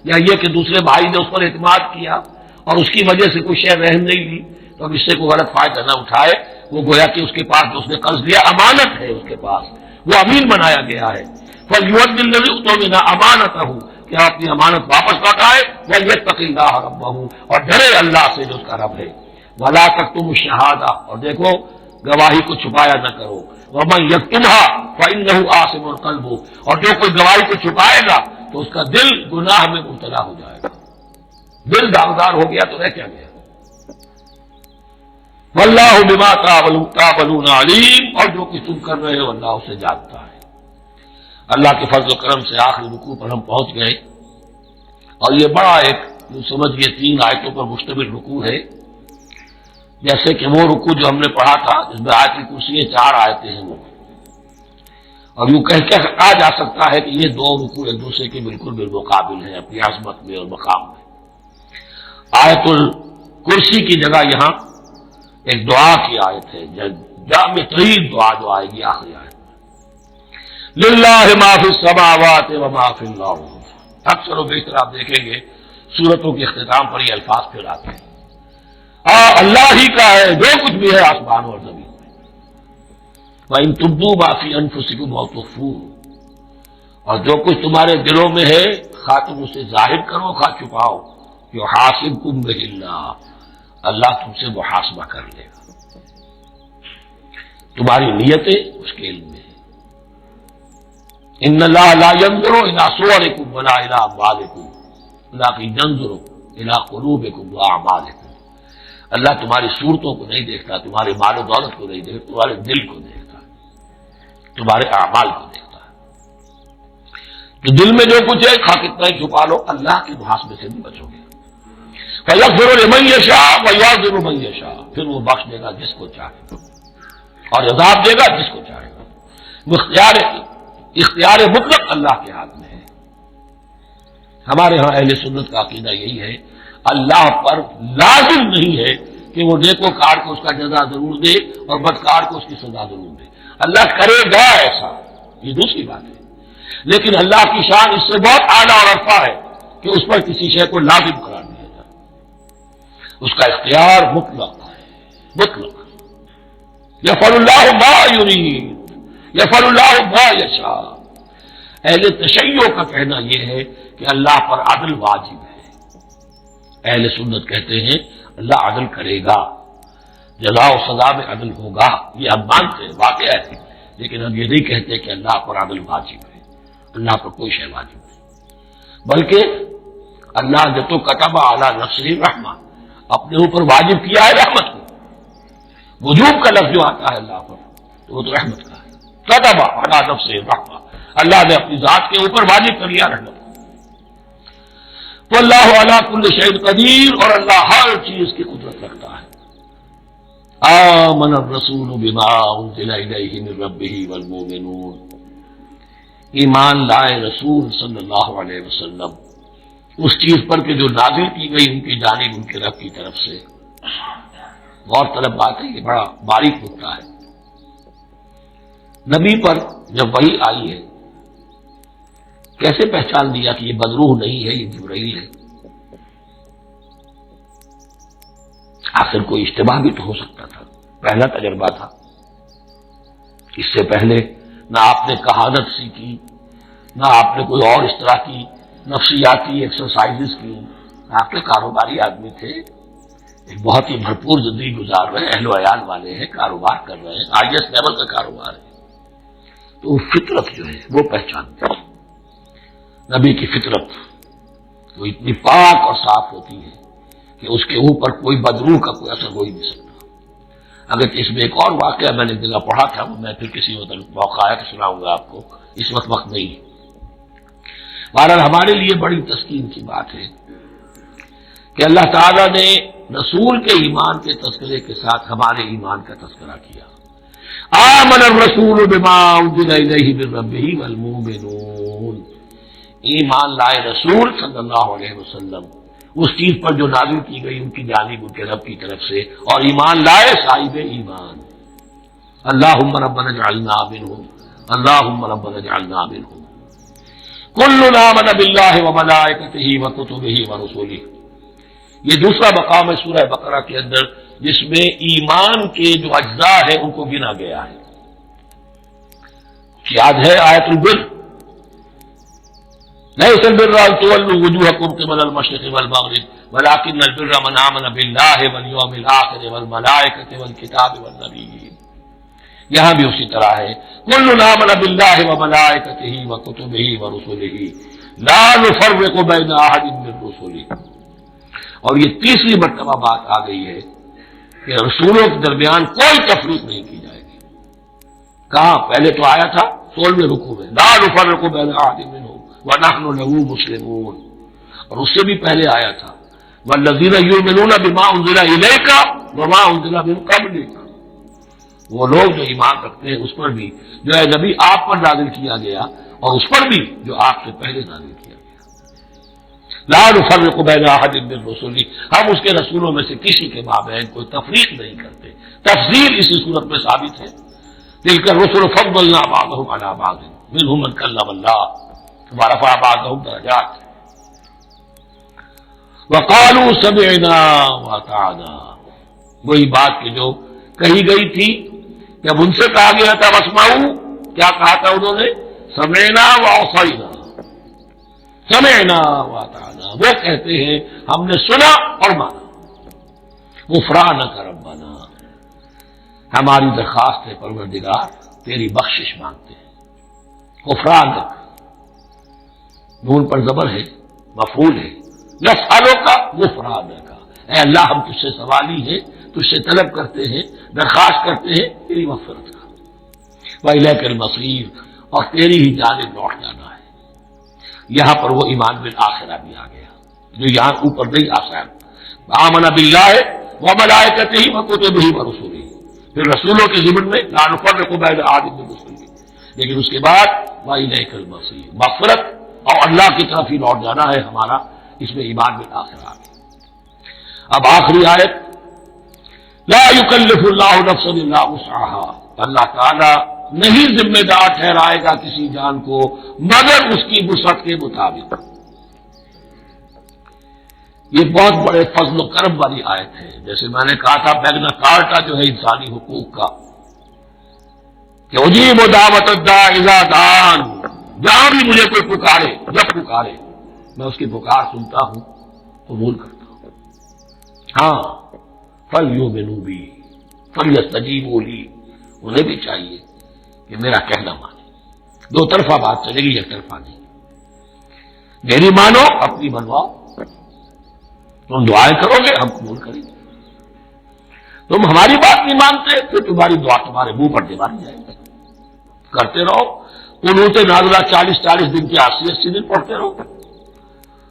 یا یہ کہ دوسرے بھائی نے اس پر اعتماد کیا اور اس کی وجہ سے کوئی شے رہن نہیں لی، تو اب اس سے کوئی غلط فائدہ نہ اٹھائے، وہ گویا کہ اس کے پاس جو اس نے قرض لیا امانت ہے، اس کے پاس وہ امین بنایا گیا ہے۔ فَلْيُؤَدِّ الَّذِي اؤْتُمِنَ أَمَانَتَهُ، کہ آپ اپنی امانت واپس لوٹائے، وَلْيَتَّقِ اللَّهَ رَبَّهُ، اور ڈرے اللہ سے جو اس کا رب ہے، وَلَا تَكْتُمُوا الشَّهَادَةَ، اور دیکھو گواہی کو چھپایا نہ کرو، وَمَن يَكْتُمْهَا فَإِنَّهُ آثِمٌ قَلْبُهُ، اور جو کوئی گواہی کو چھپائے گا تو اس کا دل گناہ میں مبتلا ہو جائے گا، دل داغدار ہو گیا تو رہ کیا گیا۔ وَاللَّهُ بِمَا تَعْمَلُونَ عَلِيمٌ، اور جو کچھ تم کر رہے ہو اللہ اسے جانتا ہے۔ اللہ کے فضل و کرم سے آخری رکوع پر ہم پہنچ گئے، اور یہ بڑا ایک سمجھئے 3 آیتوں پر مشتمل رکوع ہے، جیسے کہ وہ رکوع جو ہم نے پڑھا تھا جس میں آیت کرسی 4 آیتیں ہیں وہ، اور یوں کہہ کے کہا جا سکتا ہے کہ یہ 2 رکوع ایک دوسرے کے بالکل بالمقابل ہیں اپنی عظمت میں اور مقام میں۔ آیت الکرسی کی جگہ یہاں ایک دعا کی آیت ہے، جامع ترین دعا جو آئے گی آخری آیت میں، للہ ما فی السماوات و ما فی الارض۔ اکثر و بیشتر آپ دیکھیں گے سورتوں کے اختتام پر یہ الفاظ پھر آتے ہیں، اللہ ہی کا ہے جو کچھ بھی ہے آسمان اور زمین میں۔ وَإِن تُبْدُوا مَا فِي أَنفُسِكُمْ أَوْ تُخْفُوهُ، اور جو کچھ تمہارے دلوں میں ہے خواہ تم اسے ظاہر کرو خواہ چھپاؤ، يُحَاسِبْكُم بِهِ اللَّهُ، اللہ تم سے محاسبہ کر لے گا، تمہاری نیتیں اس کے علم میں ہے۔ ان اللہ لا ينظر الى صوركم ولا الى اموالكم ولكن ينظر الى قلوبكم واعمالكم، اللہ تمہاری صورتوں کو نہیں دیکھتا، تمہارے مال و دولت کو نہیں دیکھتا، تمہارے دل کو دیکھتا ہے، تمہارے اعمال کو دیکھتا ہے۔ تو دل میں جو کچھ ہے خواہ کتنا ہی چھپا لو اللہ کے محاسبے سے بھی بچو گے۔ فَيَغْفِرُ لِمَن يَشَاءُ وَيُعَذِّبُ مَن يَشَاءُ، پھر وہ بخش دے گا جس کو چاہے اور عذاب دے گا جس کو چاہے گا۔ اختیار مطلق اللہ کے ہاتھ میں ہے۔ ہمارے ہاں اہل سنت کا عقیدہ یہی ہے، اللہ پر لازم نہیں ہے کہ وہ نیکوکار کو اس کا جزا ضرور دے اور بدکار کو اس کی سزا ضرور دے، اللہ کرے گا ایسا، یہ دوسری بات ہے، لیکن اللہ کی شان اس سے بہت اعلیٰ اور عرفہ ہے کہ اس پر کسی شے کو لازم قرار دیا جائے، اس کا اختیار مطلق ہے، مطلق۔ یفعل اللہ ما یرید یفعل اللہ ما یشاء، اہل تشیع کا کہنا یہ ہے کہ اللہ پر عدل واجب ہے، اہل سنت کہتے ہیں اللہ عدل کرے گا، جزا و سزا میں عدل ہوگا، یہ ہم مانتے ہیں واقعہ ہے، لیکن ہم یہ نہیں کہتے کہ اللہ پر عدل واجب ہے، اللہ پر کوئی شے واجب نہیں، بلکہ اللہ نے تو کتب علی نفسہ الرحمہ، اپنے اوپر واجب کیا ہے رحمت کو، وجوب کا لفظ جو آتا ہے اللہ پر تو وہ تو رحمت کا ہے، کتب علی نفسہ الرحمہ، اللہ نے اپنی ذات کے اوپر واجب کر لیا رحمت کو۔ تو اللہ علی کل شیء قدیر، اور اللہ ہر چیز کی قدرت رکھتا ہے۔ آمن الرسول بما انزل الیہ من ربہ والمؤمنون، ایمان لائے رسول صلی اللہ علیہ وسلم اس چیز پر کہ جو نازل کی گئی ان کی جانب ان کے رب کی طرف سے۔ غور طلب بات ہے، یہ بڑا باریک نکتہ ہے۔ نبی پر جب وحی آئی ہے کیسے پہچان دیا کہ یہ بدروح نہیں ہے، یہ جبرائیل ہے؟ آخر کوئی اشتباہ بھی تو ہو سکتا تھا، پہلا تجربہ تھا، اس سے پہلے نہ آپ نے کہانت سیکھی، نہ آپ نے کوئی اور اس طرح کی نفسیاتی ایکسرسائزز کی، آپ کے کاروباری آدمی تھے، ایک بہت ہی بھرپور زندگی گزار رہے ہیں، اہل و عیال والے ہیں، کاروبار کر رہے ہیں، آئی ایس لیول کا کاروبار ہے، تو فطرت جو ہے وہ پہچانتے ہیں۔ نبی کی فطرت وہ اتنی پاک اور صاف ہوتی ہے کہ اس کے اوپر کوئی بدروح کا کوئی اثر ہو ہی نہیں سکتا۔ اگر اس میں ایک اور واقعہ میں نے ایک جگہ پڑھا تھا، وہ میں پھر کسی وقت موقع آیا تو سناؤں گا آپ کو، اس وقت نہیں ہے۔ بہرحال ہمارے لیے بڑی تسکین کی بات ہے کہ اللہ تعالیٰ نے رسول کے ایمان کے تذکرے کے ساتھ ہمارے ایمان کا تذکرہ کیا. آمن الرسول بما انزل الیہ من ربہ والمؤمنون، ایمان لائے رسول صلی اللہ علیہ وسلم اس چیز پر جو نازل کی گئی ان کی جانب ان کے رب کی طرف سے، اور ایمان لائے صاحب ایمان. اللہم ربنا اجعلنا منہم، اللہم ربنا اجعلنا منہم. کل آمن باللہ وملائکتہ وکتبہ ورسلہ، یہ دوسرا مقام ہے سورہ بقرہ کے اندر جس میں ایمان کے جو اجزاء ہیں ان کو گنا گیا ہے. یاد ہے آیت البر، لیس البر ان تولوا وجوہکم قبل المشرق والمغرب ولکن البر من آمن باللہ والیوم الآخر والملائکۃ والکتاب والنبیین. یہاں بھی اسی طرح ہے، کل آمن باللہ وملائکتہ وکتبہ ورسلہ لا نفرق بین احد من رسلہ. اور یہ تیسری مرتبہ بات آ گئی ہے کہ رسولوں کے درمیان کوئی تفریق نہیں کی جائے گی. کہاں؟ پہلے تو آیا تھا 16ویں رکوع میں، لا نفرق بین احد منہم ونحن له مسلمون، اور اس سے بھی پہلے آیا تھا والذین یؤمنون بما انزل الیک وما انزل من قبلک. وہ لوگ جو ایمان رکھتے ہیں اس پر بھی جو ہے نبی آپ پر نازل کیا گیا اور اس پر بھی جو آپ سے پہلے نازل کیا گیا. لا نفرق بین احد من رسلہ، ہم اس کے رسولوں میں سے کسی کے مابین کوئی تفریق نہیں کرتے. تفضیل اسی صورت میں ثابت ہے. تلک الرسل فضلنا بعضهم علی بعض منهم من کلم اللہ ورفع بعضهم درجات وقالوا سمعنا واطعنا. وہی بات کہ جو کہی گئی تھی جب ان سے کہا گیا تھا واسمعوا، کیا کہا تھا انہوں نے؟ سمعنا وعصینا، سمعنا واطعنا. وہ کہتے ہیں ہم نے سنا اور مانا. غفرانک ربنا، ہماری درخواست ہے پروردگار تیری بخشش مانگتے ہیں. غفرانک، نون پر زبر ہے، مفعول ہے. نسألو کا غفرانک، اے اللہ ہم تجھ سے سوالی ہیں، تجھ سے طلب کرتے ہیں، درخواست کرتے ہیں تیری مغفرت کا. وإلیک المصیر، اور تیری ہی جانب لوٹ جانا ہے. یہاں پر وہ ایمان بالآخرہ بھی آ گیا جو یہاں اوپر نہیں آسان. آمن باللہ وملائکتہ وکتبہ ورسلہ، پھر رسولوں کے ضمن میں لا نفرق بین احد من رسلہ، لیکن اس کے بعد وإلیک المصیر، مغفرت اور اللہ کی طرف ہی لوٹ جانا ہے ہمارا. اس میں ایمان بالآخرہ آ گیا. اب آخری آیت، لا یکلف اللہ نفسا الا وسعہا، اللہ تعالی نہیں ذمہ دار ٹھہرائے گا کسی جان کو مگر اس کی وسعت کے مطابق. یہ بہت بڑے فضل و کرم والی آیت ہے. جیسے میں نے کہا تھا میگنا کارٹا جو ہے انسانی حقوق کا، کہ اجیب دعوت الداع اذا دعان، جہاں بھی مجھے کوئی پکارے، جب پکارے میں اس کی پکار سنتا ہوں، قبول کرتا ہوں. ہاں فَلْيُؤْمِنُوا بِي فَلْيَسْتَجِيبُوا لِي، انہیں بھی چاہیے کہ میرا کہنا مانے. دو طرفہ بات چلے گی، ایک طرفہ نہیں. میری مانو، اپنی بنواؤ. تم دعائیں کرو گے ہم قبول کریں گے. تم ہماری بات نہیں مانتے پھر تمہاری دعا تمہارے منہ پر دیوار جائے گی. کرتے رہو قنوت نازلہ 40 دن کے 80 دن پڑھتے رہو.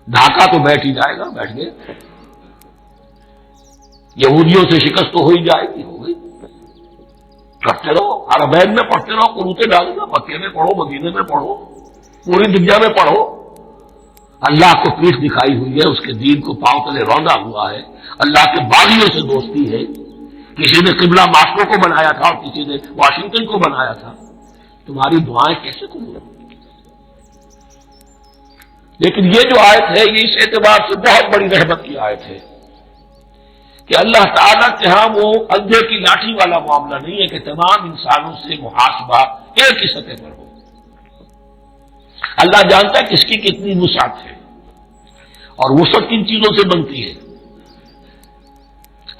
ڈھاکہ تو بیٹھ ہی جائے گا، بیٹھ گئے. یہودیوں سے شکست تو ہو ہی جائے گی، ہو گئی. کرتے رہو، حرمین میں پڑھتے رہو قنوت نازلہ، مکے میں پڑھو، مدینے میں پڑھو، پوری دنیا میں پڑھو. اللہ کو پیٹھ دکھائی ہوئی ہے، اس کے دین کو پاؤں تلے روندا ہوا ہے. اللہ کے باغیوں سے دوستی ہے. کسی نے قبلہ ماسکو کو بنایا تھا اور کسی نے واشنگٹن کو بنایا تھا. تمہاری دعائیں کیسے قبول ہوں؟ لیکن یہ جو آیت ہے یہ اس اعتبار سے بہت بڑی رحمت کی آیت ہے کہ اللہ تعالیٰ کے ہاں وہ اندھے کی لاٹھی والا معاملہ نہیں ہے کہ تمام انسانوں سے محاسبہ ایک ہی سطح پر ہو. اللہ جانتا ہے کس کی کتنی وسعت ہے، اور وسعت کن چیزوں سے بنتی ہے.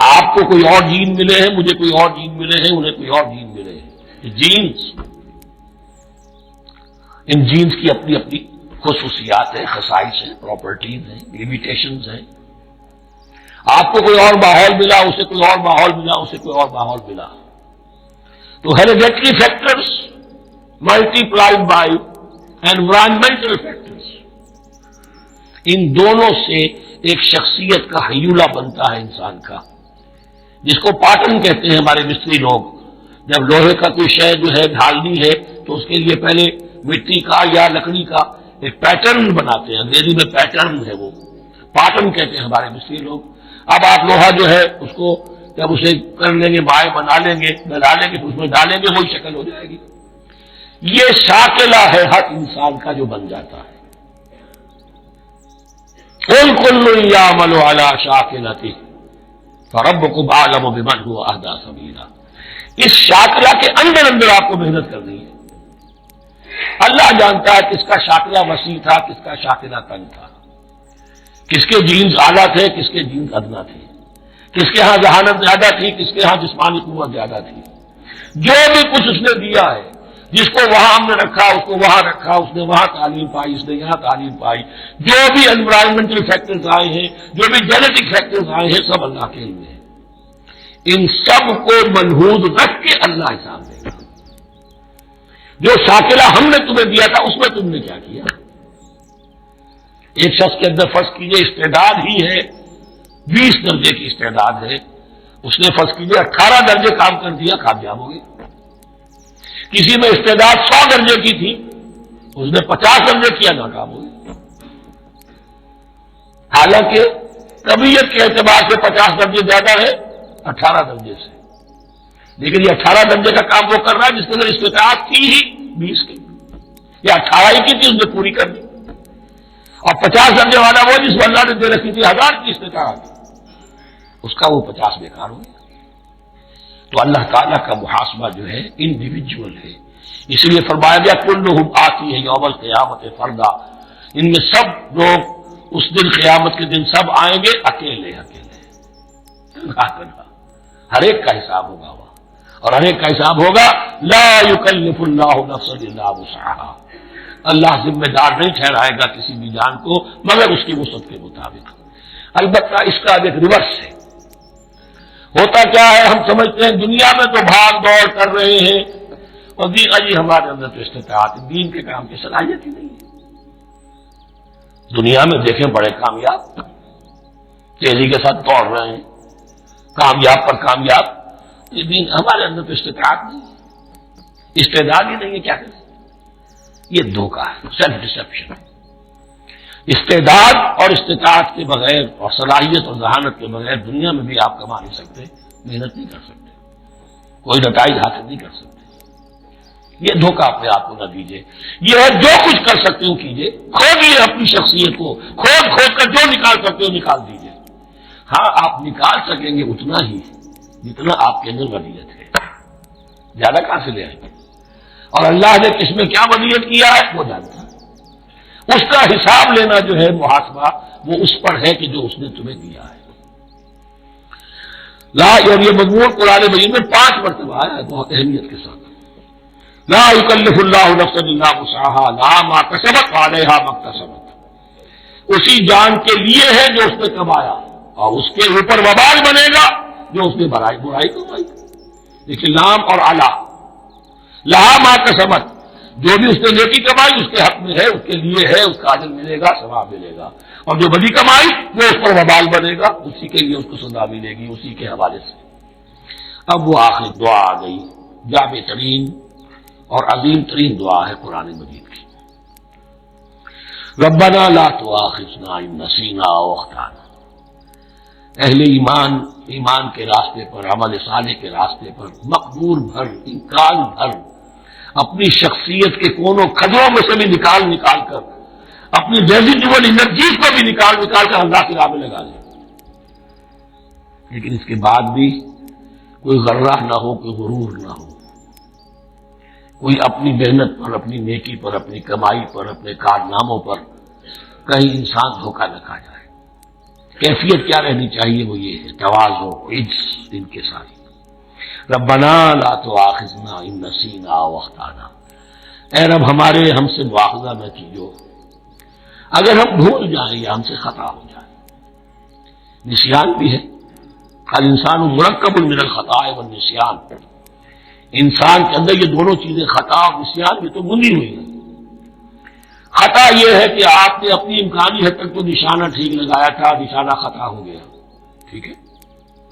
آپ کو کوئی اور جین ملے ہیں، مجھے کوئی اور جین ملے ہیں، انہیں کوئی اور جین ملے ہیں. جینز، ان جینز کی اپنی اپنی خصوصیات ہیں، خصائص ہیں، پراپرٹیز ہیں، لیمیٹیشنز ہیں. آپ کو کوئی اور ماحول ملا، اسے کوئی اور ماحول ملا، اسے کوئی اور ماحول ملا. تو hereditary factors multiplied by environmental factors ان دونوں سے ایک شخصیت کا ہیولہ بنتا ہے انسان کا، جس کو پاٹن کہتے ہیں ہمارے مستری لوگ۔ جب لوہے کا کوئی شے جو ہے ڈھالنی ہے تو اس کے لیے پہلے مٹی کا یا لکڑی کا ایک پیٹرن بناتے ہیں، انگریزی میں پیٹرن ہے، وہ پاٹن کہتے ہیں ہمارے مستری لوگ۔ اب آپ لوہا جو ہے اس کو جب اسے کر لیں گے، بائیں بنا لیں گے، گلا لیں گے، اس میں ڈالیں گے، وہی شکل ہو جائے گی۔ یہ شاکلہ ہے ہر انسان کا جو بن جاتا ہے۔ قل کل یعمل علی شاکلتہ فربکم اعلم بمن هو اہدی سبیلا۔ اس شاکلہ کے اندر اندر آپ کو محنت کرنی ہے۔ اللہ جانتا ہے کس کا شاکلہ وسیع تھا، کس کا شاکلہ تنگ تھا، کس کے جینز اعلیٰ تھے، کس کے جینز ادنا تھے، کس کے ہاں ذہانت زیادہ تھی، کس کے ہاں جسمانی قوت زیادہ تھی۔ جو بھی کچھ اس نے دیا ہے، جس کو وہاں ہم نے رکھا اس کو وہاں رکھا، اس نے وہاں تعلیم پائی، اس نے یہاں تعلیم پائی، جو بھی انوائرمنٹل فیکٹرز آئے ہیں، جو بھی جینیٹک فیکٹرز آئے ہیں، سب اللہ کے علم ہے۔ ان سب کو منحوظ رکھ کے اللہ حساب دے گا۔ جو شاکلہ ہم نے تمہیں دیا تھا اس میں تم نے کیا کیا؟ ایک شخص کے اندر فرض کیجئے استعداد ہی ہے 20 درجے کی استعداد ہے، اس نے فرض کیجئے 18 درجے کام کر دیا، کامیاب ہو گئی۔ کسی میں استعداد 100 درجے کی تھی، اس نے 50 درجے کیا، ناکام ہو گئی۔ حالانکہ طبیعت کے اعتبار سے 50 درجے زیادہ ہے 18 درجے سے، لیکن یہ 18 درجے کا کام وہ کر رہا ہے جس کے اندر استطاعت تھی ہی 20 کی، یا 18 ہی کی تھی، اس نے پوری کر دی۔ اور 50 درجے والا وہ جس کو اللہ نے دے رکھی تھی 1000 کی استطاعت، اس کا وہ 50 بیکار ہو گیا۔ تو اللہ تعالیٰ کا محاسبہ جو ہے انڈیویجول ہے، اس لیے فرمایا گیا کلہم آتی ہے یوم القیامت فردا، ان میں سب لوگ اس دن قیامت کے دن سب آئیں گے اکیلے اکیلے، ہر ایک کا حساب ہوگا وہاں، اور ہر ایک کا حساب ہوگا لا یکلف اللہ نفسا الا وسعها، اللہ ذمہ دار نہیں ٹھہرائے گا کسی بھی جان کو مگر اس کی وسعت کے مطابق۔ البتہ اس کا ایک ریورس ہے، ہوتا کیا ہے ہم سمجھتے ہیں دنیا میں تو بھاگ دوڑ کر رہے ہیں اور جی ہمارے اندر تو استطاعت دین کے کام کی صلاحیت ہی نہیں ہے۔ دنیا میں دیکھیں بڑے کامیاب تیزی کے ساتھ دوڑ رہے ہیں، کامیاب پر کامیاب، یہ دین ہمارے اندر تو استطاعت نہیں ہے، استعداد ہی نہیں ہے، کیا کریں؟ یہ دھوکہ ہے، سیلف ڈسپشن۔ استعداد اور استطاعت کے بغیر اور صلاحیت اور ذہانت کے بغیر دنیا میں بھی آپ کما نہیں سکتے، محنت نہیں کر سکتے، کوئی نتائج حاصل نہیں کر سکتے۔ یہ دھوکہ اپنے آپ کو نہ دیجیے، یہ ہے جو کچھ کر سکتے ہو کیجیے، کھودیے اپنی شخصیت کو، کھود کر جو نکال سکتے ہو نکال دیجیے۔ ہاں آپ نکال سکیں گے اتنا ہی جتنا آپ کے اندر ودیت ہے، زیادہ کہاں سے لے آئیں گے؟ اور اللہ نے کس میں کیا ودیت کیا ہے وہ جانتا ہے، اس کا حساب لینا جو ہے محاسبہ وہ اس پر ہے کہ جو اس نے تمہیں دیا ہے۔ لا، اور یہ مضمون قرآن مجید میں 5 مرتبہ آیا ہے بہت اہمیت کے ساتھ۔ لا یکلف اللہ نفسا الا وسعها لها ما کسبت وعلیہا ما اکتسبت، اسی جان کے لیے ہے جو اس نے کمایا اور اس کے اوپر وبال بنے گا جو اس نے برائی کمائی۔ لیکن لام اور اعلیٰ، لہا ما کسبت، جو بھی اس نے نیکی کمائی اس کے حق میں ہے، اس کے لیے ہے، اس کا اجر ملے گا، ثواب ملے گا، اور جو بدی کمائی وہ اس پر وبال بنے گا، اسی کے لیے اس کو سزا ملے گی، اسی کے حوالے سے۔ اب وہ آخری دعا آ گئی، جامع ترین اور عظیم ترین دعا ہے قرآن مجید کی، ربنا لا تؤاخذنا ان نسینا او اخطانا۔ اہل ایمان کے راستے پر، عمل صالح کے راستے پر مقبول بھر، امکان بھر اپنی شخصیت کے کونوں کھجروں میں سے بھی نکال کر، اپنی ریزیڈول انرجیز کو بھی نکال کر اللہ کی راہ میں لگا لیں، لیکن اس کے بعد بھی کوئی غرہ نہ ہو، کوئی غرور نہ ہو، کوئی اپنی محنت پر، اپنی نیکی پر، اپنی کمائی پر، اپنے کارناموں پر کہیں انسان دھوکہ نہ کھا جائے۔ کیفیت کیا رہنی چاہیے وہ یہ ہے، تواضع، عجز ان کے ساتھ۔ ربنا لا تؤاخذنا ان نسینا او اخطانا، اے رب ہم سے مواخذہ نہ کیجو اگر ہم بھول جائیں یا ہم سے خطا ہو جائے۔ نسیان بھی ہے، الانسان مرکب من الخطاء والنسیان، انسان کے اندر یہ دونوں چیزیں خطا اور نسیان بھی تو بندھی ہوئی ہیں۔ خطا یہ ہے کہ آپ نے اپنی امکانی حد تک تو نشانہ ٹھیک لگایا تھا، نشانہ خطا ہو گیا، ٹھیک ہے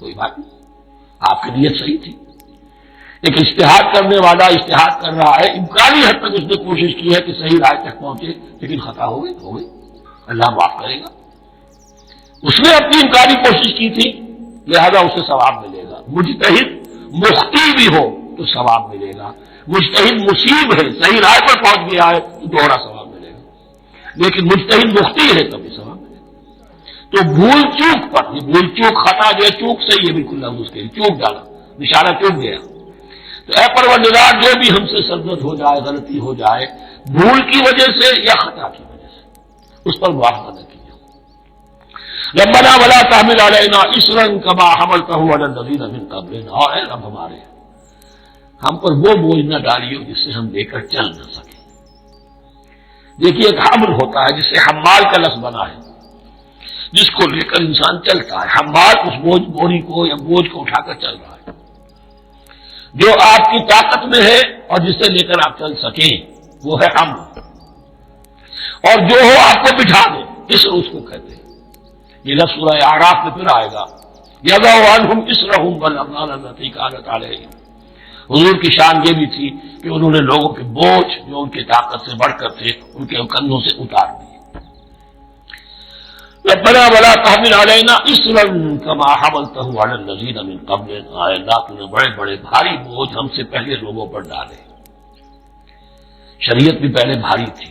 کوئی بات نہیں، آپ کی نیت صحیح تھی۔ ایک اجتہاد کرنے والا اجتہاد کر رہا ہے، امکانی حد تک اس نے کوشش کی ہے کہ صحیح رائے تک پہنچے، لیکن خطا ہو گئی، اللہ معاف کرے گا۔ اس نے اپنی امکانی کوشش کی تھی، لہذا اسے ثواب ملے گا۔ مجتہد مخطی بھی ہو تو ثواب ملے گا، مجتہد مصیب ہے، صحیح رائے پر پہنچ گیا ہے تو دوہرا ثواب ملے گا، لیکن مجتہد مخطی ہے تبھی ثواب ملے گا۔ تو بھول چوک پر، یہ بھول چوک خطا جو ہے، چوک صحیح ہے بالکل لفظ اس کے لیے، چوک ڈالا، نشانہ چوک گیا۔ تو اے پروردگار، جو بھی ہم سے سرزد ہو جائے، غلطی ہو جائے، بھول کی وجہ سے یا خطا کی وجہ سے، اس پر معاف نہ کیجیے۔ ربنا ولا تحمل علینا اصرا کما حملته علی الذین من قبلنا، اور اے رب ہمارے، ہم پر وہ بوجھ نہ ڈالیو جس سے ہم لے کر چل نہ سکیں۔ دیکھیے ایک حمل ہوتا ہے جس سے حمال کا لفظ بنا ہے، جس کو لے کر انسان چلتا ہے۔ حمال اس بوری کو یا بوجھ کو اٹھا کر چل رہا ہے، جو آپ کی طاقت میں ہے اور جسے لے کر آپ چل سکیں وہ ہے حمل، اور جو ہو آپ کو بٹھا دے، اس کو کہتے ہیں۔ یہ لفظ سورہ اعراف میں پھر آئے گا، یضع عنہم اصرہم والاغلال التی کانت علیہم۔ حضور کی شان یہ بھی تھی کہ انہوں نے لوگوں کے بوجھ جو ان کی طاقت سے بڑھ کر تھے ان کے کندھوں سے اتار دیے۔ ربنا ولا تحمل علینا اصرا کما حملته علی الذین من قبلنا، اے اللہ تو نے بڑے بڑے بھاری بوجھ ہم سے پہلے لوگوں پر ڈالے۔ شریعت بھی پہلے بھاری تھی،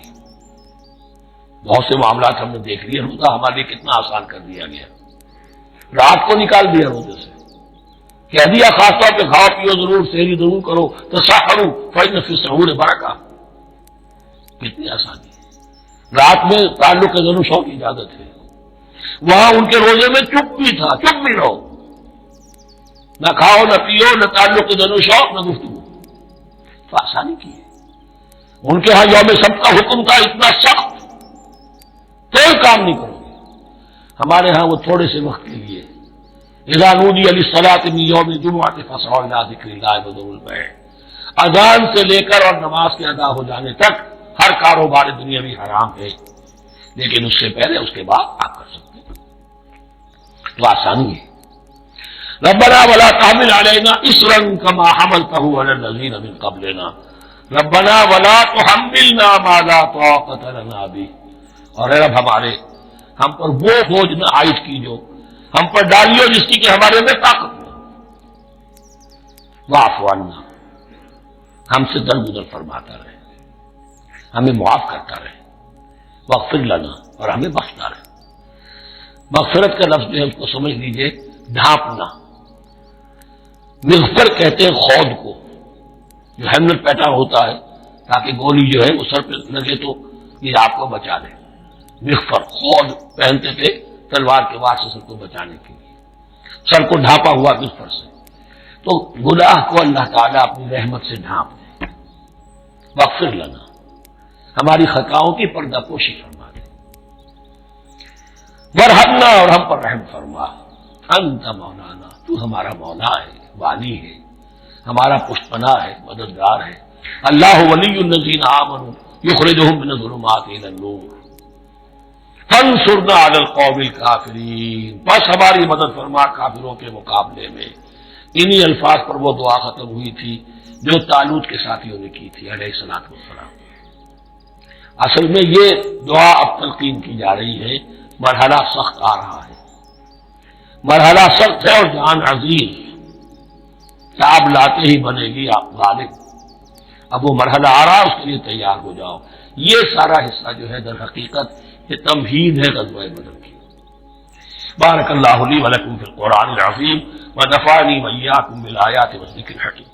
بہت سے معاملات ہم نے دیکھ لیے، روزہ ہمارے لیے کتنا آسان کر دیا گیا، رات کو نکال دیا روزے سے، کہہ دیا خاص طور پہ کھاؤ پیو ضرور، سحری ضرور کرو، تسحروا فإن فی السحور برکہ، کتنی آسانی ہے۔ رات میں تعلق زن و شو کی اجازت ہے، وہاں ان کے روزے میں چپ بھی تھا، چپ بھی رہو، نہ کھاؤ نہ پیو، نہ تعلق زن و شو، نہ گفتگو، تو آسانی کی ہے۔ ان کے ہاں یوم سبت کا حکم تھا اتنا سخت، کوئی کام نہیں کرو گے، ہمارے ہاں وہ تھوڑے سے وقت کے لیے، اذا نودی للصلاۃ من یوم الجمعۃ فاسعوا الی ذکر اللہ وذروا البیع، اذان سے لے کر اور نماز کے ادا ہو جانے تک ہر کاروبار دنیاوی حرام ہے، لیکن اس سے پہلے اس کے بعد آپ کر سکتے ہیں، تو آسانی ہے۔ ربنا ولا تحمل علینا اصرا کما حملته علی الذین من قبلنا ربنا ولا تحملنا ما لا طاقۃ لنا به، اور اے رب ہمارے، ہم پر وہ بوجھ نہ عائد کیجو، ہم پر ڈالیو جس کی کہ ہمارے میں طاقت نہیں۔ واعف عنا، ہم سے درگزر فرماتا رہے، ہمیں معاف کرتا رہے، واغفر لنا، اور ہمیں بخشتا رہے۔ مغفرت کا لفظ جو ہے اس کو سمجھ لیجئے، ڈھانپنا۔ مغفر کہتے ہیں خود کو، جو ہیملٹ پیٹرن ہوتا ہے تاکہ گولی جو ہے وہ سر پہ لگے تو یہ آپ کو بچا لے۔ مغفر خود پہنتے تھے تلوار کے وار سے سر کو بچانے کے لیے، سر کو ڈھانپا ہوا مغفر سے، تو گناہ کو اللہ تعالیٰ اپنی رحمت سے ڈھانپ دے۔ واغفر لنا، ہماری خطاؤں کی پردہ پوشی فرما دے۔ ورحمنا، اور ہم پر رحم فرما، انت مولانا، تو ہمارا مولا ہے، والی ہے، ہمارا پشت پناہ ہے، مددگار ہے۔ اللہ ولی الذین آمنوا یخرجہم من الظلمات الی النور فانصرنا علی القوم الکافرین، بس ہماری مدد فرما کافروں کے مقابلے میں۔ انہی الفاظ پر وہ دعا ختم ہوئی تھی جو طالوت کے ساتھیوں نے کی تھی علیہ الصلوۃ والسلام۔ اصل میں یہ دعا اب تلقین کی جا رہی ہے، مرحلہ سخت آ رہا ہے، مرحلہ سخت ہے اور جان عزیز، تاب لاتے ہی بنے گی آپ غالب۔ اب وہ مرحلہ آ رہا ہے، اس کے لیے تیار ہو جاؤ۔ یہ سارا حصہ جو ہے در حقیقت یہ تمہید ہے غزوہ بدر کی۔ بارک اللہ لی ولکم فی القرآن العظیم ونفعنی وإیاکم بالآیات والذکر الحکیم۔